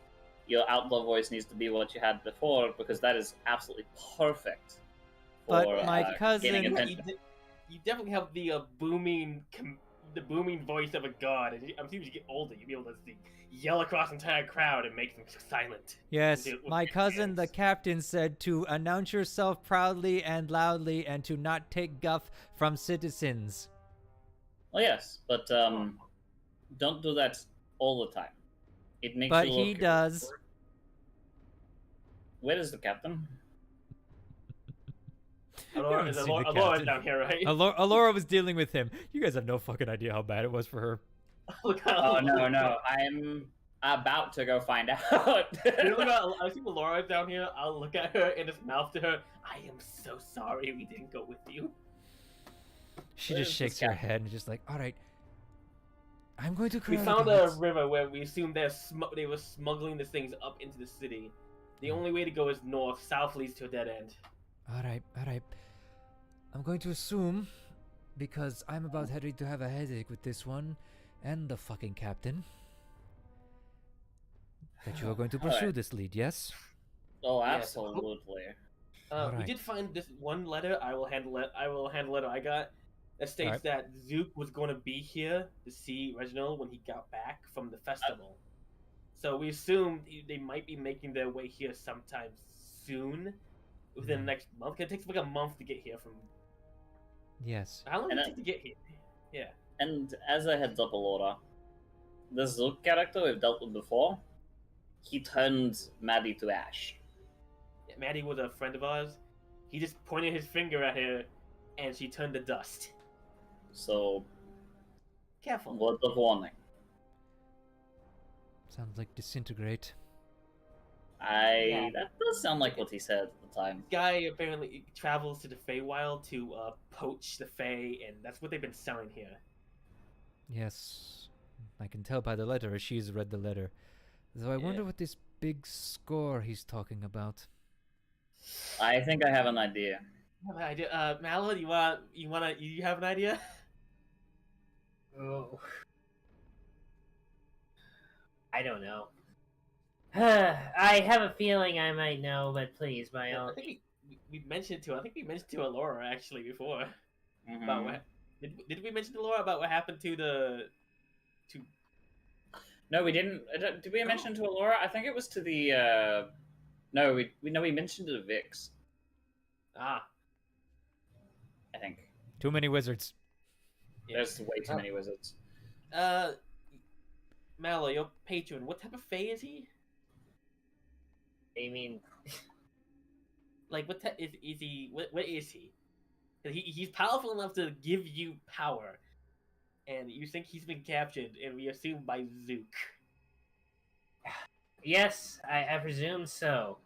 Your outdoor voice needs to be what you had before, because that is absolutely perfect for But my getting cousin- attention. You definitely have the the booming voice of a god. And I'm assuming as you get older, you'll be able to yell across the entire crowd and make them silent. Yes, With my your cousin, the hands. captain, said to announce yourself proudly and loudly and to not take guff from citizens. Oh yes, but don't do that all the time. It makes But you he look... does. Where is the captain? Alora, haven't seen the Alora's captain. down here, right? Alora was dealing with him. You guys have no fucking idea how bad it was for her. Look how Oh no, I'm about to go find out. I see Alora down here. I'll look at her and just mouth to her. I am so sorry we didn't go with you. She Where just is shakes this her captain? head and just like, all right, I'm going to We cry. found a river where we assumed they were smuggling these things up into the city. The only way to go is north. South leads to a dead end. All right. I'm going to assume, because I'm about ready to have a headache with this one, and the fucking captain, that you are going to All right. pursue this lead, yes? Oh, Yes. absolutely. We Alright. did find this one letter. I will handle it. I will handle it. I got that states Alright. that Zook was going to be here to see Reginald when he got back from the festival. So we assumed they might be making their way here sometime soon, within the next month. It takes like a month to get here from. Yes. How long And does it take to get here? Yeah. And as a heads up, Alora, the Zook character we've dealt with before, he turned Maddie to ash. Maddie was a friend of ours. He just pointed his finger at her, and she turned to dust. So, Careful. word of warning. Sounds like disintegrate. Yeah. That does sound like what he said at the time. Guy apparently travels to the Feywild to poach the Fey, and that's what they've been selling here. Yes. I can tell by the letter, as she's read the letter. Though I wonder Yeah. what this big score he's talking about. I think I have an idea. I have an idea. Mallow, you have an idea? Oh. I don't know. I have a feeling I might know, but please, by all I think we mentioned to. I think we mentioned to Alora actually before Mhm. about what. Did we mention to Laura about what happened to the? No, we didn't. Did we mention to Alora? I think it was to the. No, we mentioned to the Vix. Ah, I think Too many wizards. yeah. there's way too many wizards. Mallow, your patron. What type of Fey is he? I mean, Like, what is he? What is he? 'Cause he's powerful enough to give you power, and you think he's been captured, and we assume by Zook. yes, I presume so.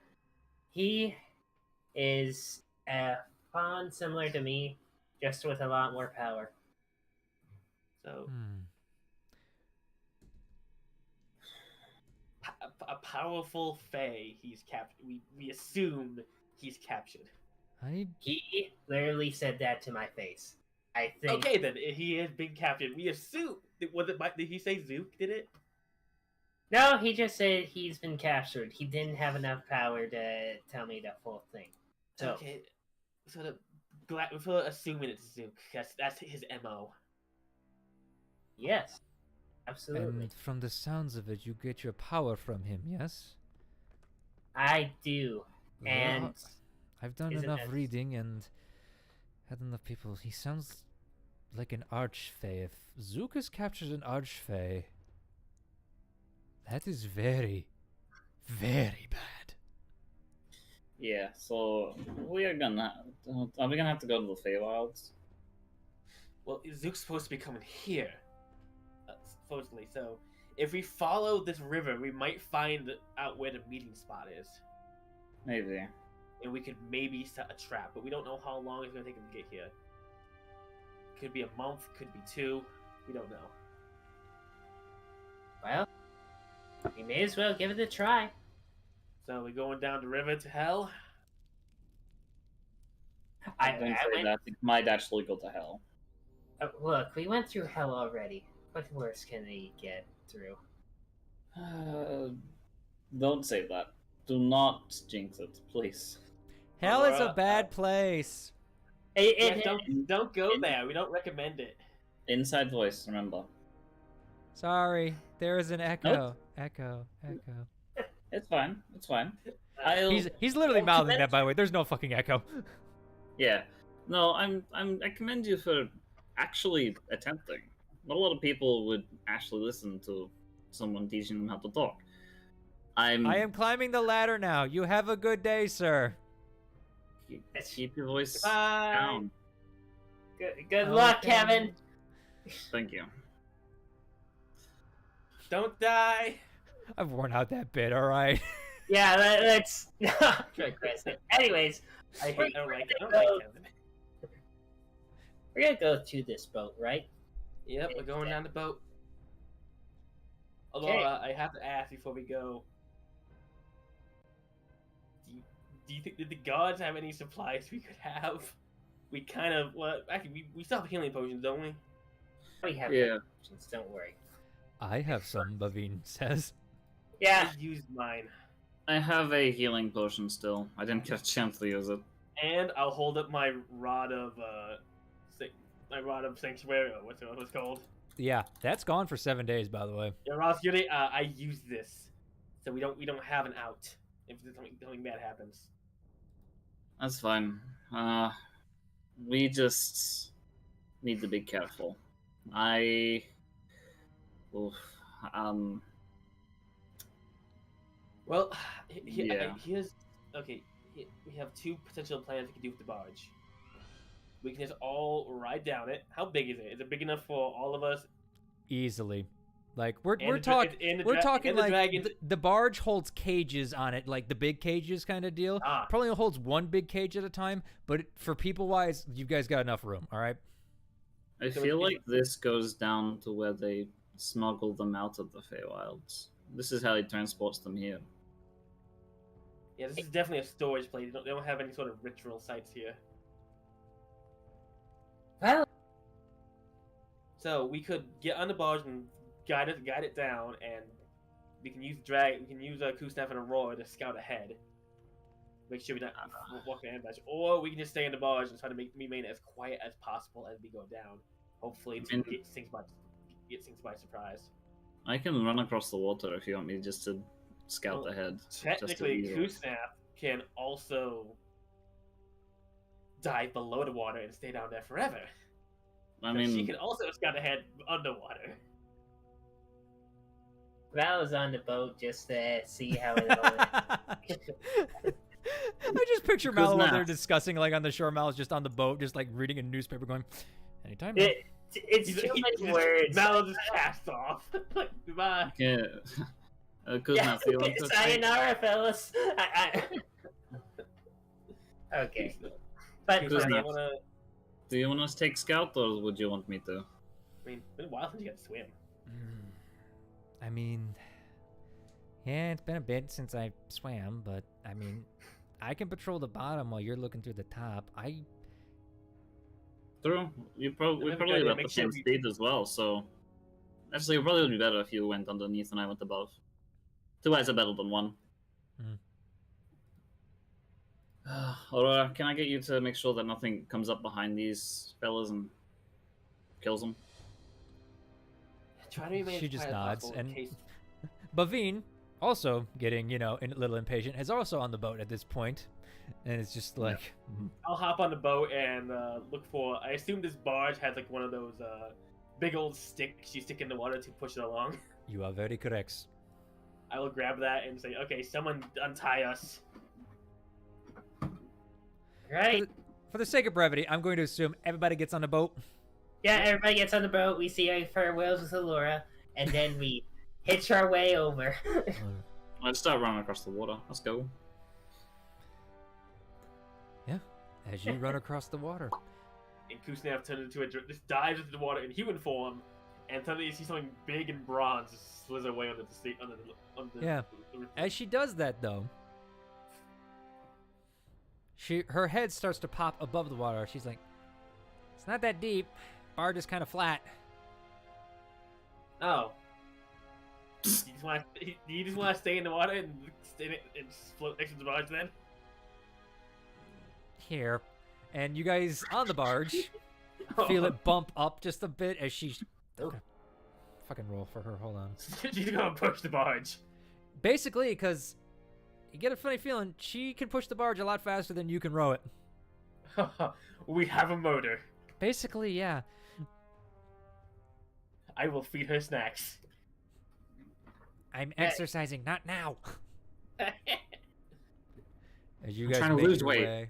He is a fawn similar to me, just with a lot more power. So Hmm. a powerful Fey. He's captured. We assume he's captured. He literally said that to my face. I think. Okay, then he has been captured. We assume. Did he say Zook? Did it? No, he just said he's been captured. He didn't have enough power to tell me the full thing. So, Okay. We're assuming it's Zook. That's his MO. yes, absolutely. And from the sounds of it, you get your power from him, yes? I do. And Well, I've done isn't enough it- reading and had enough people. He sounds like an archfey. If Zook has captured an archfey, that is very, very bad. Yeah, so are we gonna have to go to the Feywilds? Well, Zook's supposed to be coming here, supposedly. So, if we follow this river, we might find out where the meeting spot is, Maybe. and we could maybe set a trap. But we don't know how long it's gonna take him to get here. Could be a month, could be 2. We don't know. Well, we may as well give it a try. So we're going down the river to hell. Don't say that. It might actually go to hell. Look, we went through hell already. What worse can we get through? Don't say that. Do not jinx it, please. Hell is a bad place. Yeah, don't go there. We don't recommend it. Inside voice, remember. Sorry, there is an echo. Nope. Echo. It's fine. It's fine. He's literally mouthing that, by the way. There's no fucking echo. Yeah. No, I commend you for actually attempting. Not a lot of people would actually listen to someone teaching them how to talk. I am climbing the ladder now. You have a good day, sir. Keep your voice Bye. down. Good luck, Kevin. Thank you. Don't die. I've worn out that bit, alright? Yeah, let's Chris. Anyways, I don't like Kevin. we're gonna go to this boat, right? Yep, we're going down the boat. Although Okay. I have to ask before we go. Do you think did the gods have any supplies we could have? We kind of actually we still have healing potions, don't we? We have Yeah. options, don't worry. I have some, Bavine says. Yeah, I used mine, I have a healing potion still. I didn't get a chance to use it. and I'll hold up my rod of sanctuary. Or what's it called? Yeah, that's gone for 7 days, by the way. Yeah, Ross, I used this, so we don't have an out if something bad happens. That's fine. We just need to be careful. Well, Yeah. here's okay. We have 2 potential plans we can do with the barge. We can just all ride down it. How big is it? Is it big enough for all of us? Easily. Like, we're And talking the like dragons. the barge holds cages on it, like the big cages kind of deal. Probably only holds 1 big cage at a time, but for people-wise, you guys got enough room, all right? I feel like this goes down to where they smuggle them out of the Feywilds. This is how he transports them here. Yeah, this is definitely a storage place. They don't have any sort of ritual sites here. well, So we could get on the barge and guide it down, and we can use Kusnaf and Aurora to scout ahead. Make sure we're not walking in ambush, or we can just stay in the barge and try to remain as quiet as possible as we go down. Hopefully, to get things by surprise. I can run across the water if you want me just to scout ahead. Technically, just to Kusnaf can also dive below the water and stay down there forever. I So mean, she can also scout ahead underwater. Val was on the boat just to see how it all I just picture Because Mallow while they're math. discussing, like on the shore. Mal's just on the boat, just like reading a newspaper, going, "Anytime." It's too many words. Mal just cast off. Like, goodbye. yeah. Yeah, Kuzma, do you want to take- sayonara, fellas. Okay, but Okay, Who's so next? do you wanna? Do you want to take scout or would you want me to? I mean, it's been a while since you got to swim. I mean, yeah, it's been a bit since I swam, but I mean, I can patrol the bottom while you're looking through the top. True. We probably gotta about make the sure same we- speed as well, so actually it probably would be better if you went underneath and I went above. 2 eyes are better than 1. Aurora, can I get you to make sure that nothing comes up behind these fellas and kills them? Try to remain She as just quiet as nods, possible in and- case- Bavine, also getting, a little impatient, is also on the boat at this point, and it's just like, I'll hop on the boat and look for. I assume this barge has like one of those big old sticks you stick in the water to push it along. you are very correct. I will grab that and say, okay, someone untie us. Right? For the sake of brevity, I'm going to assume everybody gets on the boat. Yeah, everybody gets on the boat. We see our farewells with Allura, and then we hitch our way over. Let's start running across the water. Let's go. Yeah, as you run across the water. And Kusnav turns into just dives into the water in human form, and suddenly you see something big and bronze just slither away under the sea. Yeah. As she does that, though, her head starts to pop above the water. She's like, "It's not that deep. Barge is kind of flat." Oh. Do you just want to stay in the water and stay in it and float next to the barge then? Here. And you guys on the barge feel it bump up just a bit as she... Okay. Fucking roll for her. Hold on. She's gonna push the barge. Basically, because you get a funny feeling, she can push the barge a lot faster than you can row it. We have a motor. Basically, yeah. I will feed her snacks. I'm exercising, not now. As you guys trying to make lose your weight. way.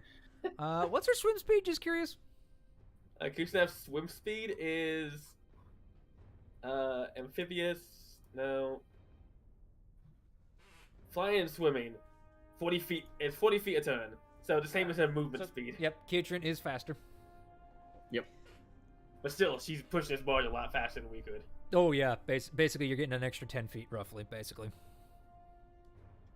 What's her swim speed? Just curious. Kusnav's swim speed is amphibious. No. Flying and swimming, 40 feet. It's 40 feet a turn. So the same as her movement speed. Yep, Katrin is faster. But still, she's pushing this barge a lot faster than we could. Oh yeah, basically you're getting an extra 10 feet roughly, basically.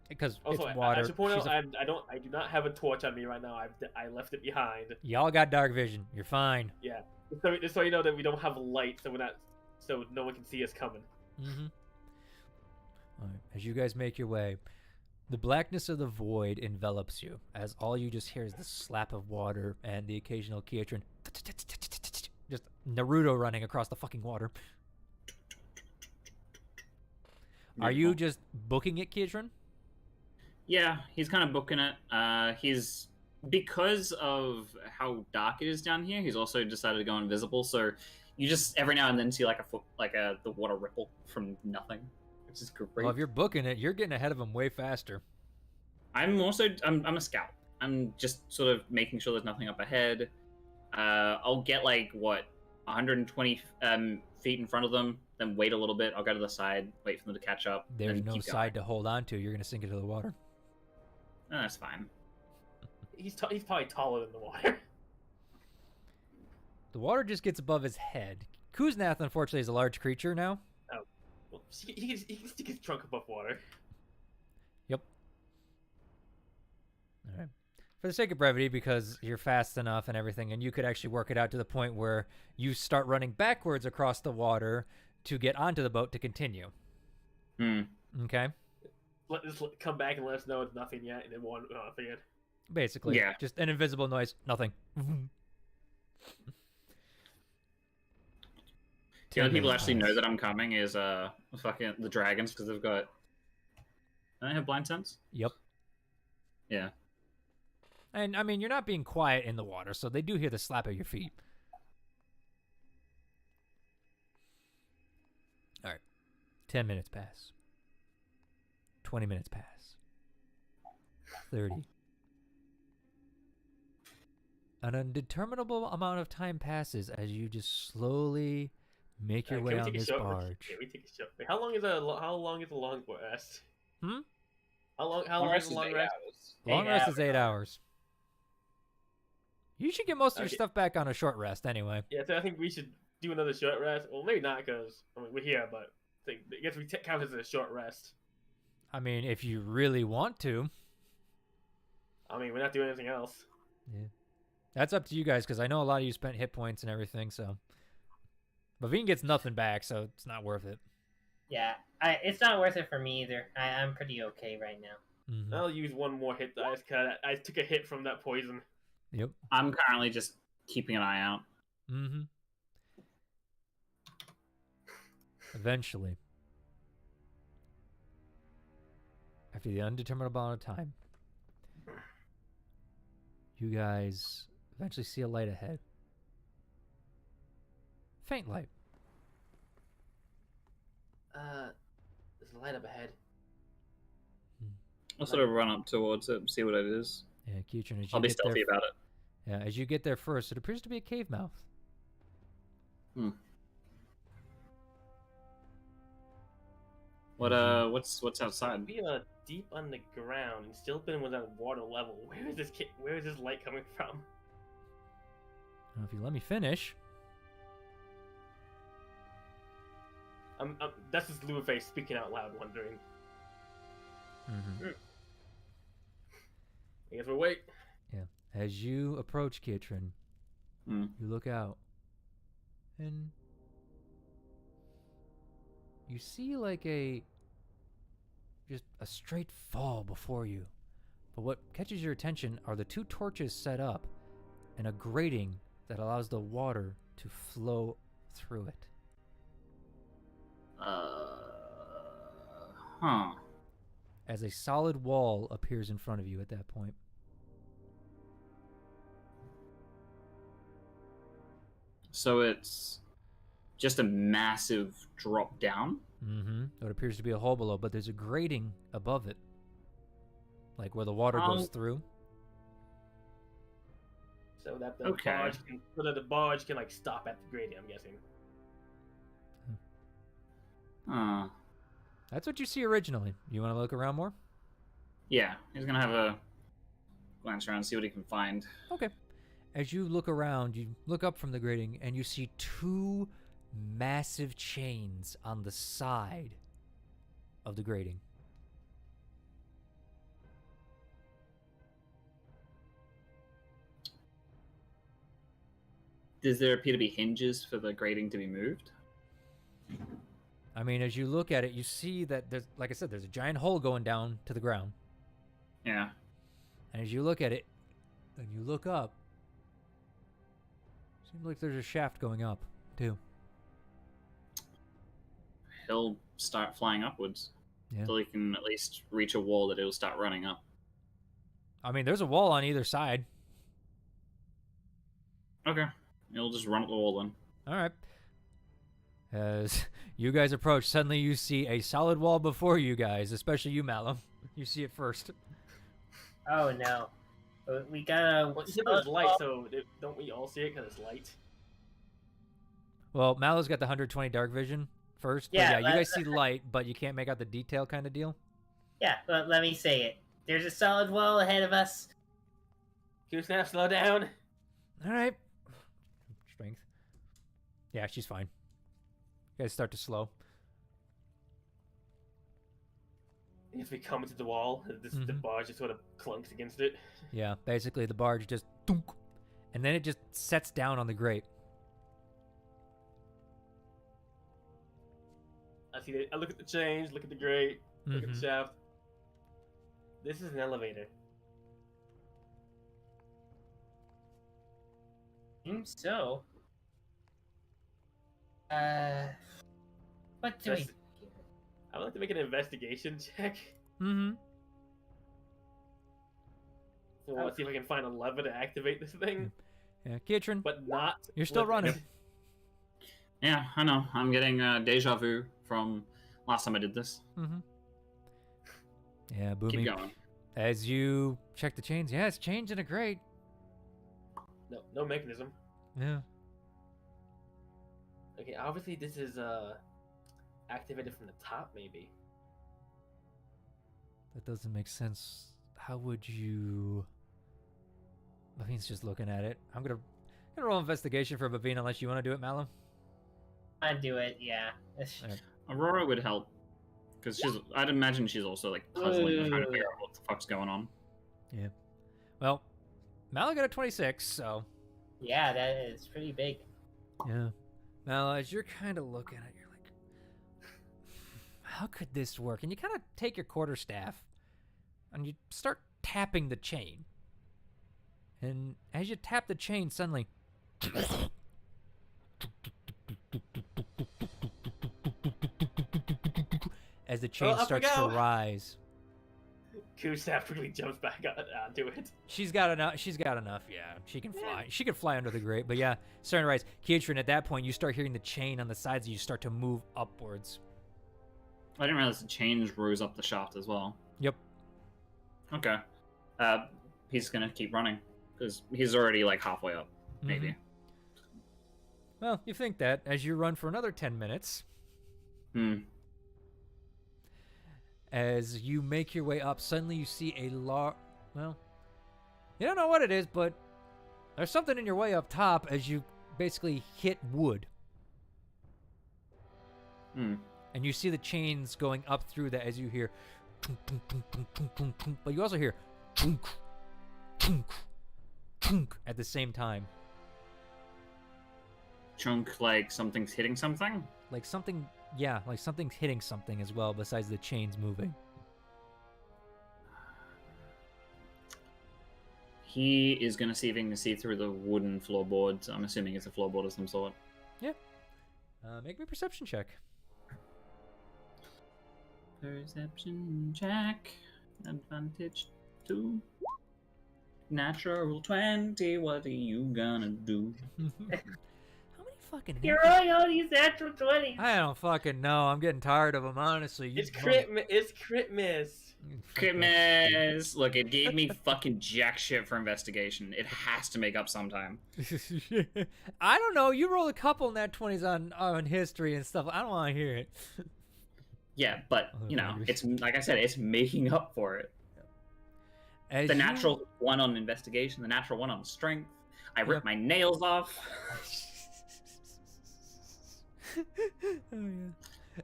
Because Also, it's water. I should point out, I do not have a torch on me right now. I left it behind. Y'all got dark vision. You're fine. Yeah, just so you know that we don't have light, so no one can see us coming. Mm-hmm. All right. As you guys make your way, the blackness of the void envelops you, as all you just hear is the slap of water and the occasional Kiatrin. Just Naruto running across the fucking water. Are you just booking it, Kiatrin? Yeah, he's kind of booking it. He's because of how dark it is down here. He's also decided to go invisible. So you just every now and then see like the water ripple from nothing, which is great. Well, if you're booking it, you're getting ahead of him way faster. I'm a scout. I'm just sort of making sure there's nothing up ahead. I'll get 120 feet in front of them, then wait a little bit. I'll go to the side, wait for them to catch up. There's then no keep side going. to hold on to. You're gonna sink into the water. No, that's fine. He's probably taller than the water. The water just gets above his head. Kuznath, unfortunately, is a large creature now. Oh, well, he can stick his trunk above water. Yep. All right. For the sake of brevity, because you're fast enough and everything, and you could actually work it out to the point where you start running backwards across the water to get onto the boat to continue. Okay? Just come back and let us know it's nothing yet, and then one nothing yet. Basically. Yeah. Just an invisible noise. Nothing. The only people actually know that I'm coming is fucking the dragons, because they've got... Don't they have blind sense? Yep. Yeah. And, I mean, you're not being quiet in the water, so they do hear the slap of your feet. All right. 10 minutes pass. 20 minutes pass. 30. An undeterminable amount of time passes as you just slowly make your way on this barge. Yeah, we take a shot. Wait, how long is a long rest? Hmm? How long is a long rest? Long rest is 8 hours. You should get most of your Okay. stuff back on a short rest anyway. Yeah, so I think we should do another short rest. Well, maybe not, because we're here, but I guess we count as a short rest. I mean, if you really want to. I mean, we're not doing anything else. Yeah. That's up to you guys, because I know a lot of you spent hit points and everything, so. But Veen gets nothing back, so it's not worth it. Yeah, it's not worth it for me either. I'm pretty okay right now. Mm-hmm. I'll use one more hit dice, because I took a hit from that poison. Yep. I'm currently just keeping an eye out. Mm-hmm. Eventually. After the undeterminable amount of time, you guys eventually see a light ahead. Faint light. There's a light up ahead. I'll sort of run up towards it and see what it is. Yeah, Keatron, as you I'll be get stealthy there, about it. yeah, as you get there first, it appears to be a cave mouth. What's outside? Be deep underground and still been within water level. Where is this light coming from? Now, if you let me finish. That's just Blueface speaking out loud, wondering. I guess we'll wait. Yeah. As you approach Keatron, you look out, and you see like just a straight fall before you. But what catches your attention are the two torches set up and a grating that allows the water to flow through it. As a solid wall appears in front of you at that point. So it's just a massive drop down? What appears to be a hole below, but there's a grating above it. Like where the water goes through. So that the barge can like stop at the grating, I'm guessing. That's what you see originally. You want to look around more? Yeah, he's gonna have a glance around, see what he can find. Okay. As you look around, you look up from the grating, and you see two massive chains on the side of the grating. Does there appear to be hinges for the grating to be moved? I mean, as you look at it, you see that there's, like I said, there's a giant hole going down to the ground. Yeah. And as you look at it, and you look up, seems like there's a shaft going up, too. He'll start flying upwards. Yeah. Until he can at least reach a wall that he'll start running up. I mean, there's a wall on either side. Okay. He'll just run up the wall then. All right. As you guys approach, suddenly you see a solid wall before you guys, especially you, Malum. You see it first. Oh no. We gotta... Well, it's light, so don't we all see it because it's light? Well, Mallo's got the 120 dark vision first. Yeah, but yeah, you guys see light, but you can't make out the detail kind of deal. Yeah, but let me say it. There's a solid wall ahead of us. Q-Snap, slow down. All right. Strength. Yeah, she's fine. You guys start to slow. If we come into the wall, the barge just sort of clunks against it. Yeah, basically the barge just thunk, and then it just sets down on the grate. I look at the chains, look at the grate, look at the shaft. This is an elevator. So, what do we... I would like to make an investigation check. Mm-hmm. So I want to see if I can find a lever to activate this thing. Yeah, Keatron, But not... you're still running. Yeah, I know. I'm getting deja vu from last time I did this. Yeah, Booming. Keep going. As you check the chains, yeah, it's chained in a grate. No mechanism. Yeah. Okay, obviously this is activated from the top, maybe. That doesn't make sense. How would you... Bavine's just looking at it. I'm gonna roll investigation for Bavine unless you want to do it, Malum. I'd do it, yeah. Alright. Aurora would help. Because I'd imagine she's also like puzzling and trying to figure out what the fuck's going on. Yeah. Well, Mal got a 26, so... Yeah, that is pretty big. Yeah. Now, as you're kind of looking at it, you're like, how could this work? And you kind of take your quarterstaff and you start tapping the chain. And as you tap the chain, suddenly... as the chain starts to rise. Q-Snap quickly jumps back onto it. She's got enough, yeah. She can fly. She can fly under the grate, but yeah, starting to rise. Keatron, at that point, you start hearing the chain on the sides and you start to move upwards. I didn't realize the chains rose up the shaft as well. Yep. Okay. He's gonna keep running because he's already like halfway up, maybe. Well, you think that as you run for another 10 minutes. As you make your way up, suddenly you see a well, you don't know what it is, but there's something in your way up top as you basically hit wood. And you see the chains going up through that as you hear tunk, tunk, tunk, tunk, tunk, tunk, tunk, but you also hear tunk, tunk, tunk at the same time. Chunk, like something's hitting something? Like something, yeah, like something's hitting something as well besides the chains moving. He is going to see if he can see through the wooden floorboards. I'm assuming it's a floorboard of some sort. Yeah. Make me a perception check. Perception check. Advantage 2. Natural 20. What are you gonna do? How many fucking hit You're rolling all these natural 20s. I don't fucking know. I'm getting tired of them, honestly. It's crit miss. Crit miss. Look, it gave me fucking jack shit for investigation. It has to make up sometime. I don't know. You roll a couple nat 20s on history and stuff. I don't want to hear it. Yeah, but, you know, it's like I said, it's making up for it. As The natural one on investigation, the natural one on strength. I ripped my nails off. Oh, yeah.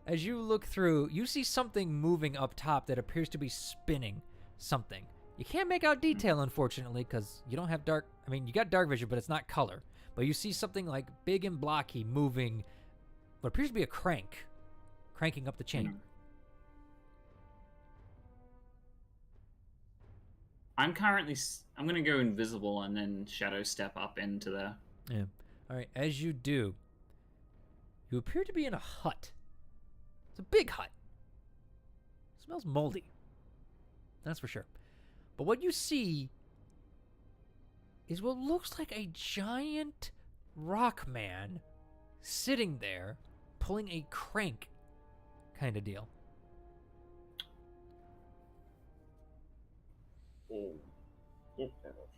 As you look through, you see something moving up top that appears to be spinning something. You can't make out detail, unfortunately, because you don't have dark... I mean, you got dark vision, but it's not color. But you see something, like, big and blocky moving what appears to be a crank, cranking up the chain. I'm currently... I'm going to go invisible and then shadow step up into there. Yeah. All right, as you do, you appear to be in a hut. It's a big hut. It smells moldy. That's for sure. But what you see is what looks like a giant rock man sitting there pulling a crank kind of deal.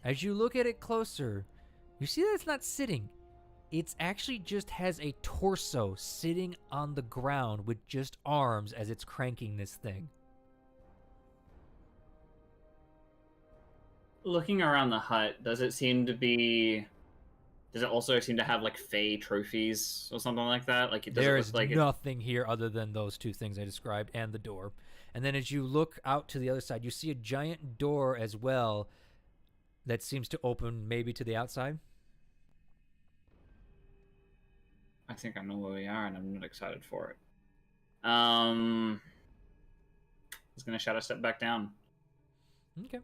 As you look at it closer, you see that it's not sitting. It actually just has a torso sitting on the ground with just arms as it's cranking this thing. Looking around the hut, does it also seem to have like Fey trophies or something like that? Like, There is nothing here other than those two things I described and the door. And then as you look out to the other side, you see a giant door as well that seems to open maybe to the outside. I think I know where we are, and I'm not excited for it. I was gonna shadow step back down. Okay.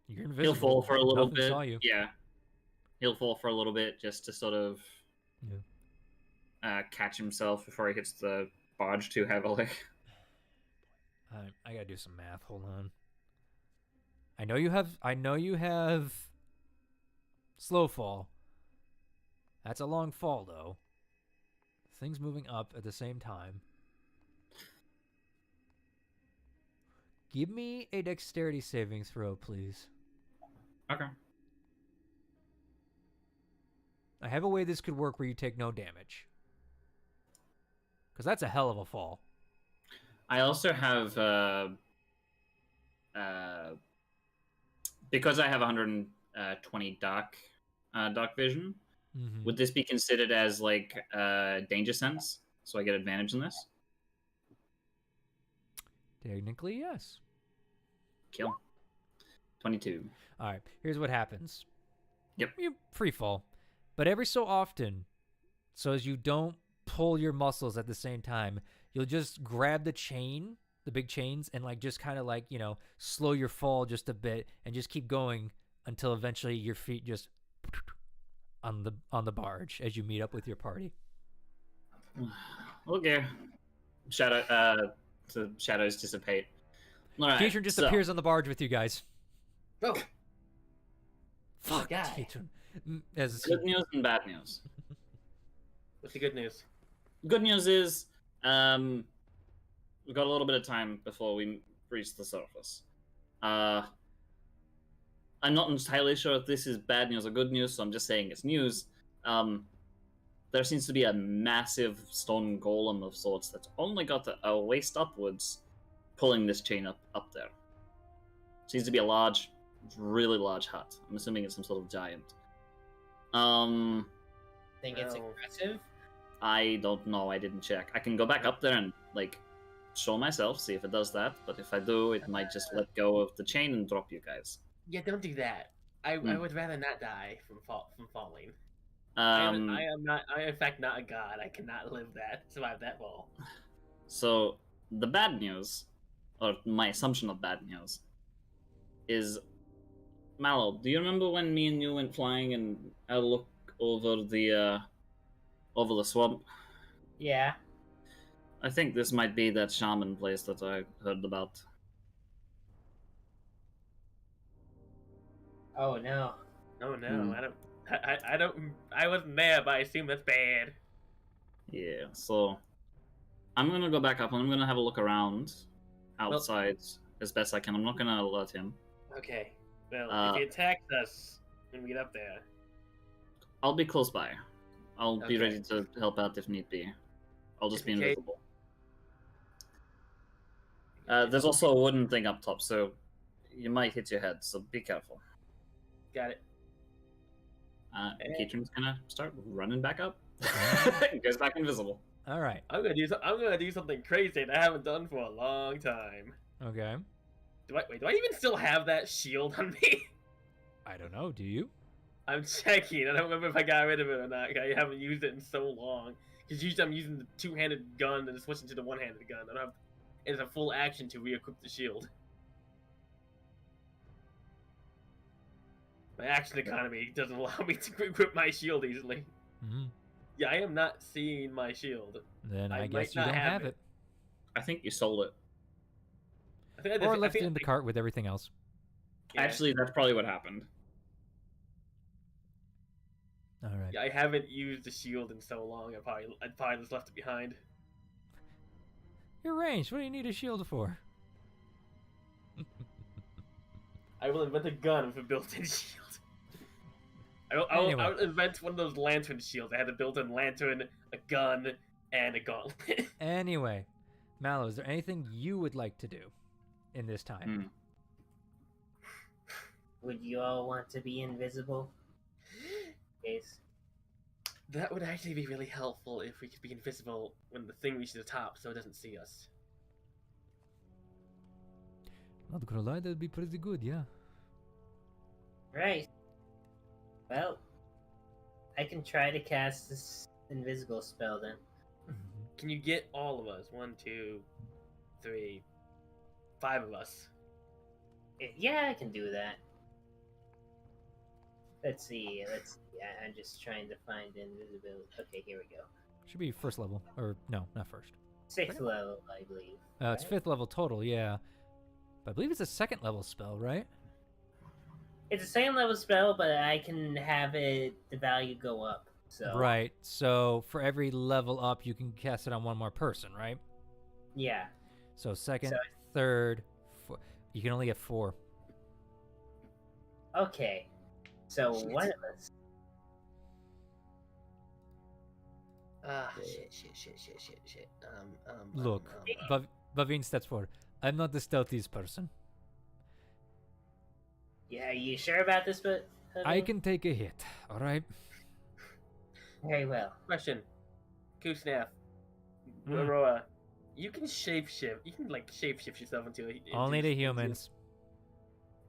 You're invisible. He'll fall for a little Nothing bit. saw you. Yeah. He'll fall for a little bit just to sort of catch himself before he hits the barge too heavily. I gotta do some math. Hold on. I know you have slow fall. That's a long fall, though. Things moving up at the same time. Give me a dexterity saving throw, please. Okay. I have a way this could work where you take no damage. Because that's a hell of a fall. I also have, because I have 120 dark vision, would this be considered as, like, danger sense? So I get advantage in this? Technically, yes. Kill. 22. All right, here's what happens. Yep. You free fall. But every so often, so as you don't pull your muscles at the same time, you'll just grab the chain, the big chains, and like just kind of like, you know, slow your fall just a bit and just keep going until eventually your feet just on the barge as you meet up with your party. Okay. The shadows dissipate. All right, Keitron just appears on the barge with you guys. Oh, Fuck, guy. Keitron. As good news and bad news. what's the good news? Good news is, we've got a little bit of time before we reach the surface. I'm not entirely sure if this is bad news or good news, so I'm just saying it's news. There seems to be a massive stone golem of sorts that's only got a waist upwards, pulling this chain up there. Seems to be a large, really large hut. I'm assuming it's some sort of giant. Think it's Well. aggressive? I don't know. I didn't check. I can go back up there and show myself, see if it does that. But if I do, it might just let go of the chain and drop you guys. Yeah, don't do that. I Hmm. would rather not die from falling. I am in fact not a god. I cannot survive that fall. So the bad news, or my assumption of bad news, is Mallow. Do you remember when me and you went flying and I look over the swamp? Yeah. I think this might be that shaman place that I heard about. Oh no. Oh no, Hmm. I don't. I wasn't there, but I assume that's bad. Yeah, so I'm gonna go back up and I'm gonna have a look around outside as best I can. I'm not gonna alert him. Okay. Well, Uh, if he attacks us when we get up there, I'll be close by. I'll be Okay. ready to help out if need be. I'll just be Okay. invisible. There's also a wooden thing up top, so you might hit your head, so be careful. got it. Keitron's gonna start running back up. Goes back invisible. All right. I'm gonna do something crazy that I haven't done for a long time. Okay. Do I even still have that shield on me? I don't know. Do you? I'm checking. I don't remember if I got rid of it or not. I haven't used it in so long. Because usually I'm using the two-handed gun and switching to the one-handed gun. I don't have. It's a full action to re-equip the shield. My action economy doesn't allow me to equip my shield easily. Mm-hmm. Yeah, I am not seeing my shield. Then I might guess you not don't have it. I think you sold it. I think Or left it in the cart with everything else. Yeah. Actually, that's probably what happened. All right. Yeah, I haven't used the shield in so long. I'd probably just left it behind. You're ranged. What do you need a shield for? I will invent a gun with a built-in shield. I will invent one of those lantern shields. I had a built-in lantern, a gun, and a gauntlet. Anyway, Mallow, is there anything you would like to do in this time? Would you all want to be invisible? Case. That would actually be really helpful if we could be invisible when the thing reaches the top, so it doesn't see us. Not gonna lie, that'd be pretty good, yeah. Right. Well, I can try to cast this invisible spell then. Can you get all of us? 1, 2, 3, 5 of us. Yeah, I can do that. Let's see. I'm just trying to find invisibility. Okay, here we go. Should be first level. Or, no, not first. 6th level, I believe. It's right? 5th level total, yeah. But I believe it's a 2nd level spell, right? It's the same level spell, but I can have the value go up. So Right. So for every level up, you can cast it on one more person, right? Yeah. So 2nd, So- 3rd, 4. You can only get 4. Okay. So Shit. one of us. Shit. Look, Bavine steps forward. I'm not the stealthiest person. Yeah, are you sure about this? But I can take a hit, alright? Very well. Question. Kusnaf. Hmm. Aurora. You can shapeshift. You can shapeshift yourself into Only the humans.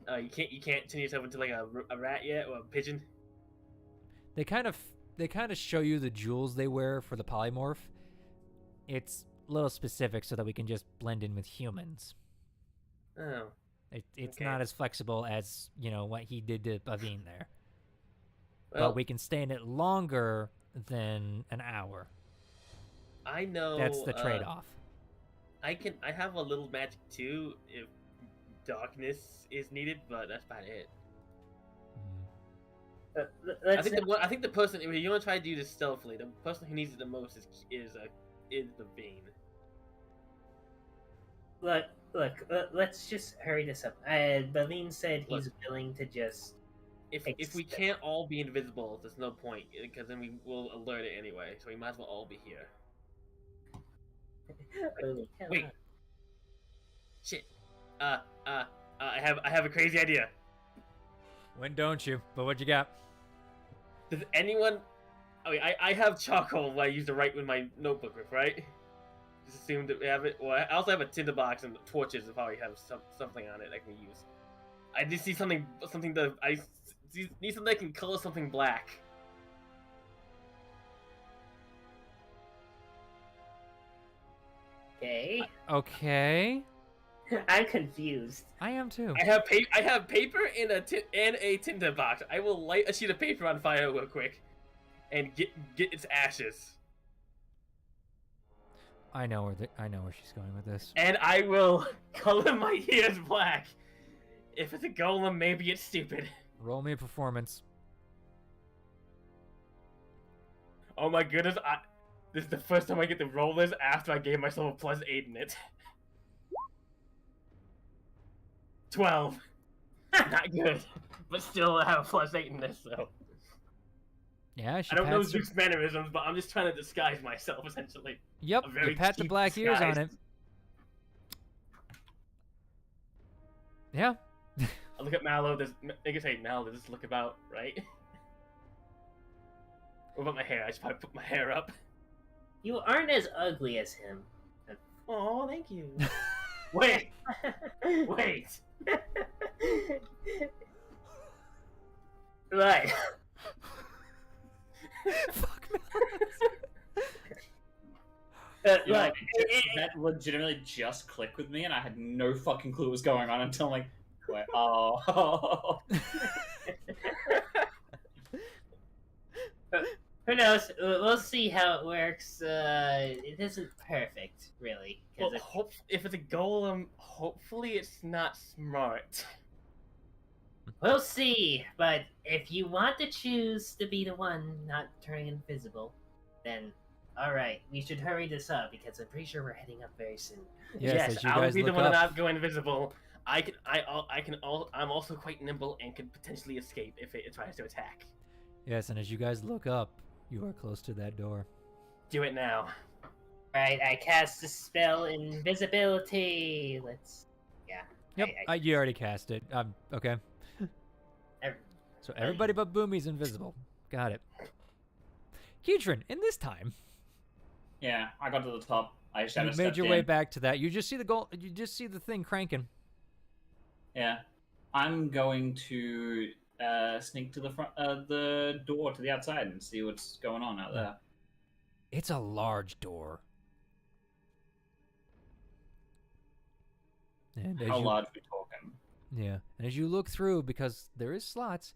You can't turn yourself into like a rat yet or a pigeon. They kind of show you the jewels they wear for the polymorph. It's a little specific so that we can just blend in with humans. Oh. It's Okay. not as flexible as, what he did to Bavine there. Well, But we can stay in it longer than an hour. I know That's the trade-off. I have a little magic too if darkness is needed, but that's about it. Mm. I think the person, if you want to try to do this stealthily, the person who needs it the most is the Bane. Look, Look, let's just hurry this up. Baleen said he's Look. willing to just. If we can't all be invisible, there's no point because then we will alert it anyway. So we might as well all be here. Holy hell. Wait. Shit. I have a crazy idea. When don't you? But what you got? Does anyone? Oh, I have charcoal that I used to write with my notebook with, right? Just assume that we have it. Well, I also have a tinderbox and torches if I have something on it I can use. I just see something that I need something that can color something black. Okay. Okay. I'm confused. I am too. I have paper and a tinderbox. I will light a sheet of paper on fire real quick, and get its ashes. I know where she's going with this. And I will color my ears black. If it's a golem, maybe it's stupid. Roll me a performance. Oh my goodness, this is the first time I get to roll this after I gave myself a +8 in it. 12. Not good. But still I have a +8 in this, so. Yeah, she I don't know pats the- Zeus mannerisms, but I'm just trying to disguise myself, essentially. Yep, a very you pat the cheap black ears on disguise. it. Yeah. I look at Mallow, I can say, Mallow, does this look about right? What about my hair? I should probably put my hair up. You aren't as ugly as him. Oh, thank you. Wait! Wait! Right. Fuck me. You know, Look, that legitimately just clicked with me, and I had no fucking clue what was going on until I'm like, wait, oh. who knows? We'll see how it works. It isn't perfect, really. Well, Because if it's a golem, hopefully it's not smart. we'll see. But if you want to choose to be the one not turning invisible, then all right, we should hurry this up because I'm pretty sure we're heading up very soon. Yes, as you I'll guys be the look one up. not go invisible. I'm also quite nimble and can potentially escape if it tries to attack. Yes, and as you guys look up, you are close to that door. Do it now. Right, I cast the spell invisibility. Let's. Yeah. Yep, you already cast it. Okay. Ev- So everybody but Boomy's invisible. Got it. Keatron, in this time, Yeah, I got to the top. I just you had made your way back to that. You just see the goal. You just see the thing cranking. Yeah, I'm going to sneak to the front, the door to the outside and see what's going on out there. It's a large door. And How large are we talking? Yeah, and as you look through, because there is slots,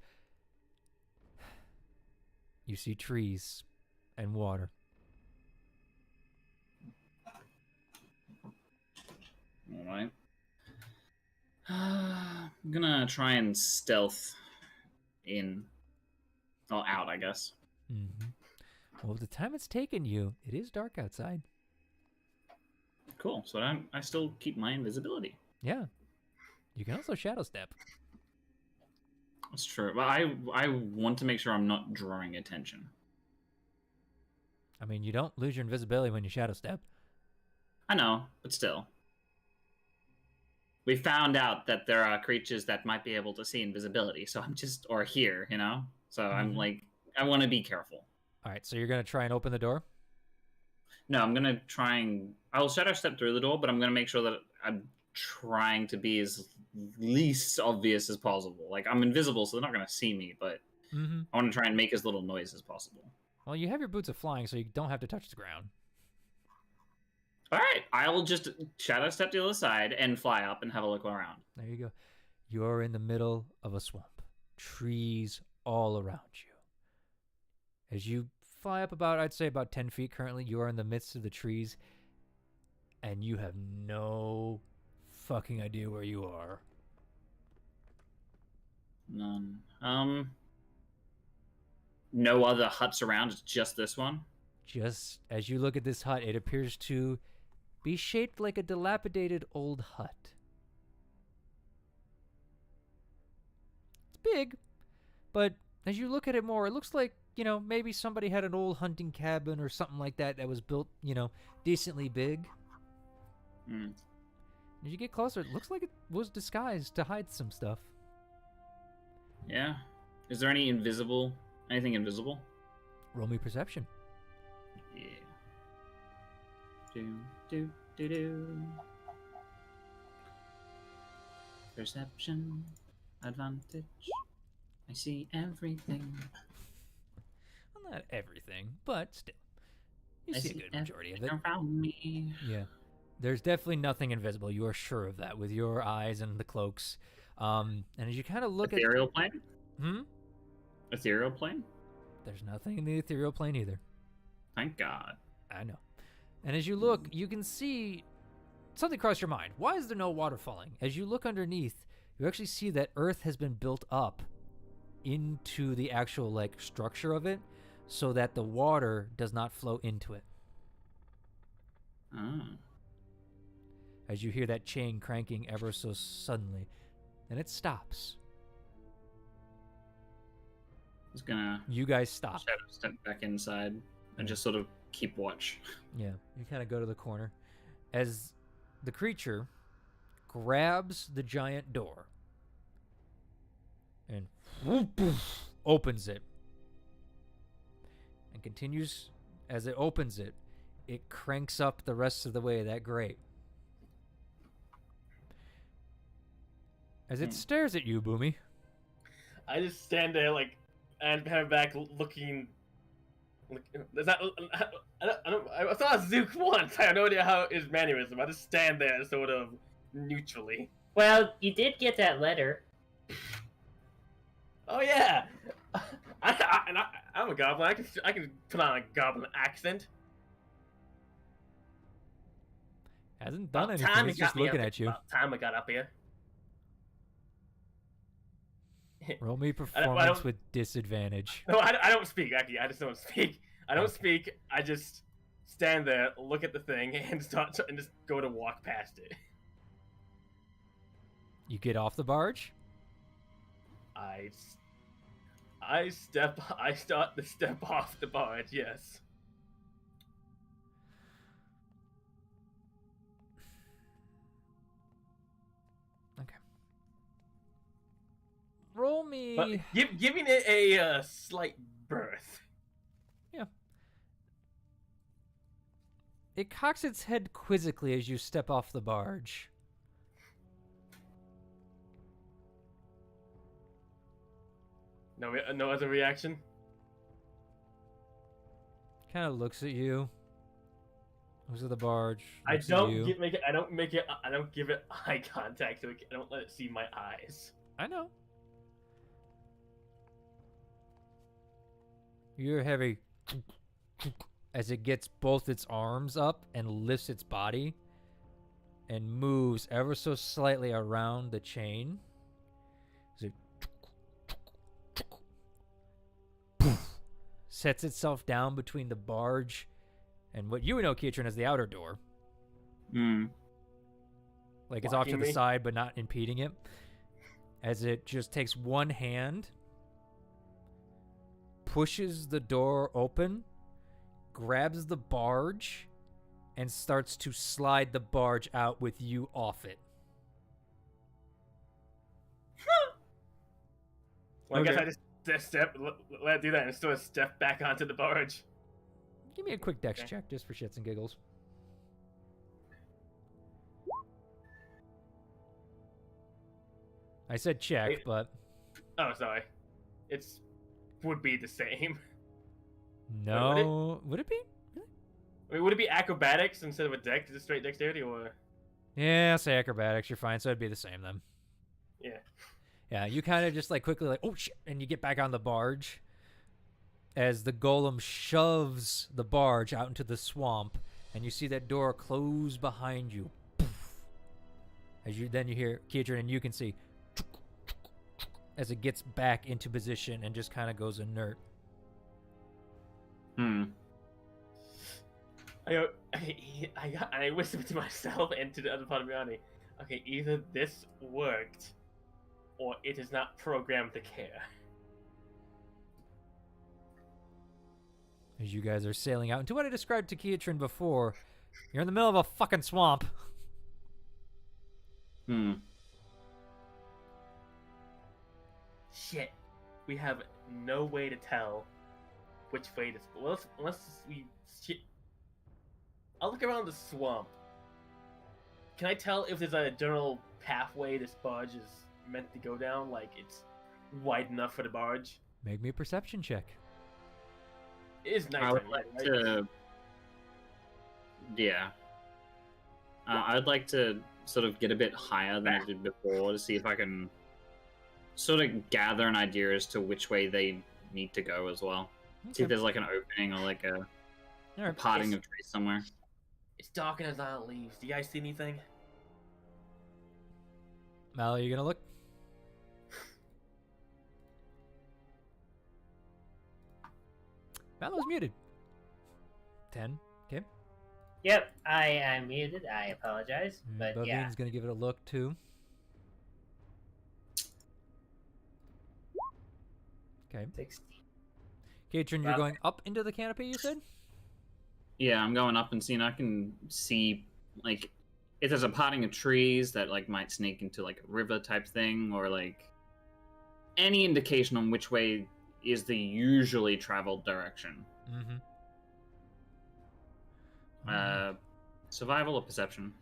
you see trees and water. All right. I'm gonna try and stealth in, or out, I guess. Mm-hmm. Well, the time it's taken you, it is dark outside. Cool. So I still keep my invisibility. Yeah. You can also shadow step. That's true. But I want to make sure I'm not drawing attention. I mean, you don't lose your invisibility when you shadow step. I know, but still. We found out that there are creatures that might be able to see invisibility, so I'm just, or hear, you know? So I'm like, I want to be careful. All right, so you're going to try and open the door? No, I'm going to try and, I'll shadow step through the door, but I'm going to make sure that I'm trying to be as least obvious as possible. Like, I'm invisible, so they're not going to see me, but Mm-hmm. I want to try and make as little noise as possible. Well, you have your boots of flying, so you don't have to touch the ground. All right, I will just shadow step to the other side and fly up and have a look around. There you go. You're in the middle of a swamp. Trees all around you. As you fly up about, I'd say about 10 feet currently, you are in the midst of the trees, and you have no fucking idea where you are. None. No other huts around, it's just this one? Just as you look at this hut, it appears to be shaped like a dilapidated old hut. It's big, but as you look at it more, it looks like, maybe somebody had an old hunting cabin or something like that was built, decently big. As you get closer, it looks like it was disguised to hide some stuff. Yeah. Is there anything invisible? Roll me perception. Yeah. Do. Perception. Advantage. I see everything. Well, not everything, but still. You I see a good majority of it. Around me. Yeah. There's definitely nothing invisible. You are sure of that with your eyes and the cloaks. And as you kind of look Ethereal plane? Hmm? Ethereal plane? There's nothing in the ethereal plane either. Thank God. I know. And as you look, you can see something cross your mind. Why is there no water falling? As you look underneath, you actually see that Earth has been built up into the actual, structure of it so that the water does not flow into it. Oh. As you hear that chain cranking ever so suddenly, and it stops. Just gonna... You guys stop. Shadow step back inside and just sort of keep watch. Yeah, you kind of go to the corner. As the creature grabs the giant door and opens it. And continues, as it opens it, it cranks up the rest of the way that grate. As it stares at you, Boomy. I just stand there and have back looking. Is that? I saw Zook once. I have no idea how his mannerism. I just stand there, sort of neutrally. Well, you did get that letter. Oh yeah, I'm a goblin. I can put on a goblin accent. Hasn't done About anything. time He's it just got me looking up at you. About time I got up here. Roll me performance with disadvantage. No, I don't speak. Actually, I just don't speak. I don't speak. I just stand there, look at the thing, and just go to walk past it. You get off the barge? I start to step off the barge. Yes. Okay. Roll me. But giving it a slight berth. Yeah. It cocks its head quizzically as you step off the barge. No other reaction. Kind of looks at you. Looks at the barge. I looks at don't you. I don't give it eye contact. So I don't let it see my eyes. I know. You hear heavy as it gets both its arms up and lifts its body and moves ever so slightly around the chain. As it sets itself down between the barge and what you know, Keatron, as the outer door. Like it's off to Blocking the me? side but not impeding it. As it just takes one hand, pushes the door open, grabs the barge, and starts to slide the barge out with you off it. Well, I guess Okay. I just let it do that and sort of step back onto the barge. Give me a quick dex Okay. check just for shits and giggles. I said check, Wait. but Oh, sorry. It's would be the same. no. Would it be? I mean, would it be acrobatics instead of a dex? Is it straight dexterity or? Yeah, I'll say acrobatics. You're fine, so it'd be the same then. Yeah. Yeah, you kind of just quickly oh shit, and you get back on the barge as the golem shoves the barge out into the swamp, and you see that door close behind you. Poof. As you hear Keatron, and you can see as it gets back into position and just kind of goes inert. I whispered to myself and to the other part of my body. Okay, either this worked, or it is not programmed to care. As you guys are sailing out into what I described to Keatrin before, you're in the middle of a fucking swamp. Shit. We have no way to tell which way to... Well, unless we... Shit. I'll look around the swamp. Can I tell if there's a general pathway this barge is meant to go down? Like, it's wide enough for the barge? Make me a perception check. It is nice. I would like to... Yeah. I would like to sort of get a bit higher than I did before to see if I can sort of gather an idea as to which way they need to go as well. See if there's like an opening or like a parting of trees somewhere. It's dark and there's not leaves. Do you guys see anything? Mal, are you gonna look? Mallow's muted. 10. Okay. Yep, I am muted. I apologize, but Bavine's yeah. gonna give it a look too. Okay. 16. Keatrin, you're going up into the canopy, you said? Yeah, I'm going up and seeing. I can see like if there's a parting of trees that like might sneak into like a river type thing, or like any indication on which way is the usually traveled direction. Survival or perception?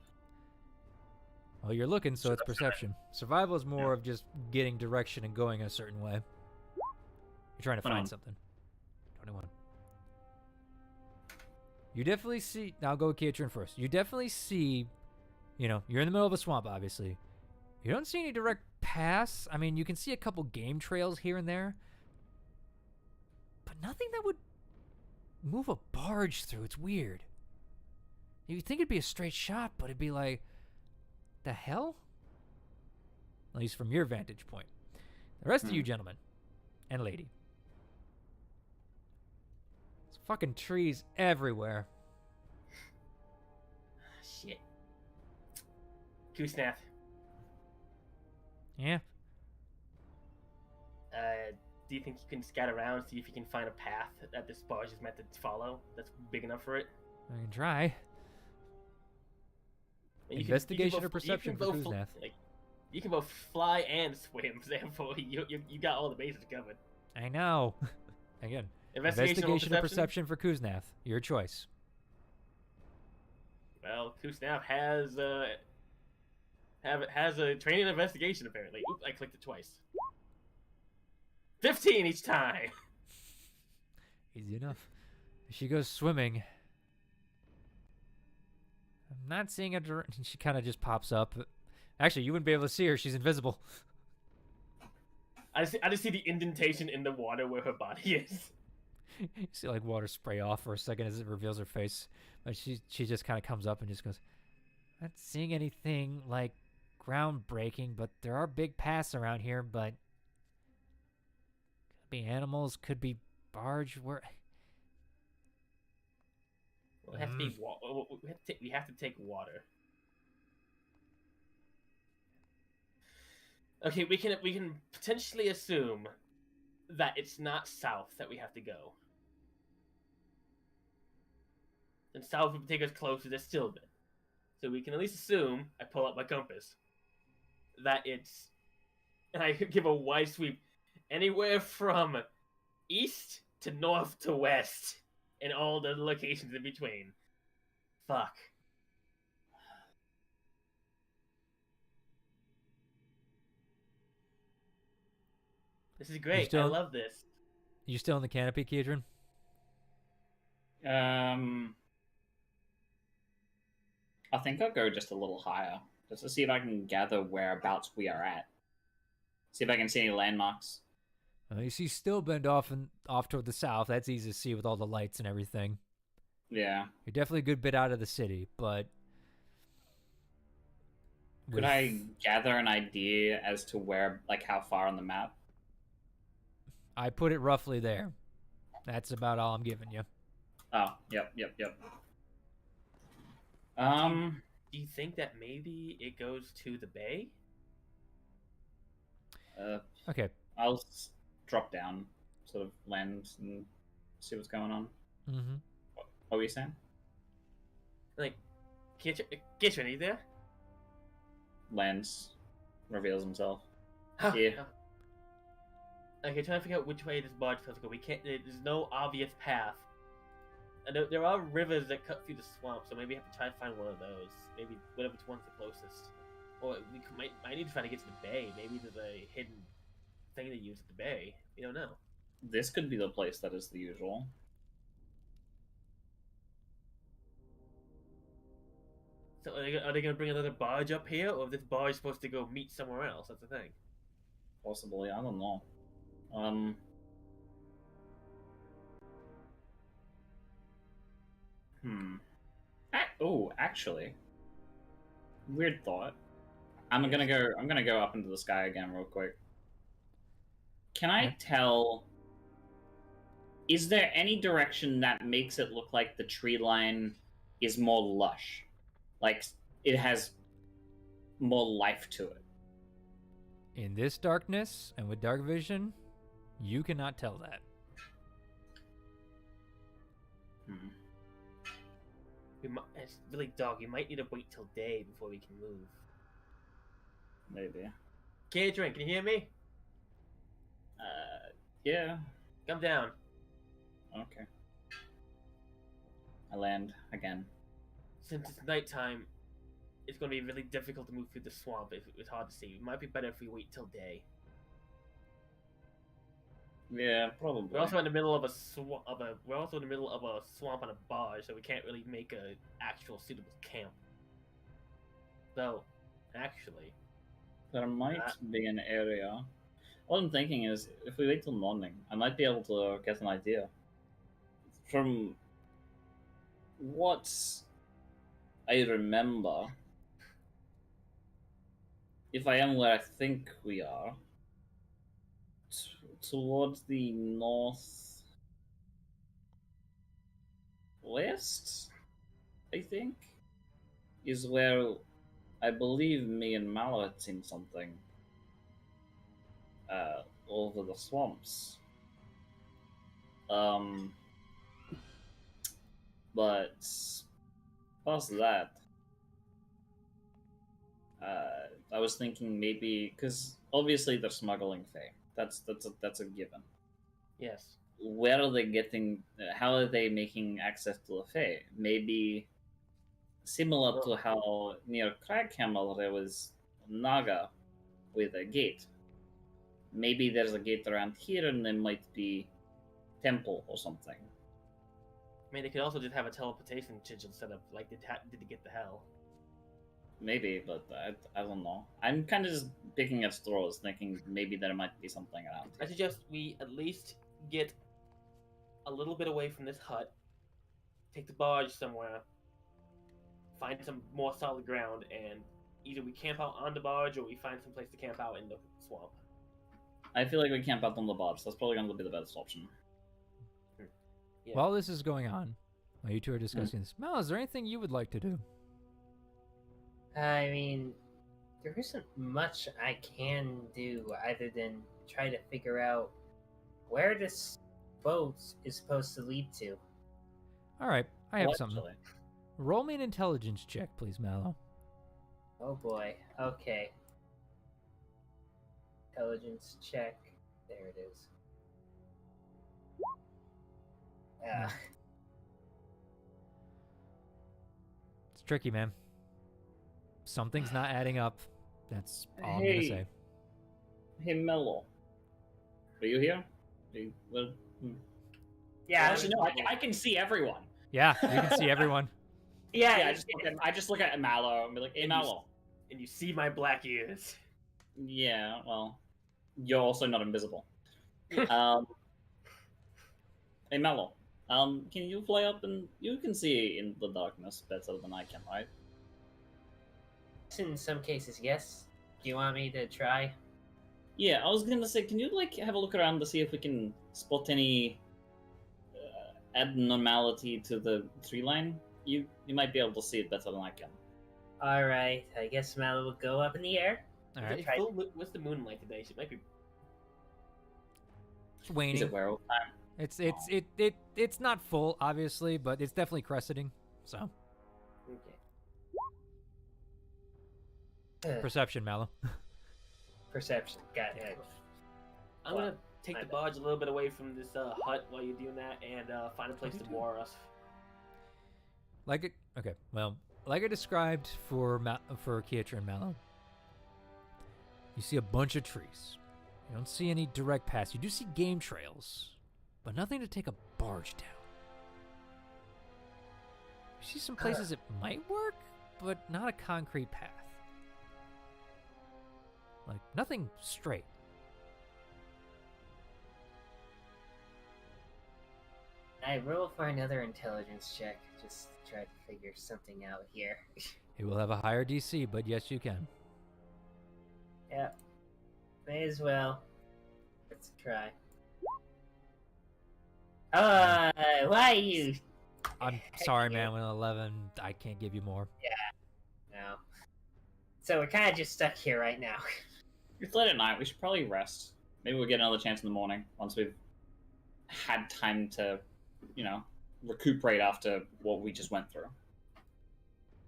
Well, you're looking, so it's perception. Survival is more of just getting direction and going a certain way. You're trying to find something. 21. You definitely see... Now go with Keatrin first. You definitely see... You know, you're in the middle of a swamp, obviously. You don't see any direct paths. I mean, you can see a couple game trails here and there. But nothing that would move a barge through. It's weird. You'd think it'd be a straight shot, but it'd be like... The hell? At least from your vantage point. The rest of you gentlemen and lady. There's fucking trees everywhere. Shit. Kusnath. Yeah. Do you think you can scout around, see if you can find a path that this barge is meant to follow that's big enough for it? I can try. And Investigation or perception for Kusnath? You can both fly and swim, therefore you got all the bases covered. I know. Again, Investigation or perception for Kusnath. Your choice. Well, Kusnath has a training in investigation apparently. Oop, I clicked it twice. 15 each time. Easy enough. She goes swimming. I'm not seeing a she kind of just pops up. Actually, you wouldn't be able to see her. She's invisible. I just see the indentation in the water where her body is. You see like water spray off for a second as it reveals her face. But she just kind of comes up and just goes, not seeing anything like groundbreaking, but there are big paths around here, but could be animals, could be barge. Where we have to be we have to take water. Okay, we can potentially assume that it's not south that we have to go. And south would take us closer to Stilben. So we can at least assume, I pull out my compass, that it's, and I give a wide sweep, anywhere from east to north to west, and all the locations in between. Fuck. This is great. I love this. You still in the canopy, Keatrin? I think I'll go just a little higher, just to see if I can gather whereabouts we are at. See if I can see any landmarks. You see Stilben off toward the south. That's easy to see with all the lights and everything. Yeah. You're definitely a good bit out of the city, but... Could I gather an idea as to where, like, how far on the map? I put it roughly there. That's about all I'm giving you. Oh, yep. Do you think that maybe it goes to the bay? Okay. I'll drop down, sort of land and see what's going on. Mm-hmm. What were you saying? Like, Kitchen, are you there? Lands, reveals himself. Huh. Yeah. Okay, trying to figure out which way this barge supposed to go. We can't. There's no obvious path. And there are rivers that cut through the swamp, so maybe we have to try to find one of those. Maybe whatever one's the closest. Or might need to try to get to the bay. Maybe there's a hidden thing they use at the bay. We don't know. This could be the place that is the usual. So are they going to bring another barge up here, or is this barge supposed to go meet somewhere else? That's the thing. Possibly, I don't know. Actually, weird thought. I'm gonna go up into the sky again real quick. Can I tell? Is there any direction that makes it look like the tree line is more lush, like it has more life to it? In this darkness and with dark vision, you cannot tell that. It's really dark. You might need to wait till day before we can move. Maybe. Gadrin, can you hear me? Yeah. Come down. Okay. I land again. Since it's nighttime, it's going to be really difficult to move through the swamp. It's hard to see. It might be better if we wait till day. Yeah, probably. We're also in the middle of a swamp. We're also in the middle of a swamp on a barge, so we can't really make a actual suitable camp. Though, actually, There might be an area. What I'm thinking is, if we wait till morning, I might be able to get an idea. From what I remember, if I am where I think we are, towards the northwest, I think, is where I believe me and Mallow had seen something over the swamps. But past that, I was thinking maybe because obviously they're smuggling Fae. That's a given. yes. Where are they getting? How are they making access to the Fae? Maybe similar to how near Craghammer there was Naga with a gate. Maybe there's a gate around here, and there might be temple or something. I mean, they could also just have a teleportation sigil set up, like did to get the hell. Maybe, but I don't know. I'm kind of just picking at straws, thinking maybe there might be something around I here. suggest we at least get a little bit away from this hut, take the barge somewhere, find some more solid ground, and either we camp out on the barge or we find some place to camp out in the swamp. I feel like we camp out on the barge. That's probably going to be the best option. Yeah. While this is going on, while you two are discussing this, Mel, is there anything you would like to do? I mean, there isn't much I can do other than try to figure out where this boat is supposed to lead to. All right, I have Well, something. actually, Roll me an intelligence check, please, Mallow. Oh boy. Okay. Intelligence check. There it is. It's tricky, man. Something's not adding up. That's all I'm gonna say. Hey, Mello. Are you here? Yeah. Actually, no, I can see everyone. Yeah, you can see everyone. Yeah. I just look at Mallow and be like, hey, Mallow. And you see my black ears. Yeah, well, you're also not invisible. Hey, Mallow. Can you fly up and you can see in the darkness better than I can, right? In some cases, yes. Do you want me to try? Yeah, I was gonna say, can you have a look around to see if we can spot any abnormality to the tree line? you might be able to see it better than I can. All right, I guess Mallow will go up in the air. All Is right. it what's the moonlight today? She might be. It's waning. Is it werewolf time? It's not full, obviously, but it's definitely crescenting. So Okay. perception, Mallow. Perception. Got it. I'm gonna take the barge a little bit away from this hut while you're doing that, and find a place to moor us. Like I described for Kietra and Mallow, you see a bunch of trees. You don't see any direct paths. You do see game trails, but nothing to take a barge down. You see some places it might work, but not a concrete path. Like, nothing straight. I roll for another intelligence check. Just try to figure something out here. It will have a higher DC, but yes, you can. Yeah. May as well. Let's try. Why you? I'm sorry, man. With an 11, I can't give you more. No. So we're kind of just stuck here right now. It's late at night. We should probably rest. Maybe we'll get another chance in the morning once we've had time to, recuperate after what we just went through.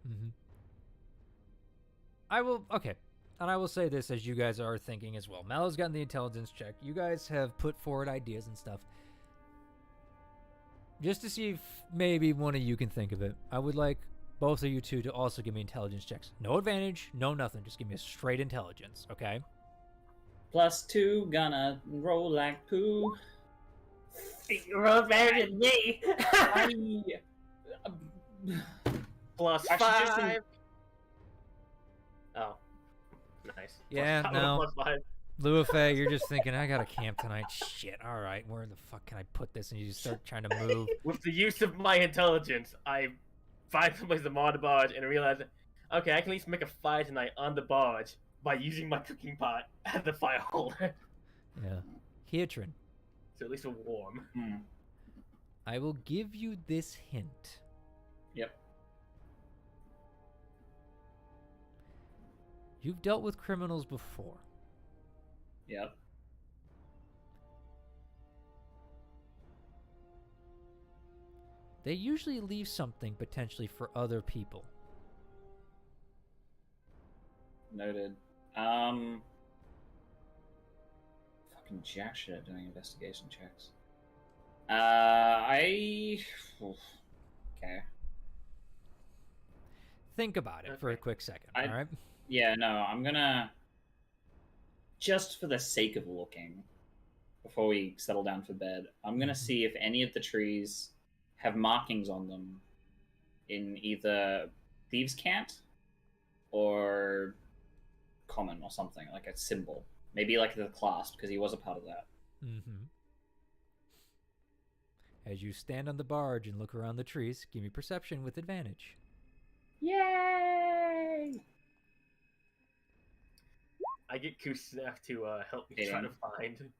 Mm-hmm. And I will say this as you guys are thinking as well. Mallow's gotten the intelligence check. You guys have put forward ideas and stuff. Just to see if maybe one of you can think of it, I would like both of you two to also give me intelligence checks. No advantage, no nothing. Just give me a straight intelligence, okay? +2, gonna roll like poo. You rolled better than me. Plus Actually, 5. Oh, nice. Yeah, Plus, no. Plus 5. Luafe, you're just thinking, I gotta camp tonight. Shit, alright, where the fuck can I put this? And you just start trying to move. With the use of my intelligence, I find someplace to mod the barge and realize, okay, I can at least make a fire tonight on the barge by using my cooking pot as the fire holder. Yeah. Kietrin, So at least we're warm. I will give you this hint. Yep. You've dealt with criminals before. Yep. They usually leave something potentially for other people. Noted. Fucking jack shit at doing investigation checks. Okay. Think about it for a Okay. quick second, I- alright? Yeah, no, I'm gonna... Just for the sake of looking, before we settle down for bed, I'm gonna see if any of the trees have markings on them in either Thieves' Cant or Common or something, like a symbol. Maybe like the clasp, because he was a part of that. Mm-hmm. As you stand on the barge and look around the trees, give me perception with advantage. Yay! I get Kusef to help me try to find.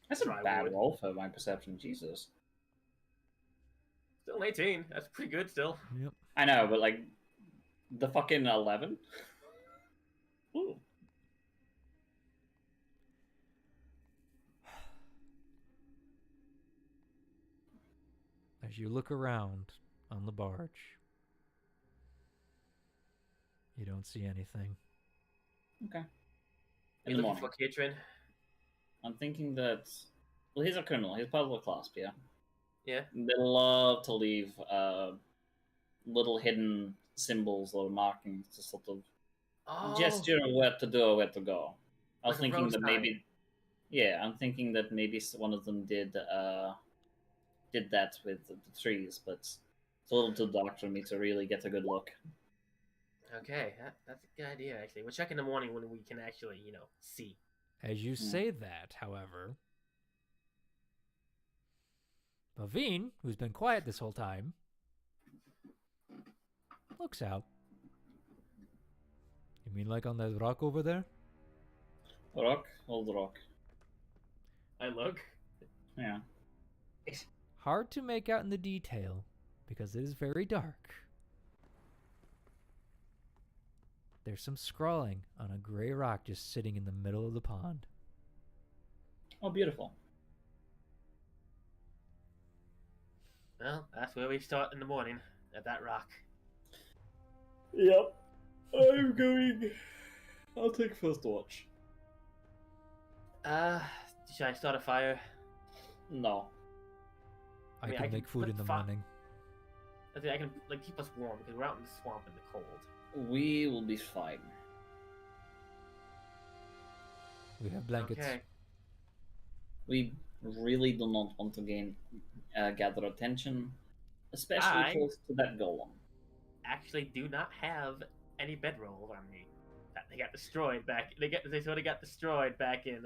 That's a Dry bad wood. roll for my perception, Jesus. Still an 18. That's pretty good still. Yep. I know, but like, the fucking 11? Ooh. As you look around on the barge, you don't see anything. Okay. You In the looking morning. for Kitrin? I'm thinking that... Well, he's a criminal. He's part of the clasp, yeah? Yeah. They love to leave little hidden symbols or markings to sort of Oh. gesture where to do or where to go. I was Like a thinking rose that sign. maybe... Yeah, I'm thinking that maybe one of them did that with the trees, but it's a little too dark for me to really get a good look. Okay, that's a good idea, actually. We'll check in the morning when we can actually, see. As you say that, however, Pavine, who's been quiet this whole time, looks out. You mean like on that rock over there? Rock? Old rock. I look. Yeah. Hard to make out in the detail, because it is very dark. There's some scrawling on a gray rock just sitting in the middle of the pond. Oh, beautiful. Well, that's where we start in the morning, at that rock. Yep. I'm going. I'll take first watch. Should I start a fire? No. I mean, can I can make food put in the fi- morning. I think I can like keep us warm because we're out in the swamp in the cold. We will be fine. We have blankets. Okay. We really do not want to gather attention, especially I- close to that golem. Actually, do not have any bedrolls on me. They got destroyed back. They sort of got destroyed back in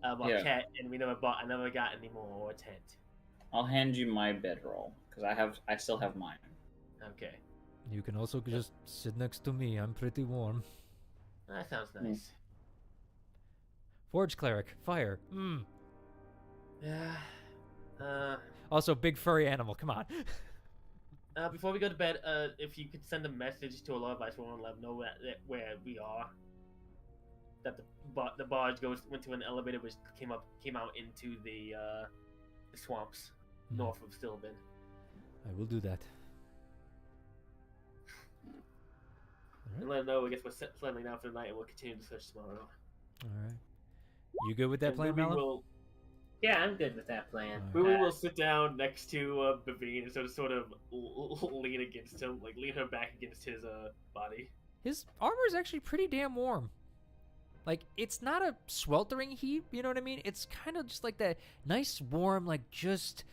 Marquette, and we never got any more or a tent. I'll hand you my bedroll because I still have mine. Okay, You can also just sit next to me. I'm pretty warm. that sounds nice. Forge cleric, fire. Yeah. Also, big furry animal. Come on. Before we go to bed, if you could send a message to a lot of us, we want to let them know where we are. That the barge went to an elevator which came out into the swamps north of Stillben. I will do that. And let them know. I guess we're settling down for the night, and we'll continue the search tomorrow. All right. You good with that And plan, we Mallow? will Yeah, I'm good with that plan. Alright. We will sit down next to Bavine and sort of lean against him, like lean her back against his body. His armor is actually pretty damn warm. Like, it's not a sweltering heat, you know what I mean? It's kind of just like that nice, warm, like just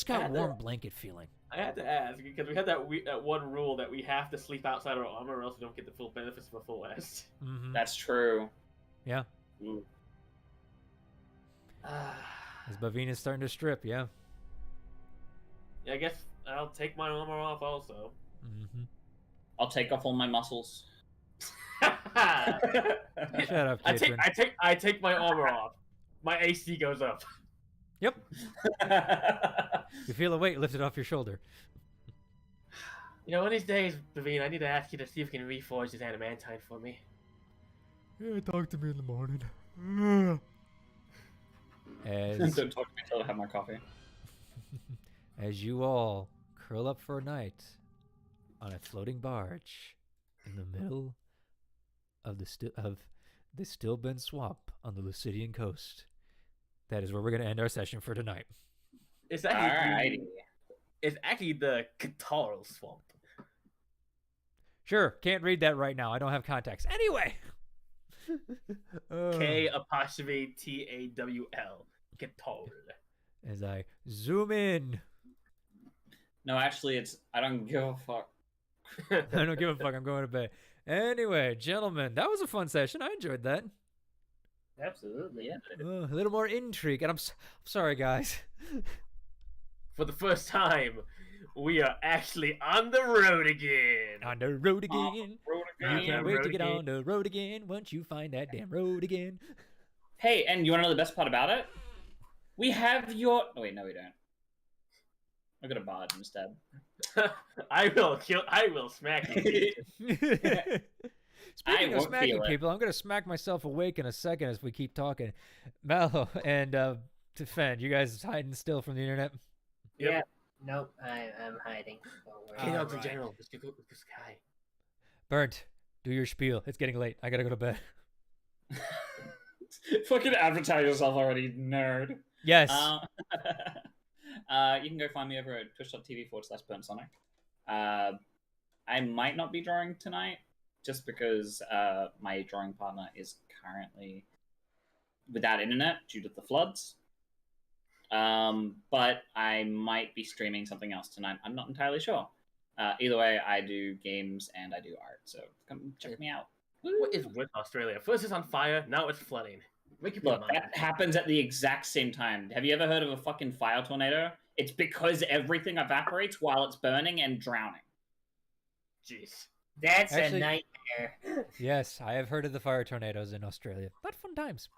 got warm blanket feeling. I had to ask because we had that one rule that we have to sleep outside our armor, or else we don't get the full benefits of a full rest. Mm-hmm. That's true. Yeah. Mm. As Bavine is starting to strip, yeah. Yeah, I guess I'll take my armor off also. Mm-hmm. I'll take off all my muscles. Shut up, Katrin. I take my armor off. My AC goes up. Yep. You feel a weight lifted off your shoulder. You know, one of these days, Bavine, I need to ask you to see if you can reforge this adamantine for me. Yeah, talk to me in the morning. Don't talk to me until I have my coffee. As you all curl up for a night on a floating barge in the middle of the Stillben swamp on the Lucidian coast. That is where we're going to end our session for tonight. It's Alrighty. actually the Catarl swamp. Sure, can't read that right now. I don't have context. Anyway. K''TAWL. Catarl. As I zoom in. No, actually, it's I don't give a fuck. I don't give a fuck. I'm going to bed. Anyway, gentlemen, that was a fun session. I enjoyed that. Absolutely, yeah. A little more intrigue. And I'm sorry, guys. For the first time, we are actually on the road again. On the road again. Road You again. can't wait to road get again. on the road again once you find that damn road again. Hey, and you want to know the best part about it? We have your. Oh wait, no, we don't. I got a bard instead. I will smack you. Speaking of won't smacking feel it. people, I'm going to smack myself awake in a second as we keep talking. Mallow and Defend, you guys hiding still from the internet? Yep. Yeah. Nope, I'm hiding. Don't worry. K-Dogs in Alright. general. Just go with this guy. Burnt, do your spiel. It's getting late. I got to go to bed. Fucking advertise yourself already, nerd. Yes. You can go find me over at twitch.tv/BurntSonic. I might not be drawing tonight, just because my drawing partner is currently without internet due to the floods. But I might be streaming something else tonight. I'm not entirely sure. Either way, I do games and I do art, so come check me out. What is with Australia? First it's on fire, now it's flooding. Make your Look, mind. that happens at the exact same time. Have you ever heard of a fucking fire tornado? It's because everything evaporates while it's burning and drowning. Jeez. That's Actually- a nightmare. Yes, I have heard of the fire tornadoes in Australia. But fun times.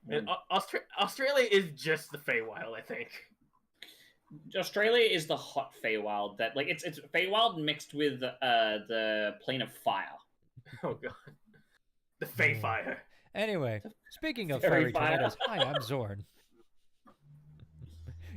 And Australia is just the Feywild, I think. Australia is the hot Feywild that like it's Feywild mixed with the plane of fire. Oh god. The Fey Fire. Anyway, speaking of Fairy fiery fire. tornadoes, hi, I'm Zorn.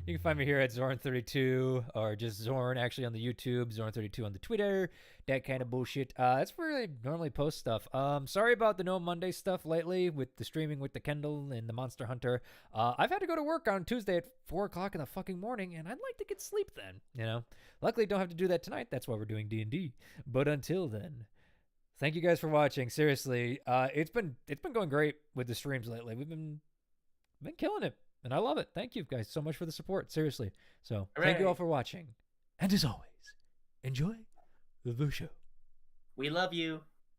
You can find me here at Zorn32 or just Zorn actually on the YouTube, Zorn32 on the Twitter, that kind of bullshit. That's where I normally post stuff. Sorry about the No Monday stuff lately with the streaming with the Kendall and the Monster Hunter. I've had to go to work on Tuesday at 4 o'clock in the fucking morning, and I'd like to get sleep then, you know? Luckily, don't have to do that tonight. That's why we're doing D&D. But until then, thank you guys for watching. Seriously, it's been going great with the streams lately. We've been killing it. And I love it. Thank you guys so much for the support. Seriously. So thank you all for watching. And as always, enjoy the show. We love you.